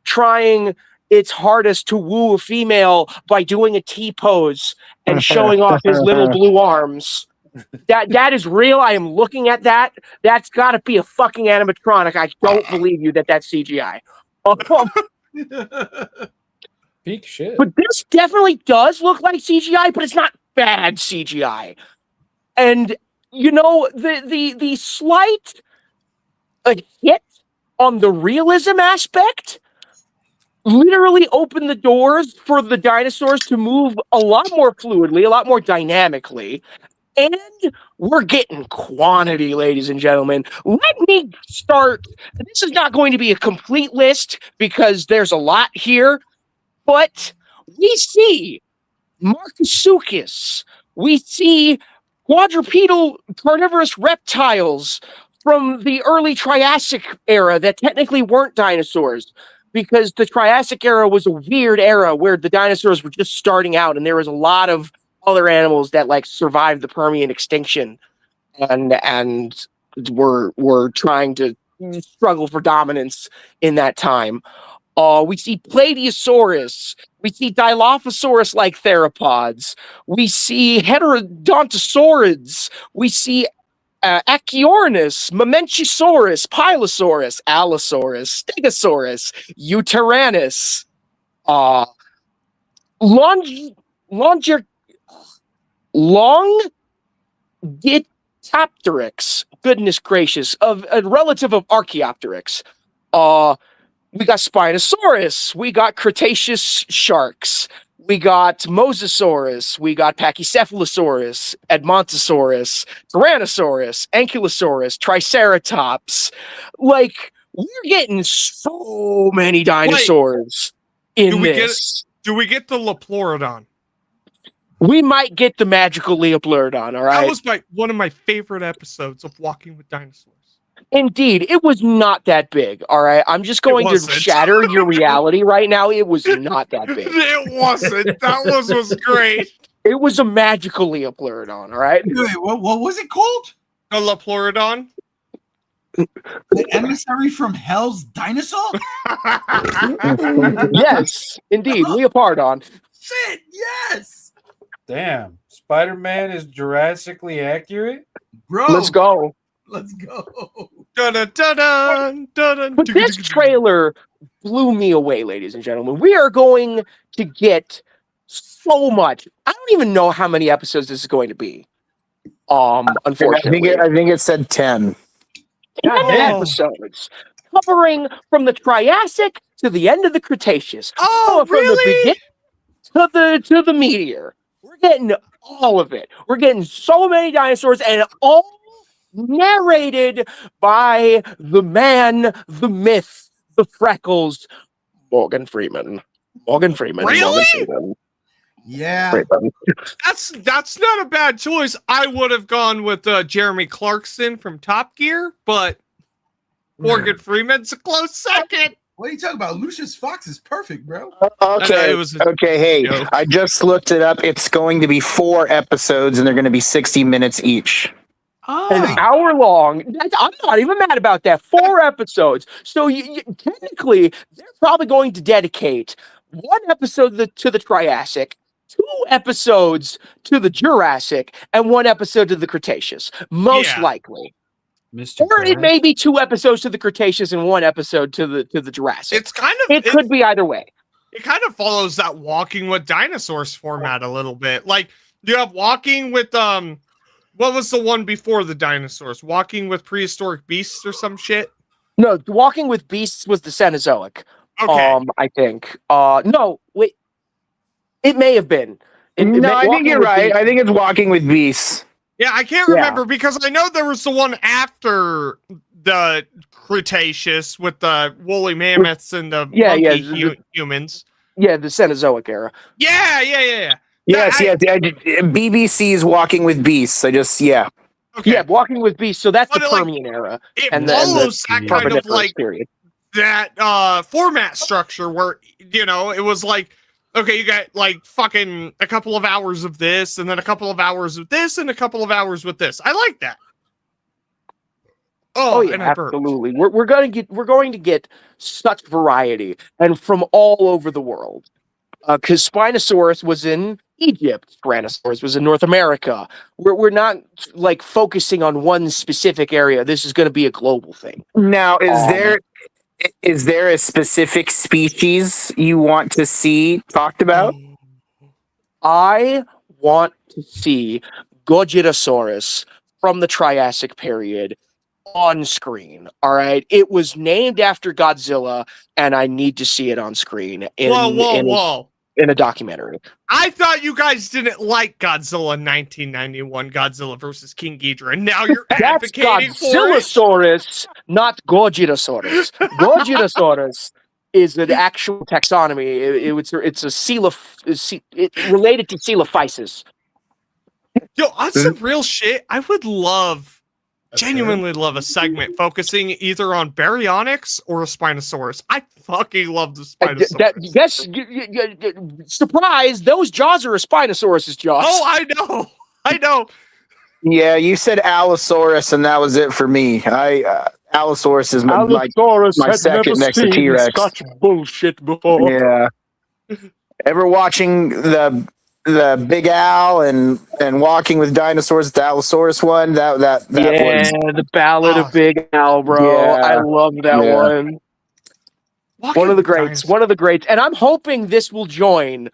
trying its hardest to woo a female by doing a T-pose and showing off his little blue arms. That is real. I am looking at that. That's got to be a fucking animatronic. I don't believe you that's CGI. Peak shit. But this definitely does look like CGI, but it's not bad CGI. And the slight hit on the realism aspect literally opened the doors for the dinosaurs to move a lot more fluidly, a lot more dynamically. And we're getting quantity, ladies and gentlemen. Let me start. This is not going to be a complete list because there's a lot here, but we see Marcasuchus. We see quadrupedal carnivorous reptiles from the early Triassic era that technically weren't dinosaurs, because the Triassic era was a weird era where the dinosaurs were just starting out and there was a lot of other animals that like survived the Permian extinction and were trying to struggle for dominance in that time. We see Plateosaurus. We see Dilophosaurus-like theropods. We see Heterodontosaurids. We see Achiornis, Mamenchisaurus, Pilosaurus, Allosaurus, Stegosaurus, Euteranus, Longitopteryx. Goodness gracious, of a relative of Archaeopteryx. We got Spinosaurus. We got Cretaceous sharks. We got Mosasaurus. We got Pachycephalosaurus, Edmontosaurus, Tyrannosaurus, Ankylosaurus, Triceratops. Like, we're getting so many dinosaurs in this. Do we get the Lepleurodon? We might get the magical Lepleurodon, all right? That was one of my favorite episodes of Walking with Dinosaurs. Indeed, it was not that big, all right? I'm just going to shatter your reality right now. It was not that big. It wasn't. That was great. It was a magical Lepleurodon, all right? Wait, what was it called? The Lepleurodon? The emissary from Hell's Dinosaur? Yes, indeed, Leopardon. Shit, yes! Damn. Spider-Man is Jurassically accurate? Bro. Let's go. Let's go. Dun, dun, dun, dun, dun, But this trailer blew me away, ladies and gentlemen. We are going to get so much. I don't even know how many episodes this is going to be. Unfortunately. I think it said 10. God 10 damn. episodes covering from the Triassic to the end of the Cretaceous. Oh, From the really? beginning to the meteor. We're getting all of it. We're getting so many dinosaurs, and all narrated by the man, the myth, the freckles, Morgan Freeman. Morgan Freeman. Really? Morgan Freeman. Yeah. Freeman. That's not a bad choice. I would have gone with Jeremy Clarkson from Top Gear, but Morgan Freeman's a close second. What are you talking about? Lucius Fox is perfect, bro. Okay. it was a Okay. Hey, joke. I just looked it up. It's going to be 4 episodes, and they're going to be 60 minutes each. An hour long. I'm not even mad about that. 4 episodes. So technically, they're probably going to dedicate 1 episode to the Triassic, 2 episodes to the Jurassic, and 1 episode to the Cretaceous. Most Yeah. likely. Mr. Or it Krabs. may be 2 episodes to the Cretaceous and 1 episode to the Jurassic. It's kind of It could be either way. it kind of follows that Walking with Dinosaurs format a little bit. Like you have Walking with what was the one before the dinosaurs? Walking with Prehistoric Beasts or some shit? No, Walking with Beasts was the Cenozoic. Okay. I think. No, wait. It may have been. No, I think Walking you're with right. Beasts- I think it's Walking with Beasts. Yeah, I can't Yeah. remember because I know there was the one after the Cretaceous with the woolly mammoths and the Yeah, monkey yeah, humans. Yeah, the Cenozoic era. Yeah. Yes, I- yes. BBC's Walking with Beasts. Okay. Yeah, Walking with Beasts. So that's But the it, like, Permian era. It and the follows that kind of Carboniferous like period. that format structure where it was like, okay, you got like fucking a couple of hours of this and then a couple of hours of this and a couple of hours with this. I like that. Oh yeah, and I burped. absolutely. We're going to get such variety and from all over the world. Because Spinosaurus was in Egypt, Tyrannosaurus was in North America. We're not like focusing on one specific area. This is going to be a global thing. Now, is there a specific species you want to see talked about? I want to see Gojirasaurus from the Triassic period on screen. All right, it was named after Godzilla, and I need to see it on screen Whoa. in a documentary. I thought you guys didn't like Godzilla 1991, Godzilla versus King Ghidorah, and now you're That's advocating for it. Godzillasaurus, not Gojirasaurus. Gojirasaurus is an actual taxonomy. It's a related to Coelophysis. Yo, on some real shit, I would genuinely love a segment focusing either on baryonyx or a Spinosaurus. I fucking love the Spinosaurus. Surprise! Those jaws are a Spinosaurus's jaws. Oh, I know. Yeah, you said Allosaurus, and that was it for me. Allosaurus is my second next to T-Rex. Such bullshit before. Yeah. Ever watching the Big Al and Walking with Dinosaurs, the Allosaurus one? That was the Ballad of Big Al, bro. Yeah. I love that one. One of the greats. One of the greats. And I'm hoping this will join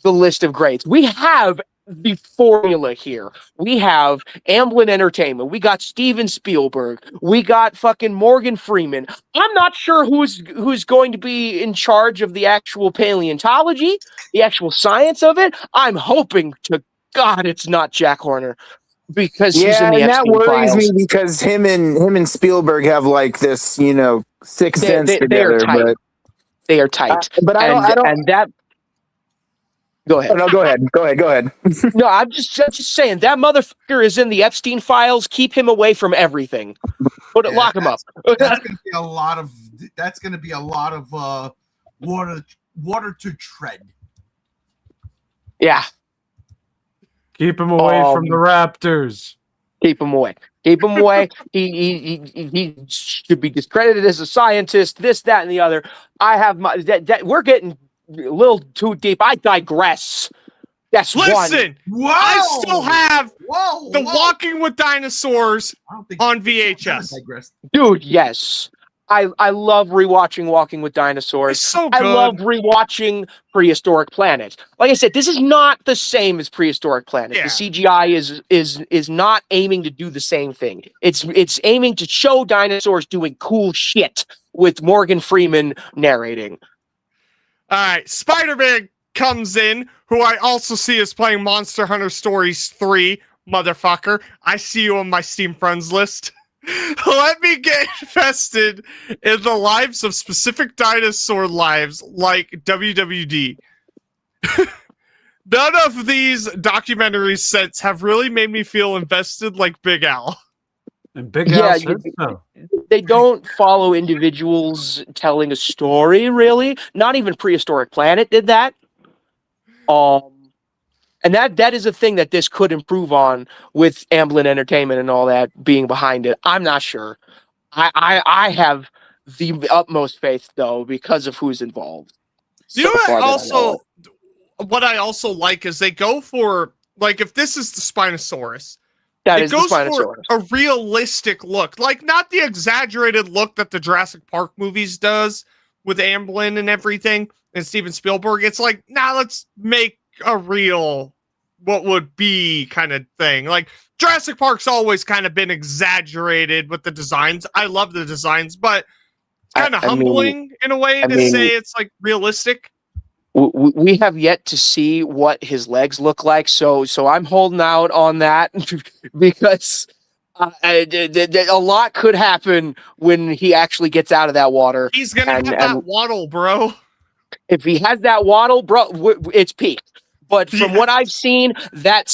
the list of greats. We have the formula here. We have Amblin Entertainment. We got Steven Spielberg. We got fucking Morgan Freeman. I'm not sure who's going to be in charge of the actual paleontology, the actual science of it. I'm hoping to God it's not Jack Horner. Because he's in the and that Epstein worries files. me because him and Spielberg have like this, sixth sense They together. are tight. They are tight. But I don't. And that. Go ahead. Oh, no, go ahead. No, I'm just saying that motherfucker is in the Epstein files. Keep him away from everything. Lock him up. That's gonna be a lot of. That's gonna be a lot of water to tread. Yeah. Keep him away from the Raptors. Keep him away. Keep him away. He should be discredited as a scientist. This, that, and the other. I have my. We're getting a little too deep. I digress. That's one. Listen, Whoa! I still have Whoa! Walking with Dinosaurs I don't think on VHS. I digressed. Dude, yes. I love rewatching Walking with Dinosaurs. It's so I good. love rewatching Prehistoric Planet. Like I said, this is not the same as Prehistoric Planet. Yeah. The CGI is not aiming to do the same thing. It's aiming to show dinosaurs doing cool shit with Morgan Freeman narrating. All right, Spider-Man comes in, who I also see is playing Monster Hunter Stories 3, motherfucker. I see you on my Steam Friends list. Let me get invested in the lives of specific dinosaur lives like WWD. None of these documentary sets have really made me feel invested like Big Al. And Big Al says so. They don't follow individuals telling a story, really. Not even Prehistoric Planet did that. And that is a thing that this could improve on with Amblin Entertainment and all that being behind it. I'm not sure. I have the utmost faith though because of who's involved. You know what I also like is they go for, like, if this is the Spinosaurus, it goes for a realistic look, like not the exaggerated look that the Jurassic Park movies does with Amblin and everything and Steven Spielberg. It's like, let's make a real, what would be kind of thing. Like Jurassic Park's always kind of been exaggerated with the designs. I love the designs, but it's kind of humbling in a way to say it's like realistic. We have yet to see what his legs look like, so I'm holding out on that because a lot could happen when he actually gets out of that water. He's gonna have that waddle, bro. If he has that waddle, bro, it's peak. But from what I've seen, that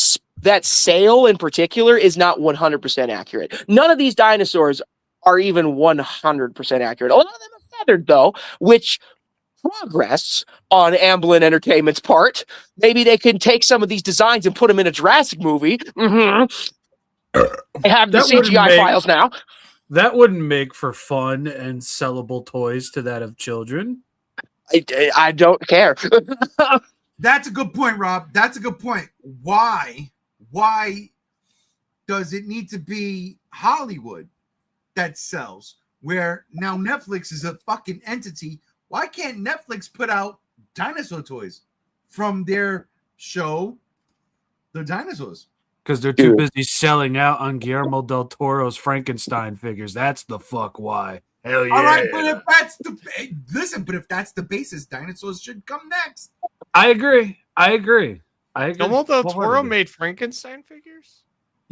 sail in particular is not 100% accurate. None of these dinosaurs are even 100% accurate. A lot of them are feathered, though, which progress on Amblin Entertainment's part. Maybe they can take some of these designs and put them in a Jurassic movie. Mm-hmm. They have the CGI files now. That wouldn't make for fun and sellable toys to that of children. I don't care. That's a good point, Rob. That's a good point. Why does it need to be Hollywood that sells? Where now Netflix is a fucking entity. Why can't Netflix put out dinosaur toys from their show, The Dinosaurs? Because they're too busy selling out on Guillermo del Toro's Frankenstein figures. That's the fuck why. Hell yeah. All right, but if that's the basis, dinosaurs should come next. I agree. Guillermo del Toro made Frankenstein figures?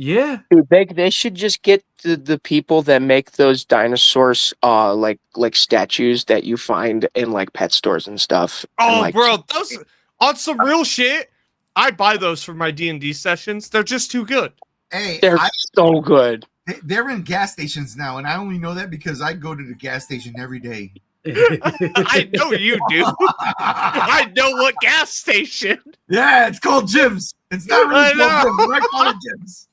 Yeah. Dude, they should just get the people that make those dinosaurs like statues that you find in like pet stores and stuff. Oh, and, bro, those on some real shit. I buy those for my D&D sessions. They're just too good. Hey, they're so good. They're in gas stations now, and I only know that because I go to the gas station every day. I know you do. I know what gas station. Yeah, it's called Jim's. It's not really called Jim's, but I call it Jim's.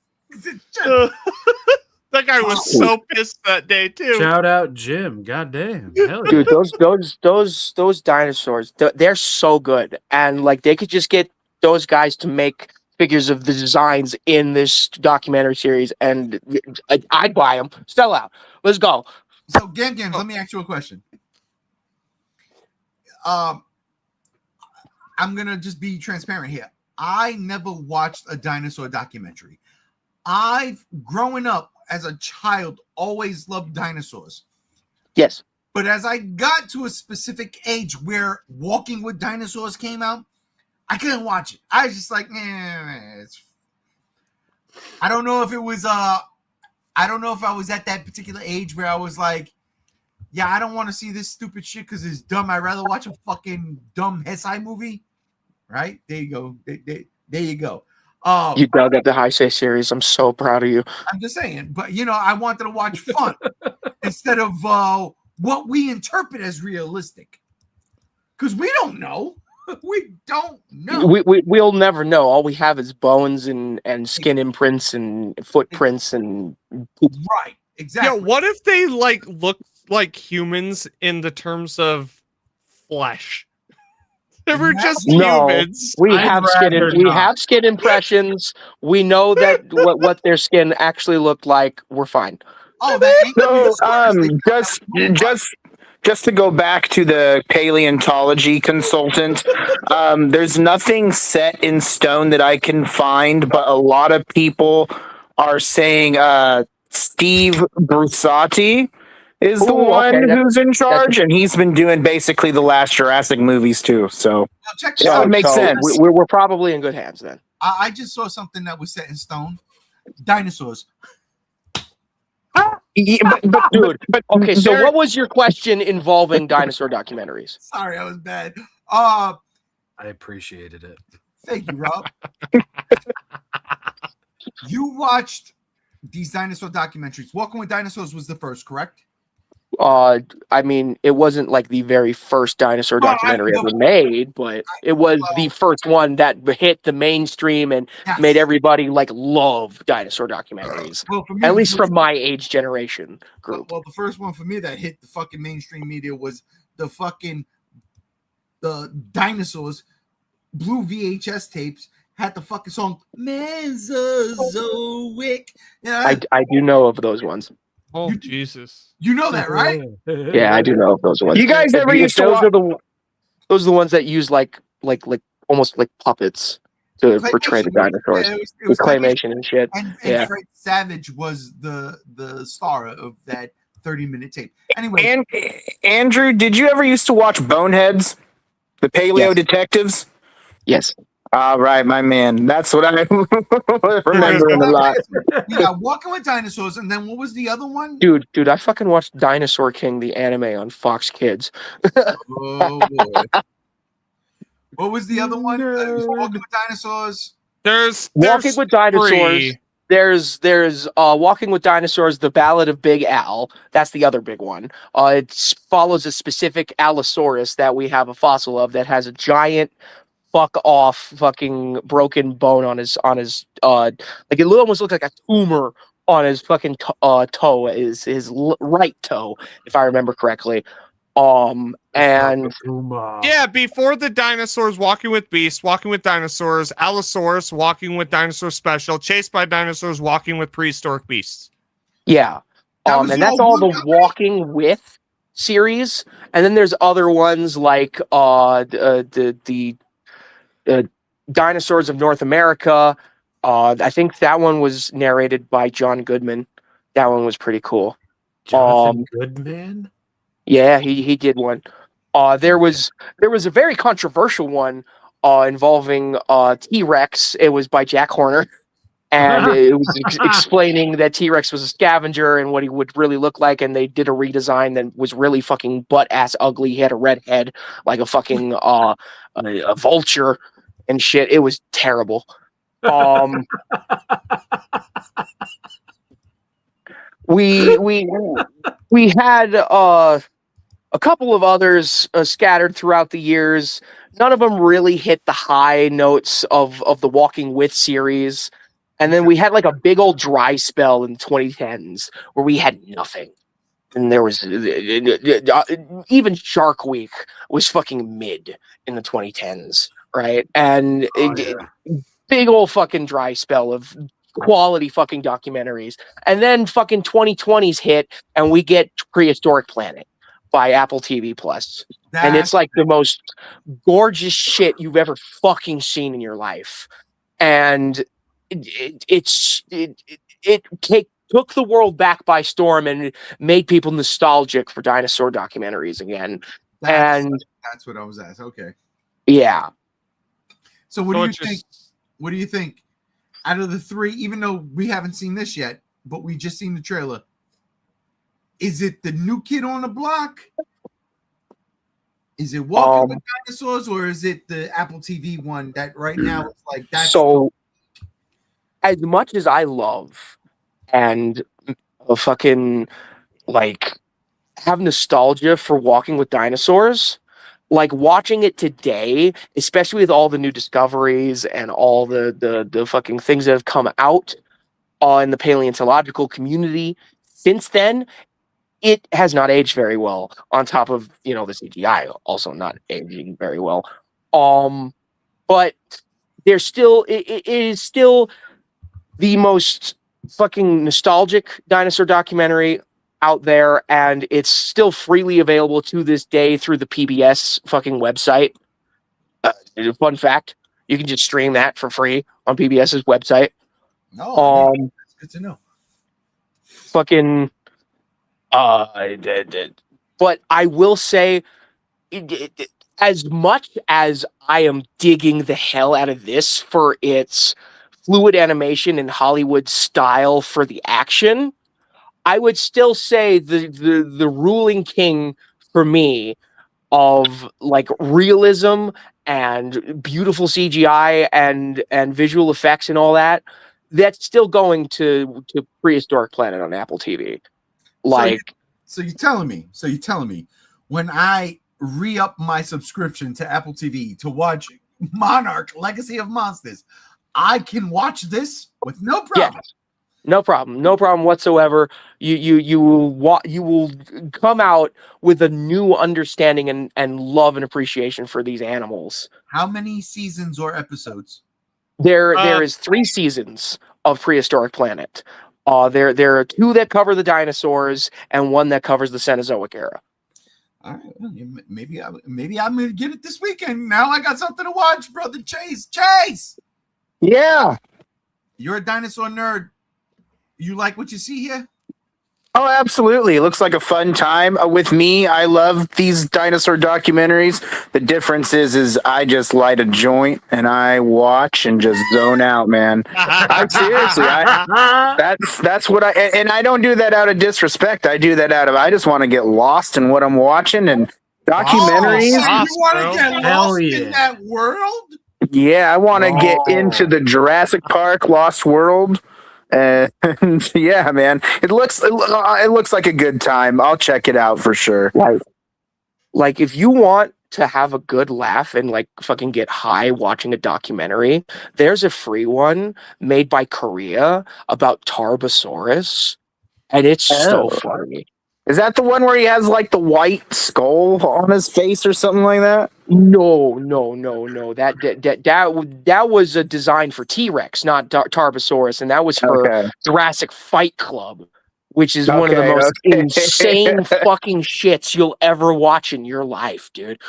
That guy was so pissed that day too. Shout out Jim. Goddamn. Hell yeah. Dude, those dinosaurs, they're so good. And like they could just get those guys to make figures of the designs in this documentary series and I'd buy them. Sell out. Let's go. So Games, let me ask you a question. I'm gonna just be transparent here. I never watched a dinosaur documentary. I've growing up as a child always loved dinosaurs. Yes. But as I got to a specific age where Walking with Dinosaurs came out, I couldn't watch it. I was just like, I don't know if it was I don't know if I was at that particular age where I was like, yeah, I don't want to see this stupid shit because it's dumb. I'd rather watch a fucking dumb Hesai movie. Right? There you go. There you go. You dug at the Heisei series. I'm so proud of you. I'm just saying. But, I wanted to watch fun instead of what we interpret as realistic. Because we don't know. We don't know. We'll never know. All we have is bones and skin imprints and footprints and poop. Right. Exactly. Yeah, what if they look like humans in the terms of flesh? They were just humans. We have skin impressions. We know that what their skin actually looked like. We're fine. Oh, that ain't So, just to go back to the paleontology consultant, there's nothing set in stone that I can find, but a lot of people are saying Steve Brussati is the Ooh, okay, one who's in that's charge, and he's been doing basically the last Jurassic movies too. So check this that out. would make so sense. we're probably in good hands then. I just saw something that was set in stone. Dinosaurs. Yeah, Dude, okay, so there- what was your question involving dinosaur documentaries? Sorry, I was bad. I appreciated it. Thank you, Rob. You watched these dinosaur documentaries. Walking with Dinosaurs was the first, correct? I mean, it wasn't like the very first dinosaur documentary ever made, but it was the first one that hit the mainstream and made everybody like love dinosaur documentaries. Well, for me, At least from my age generation group. Well, the first one for me that hit the fucking mainstream media was the Dinosaurs blue VHS tapes had the fucking song Mesozoic. Yeah, I do know of those ones. Oh, Jesus. You know that, right? Yeah, I do know of those ones. You guys ever used to those watch? are those are the ones that use like almost like puppets to portray the dinosaurs. Yeah, it With was claymation and shit. And Yeah. Fred Savage was the star of that 30-minute tape. Anyway, And Andrew, did you ever used to watch Boneheads, the Paleo Yes. Detectives? Yes. All right, my man. That's what I remembering a lot. yeah, Walking with Dinosaurs, and then what was the other one? Dude, I fucking watched Dinosaur King, the anime on Fox Kids. Oh boy. What was the other one? It was Walking with Dinosaurs. There's Walking with Dinosaurs. three. There's Walking with Dinosaurs, The Ballad of Big Al. That's the other big one. It follows a specific Allosaurus that we have a fossil of that has a giant fuck off fucking broken bone on his like it almost looks like a tumor on his fucking toe, is his right toe, if I remember correctly. And Yeah, before the dinosaurs, Walking with Beasts, Walking with Dinosaurs, Allosaurus, Walking with Dinosaurs Special, Chased by Dinosaurs, Walking with Prehistoric Beasts. yeah, That was and the that's old all the one company? Walking with series, and then there's other ones like the Dinosaurs of North America. I think that one was narrated by John Goodman. That one was pretty cool. Jonathan Goodman? Yeah, he did one. There was a very controversial one involving T-Rex. It was by Jack Horner, and it was explaining that T-Rex was a scavenger and what he would really look like. And they did a redesign that was really fucking butt ass ugly. He had a red head like a fucking a vulture and shit. It was terrible. We had a couple of others scattered throughout the years. None of them really hit the high notes of the Walking With series. And then we had like a big old dry spell in the 2010s where we had nothing. And there was even Shark Week was fucking mid in the 2010s, right? And big old fucking dry spell of quality fucking documentaries. And then fucking 2020s hit and we get Prehistoric Planet by Apple TV Plus. And it's like the most gorgeous shit you've ever fucking seen in your life. And it took the world back by storm and made people nostalgic for dinosaur documentaries again. That's what I was at. Okay. Yeah. So what do you think? What do you think? Out of the three, even though we haven't seen this yet, but we just seen the trailer, is it the New Kid on the Block? Is it Walking with Dinosaurs, or is it the Apple TV one that right now it's like that? So, as much as I love and fucking like have nostalgia for Walking with Dinosaurs, like watching it today, especially with all the new discoveries and all the fucking things that have come out in the paleontological community since then, it has not aged very well. On top of the CGI also not aging very well. But there's still it is still the most fucking nostalgic dinosaur documentary out there, and it's still freely available to this day through the PBS fucking website. Fun fact, you can just stream that for free on PBS's website. No, that's good to know. Fucking but I will say, as much as I am digging the hell out of this for its fluid animation and Hollywood style for the action, I would still say the ruling king for me of like realism and beautiful CGI and visual effects and all that, that's still going to Prehistoric Planet on Apple TV. Like, so you're telling me when I re-up my subscription to Apple TV to watch Monarch Legacy of Monsters, I can watch this with no problem. Yeah. No problem whatsoever. You will come out with a new understanding and love and appreciation for these animals. How many seasons or episodes? There is 3 seasons of Prehistoric Planet. There are 2 that cover the dinosaurs and 1 that covers the Cenozoic era. All right, well, maybe I'm gonna get it this weekend. Now I got something to watch, brother. Chase. Yeah. You're a dinosaur nerd. You like what you see here? Oh, absolutely. It looks like a fun time. With me, I love these dinosaur documentaries. The difference is I just light a joint and I watch and just zone out, man. Seriously, that's what and I don't do that out of disrespect. I do that out of, I just want to get lost in what I'm watching and documentaries. You want to get lost in that world? Yeah, I want to get into the Jurassic Park Lost World. And yeah, man, it looks like a good time. I'll check it out for sure. Like if you want to have a good laugh and like fucking get high watching a documentary, there's a free one made by Korea about Tarbosaurus, and it's so funny. Is that the one where he has like the white skull on his face or something like that? No. That was a design for T-Rex, not Tarbosaurus, and that was for Jurassic Fight Club, which is one of the most insane fucking shits you'll ever watch in your life, dude.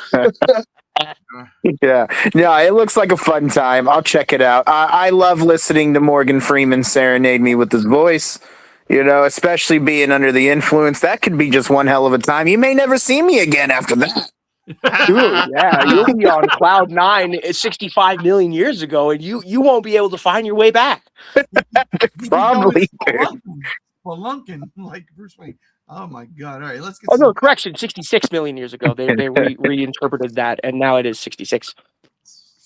Yeah, no, it looks like a fun time. I'll check it out. I love listening to Morgan Freeman serenade me with his voice. You know, especially being under the influence, that could be just one hell of a time. You may never see me again after that. Dude, yeah, you'll be on cloud 9 65 million years ago, and you won't be able to find your way back. Probably. Spelunking like Bruce Wayne. Oh my God! All right, let's get. No, correction. 66 million years ago, they reinterpreted that, and now it is 66.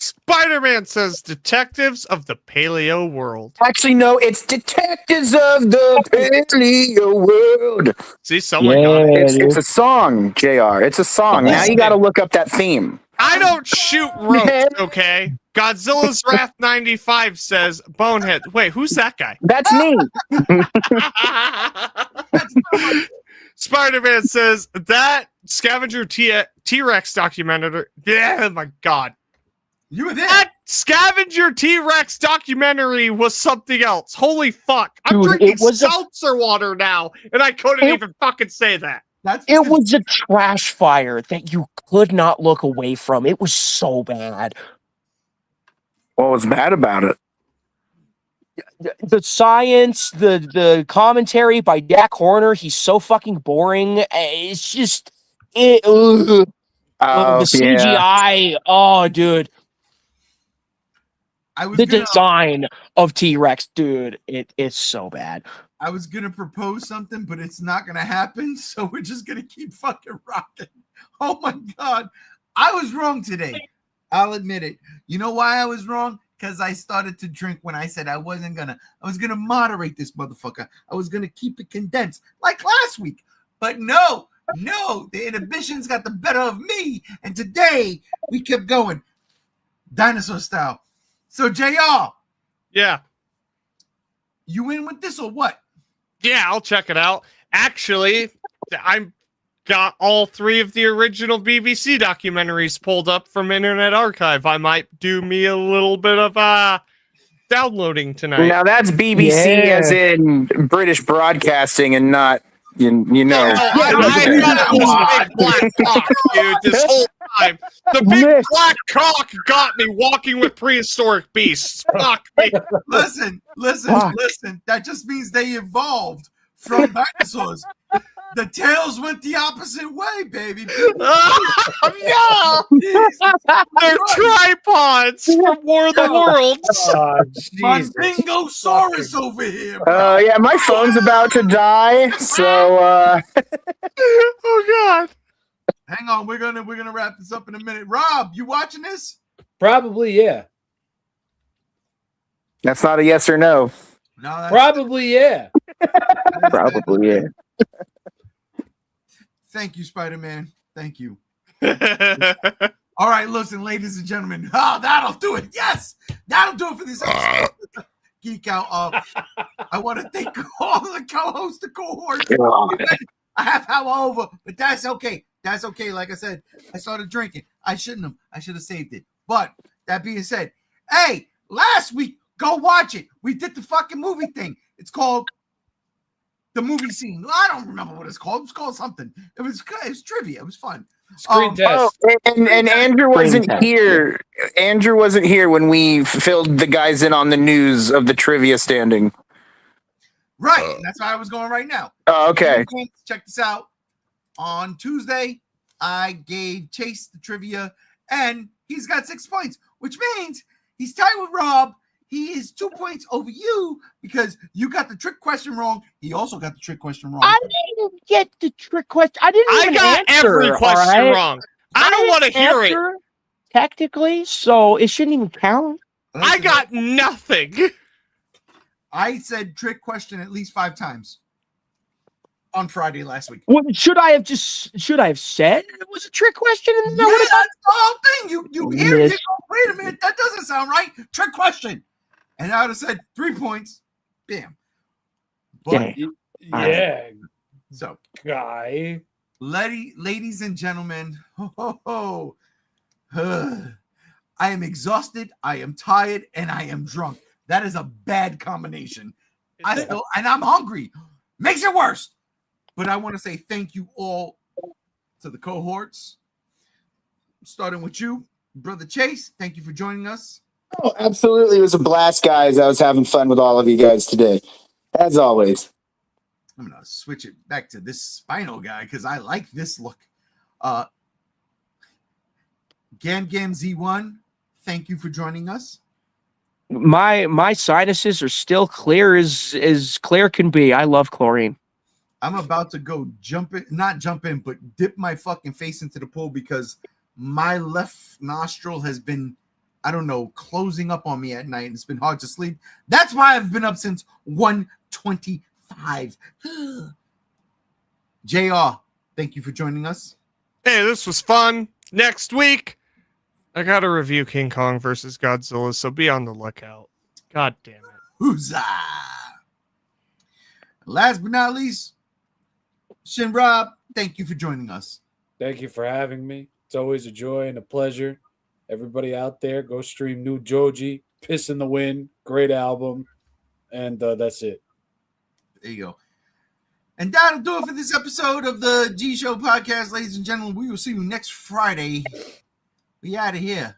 Spider-Man says detectives of the paleo world. Actually, no, it's detectives of the paleo world. See, someone got it. It's a song, JR. It's a song. Now you got to look up that theme. I don't shoot ropes, okay? Godzilla's Wrath 95 says, Bonehead. Wait, who's that guy? That's me. Spider-Man says, that Scavenger T-Rex documentary. Yeah, my God. You were there. That Scavenger T-Rex documentary was something else. Holy fuck. I'm Dude, drinking seltzer water now, and I couldn't even fucking say that. It was a trash fire that you could not look away from. It was so bad. What was bad about it? The science, the commentary by Jack Horner, he's so fucking boring. It's just... the CGI. Oh, dude. Design of T-Rex, dude, it's so bad. I was gonna propose something, but it's not gonna happen, so we're just gonna keep fucking rocking. Oh my God, I was wrong today. I'll admit it. You know why I was wrong? Because I started to drink when I said I was gonna moderate this motherfucker. I was gonna keep it condensed like last week. But no, the inhibitions got the better of me, and today we kept going dinosaur style. So, JR. Yeah. You in with this or what? Yeah, I'll check it out. Actually, I'm got all 3 of the original BBC documentaries pulled up from Internet Archive. I might do me a little bit of downloading tonight. Now that's BBC Yeah. as in British Broadcasting and not, you know. I thought it was big black cock, dude, this whole time. The big Nick. black cock got me walking with prehistoric beasts. Fuck me. Listen. Fuck. That just means they evolved from dinosaurs. The tails went the opposite way, baby. Yeah, they're tripods from War of the Worlds. Oh, Jesus. Mandingosaurus over here, bro. Yeah, my phone's about to die, so Oh God. Hang on, we're gonna wrap this up in a minute. Rob, you watching this? Probably, yeah. that's not a yes or no. No, that's Probably, yeah. Probably, yeah. Thank you, Spider-Man. Thank you. All right, listen, ladies and gentlemen. Oh, that'll do it. Yes, that'll do it for this episode. Geek Out. I want to thank all the co-hosts, the cohorts. I have how over, but that's okay. That's okay. Like I said, I started drinking. I shouldn't have. I should have saved it. But that being said, hey, last week, go watch it. We did the fucking movie thing. It's called The Movie Scene. I don't remember what it's called. It was called something. It was trivia. It was fun. Screen test. And Andrew wasn't here. Andrew wasn't here when we filled the guys in on the news of the trivia standing. Right. That's why I was going right now. Oh, okay. Check this out. On Tuesday, I gave Chase the trivia, and he's got 6 points, which means he's tied with Rob. He is 2 points over you because you got the trick question wrong. He also got the trick question wrong. I didn't get the trick question. I didn't I even got answer, every question all right? wrong. I don't want to didn't hear it. answer, technically, so it shouldn't even count. I got nothing. I said trick question at least 5 times on Friday last week. Well, should I have said it was a trick question? And Yeah, then that's the whole thing. You hear it. Yes. You go, wait a minute. That doesn't sound right. Trick question. And I would have said 3 points. Bam. But, Dang. Yeah, so, guy. ladies and gentlemen, I am exhausted, I am tired, and I am drunk. That is a bad combination. And I'm hungry. Makes it worse. But I want to say thank you all to the cohorts. Starting with you, Brother Chase. Thank you for joining us. Oh, absolutely. It was a blast, guys. I was having fun with all of you guys today, as always. I'm going to switch it back to this Spinal guy because I like this look. Gam Z1, thank you for joining us. My sinuses are still clear as clear can be. I love chlorine. I'm about to go not jump in, but dip my fucking face into the pool because my left nostril has been, I don't know, closing up on me at night and it's been hard to sleep. That's why I've been up since 1:25. JR, thank you for joining us. Hey, this was fun. Next week, I got to review King Kong versus Godzilla, so be on the lookout. God damn it. Huzzah! Last but not least, Shin Rob, thank you for joining us. Thank you for having me. It's always a joy and a pleasure. Everybody out there, go stream New Joji, Piss in the Wind, great album. And that's it. There you go. And that'll do it for this episode of the G Show podcast, ladies and gentlemen. We will see you next Friday. We out of here.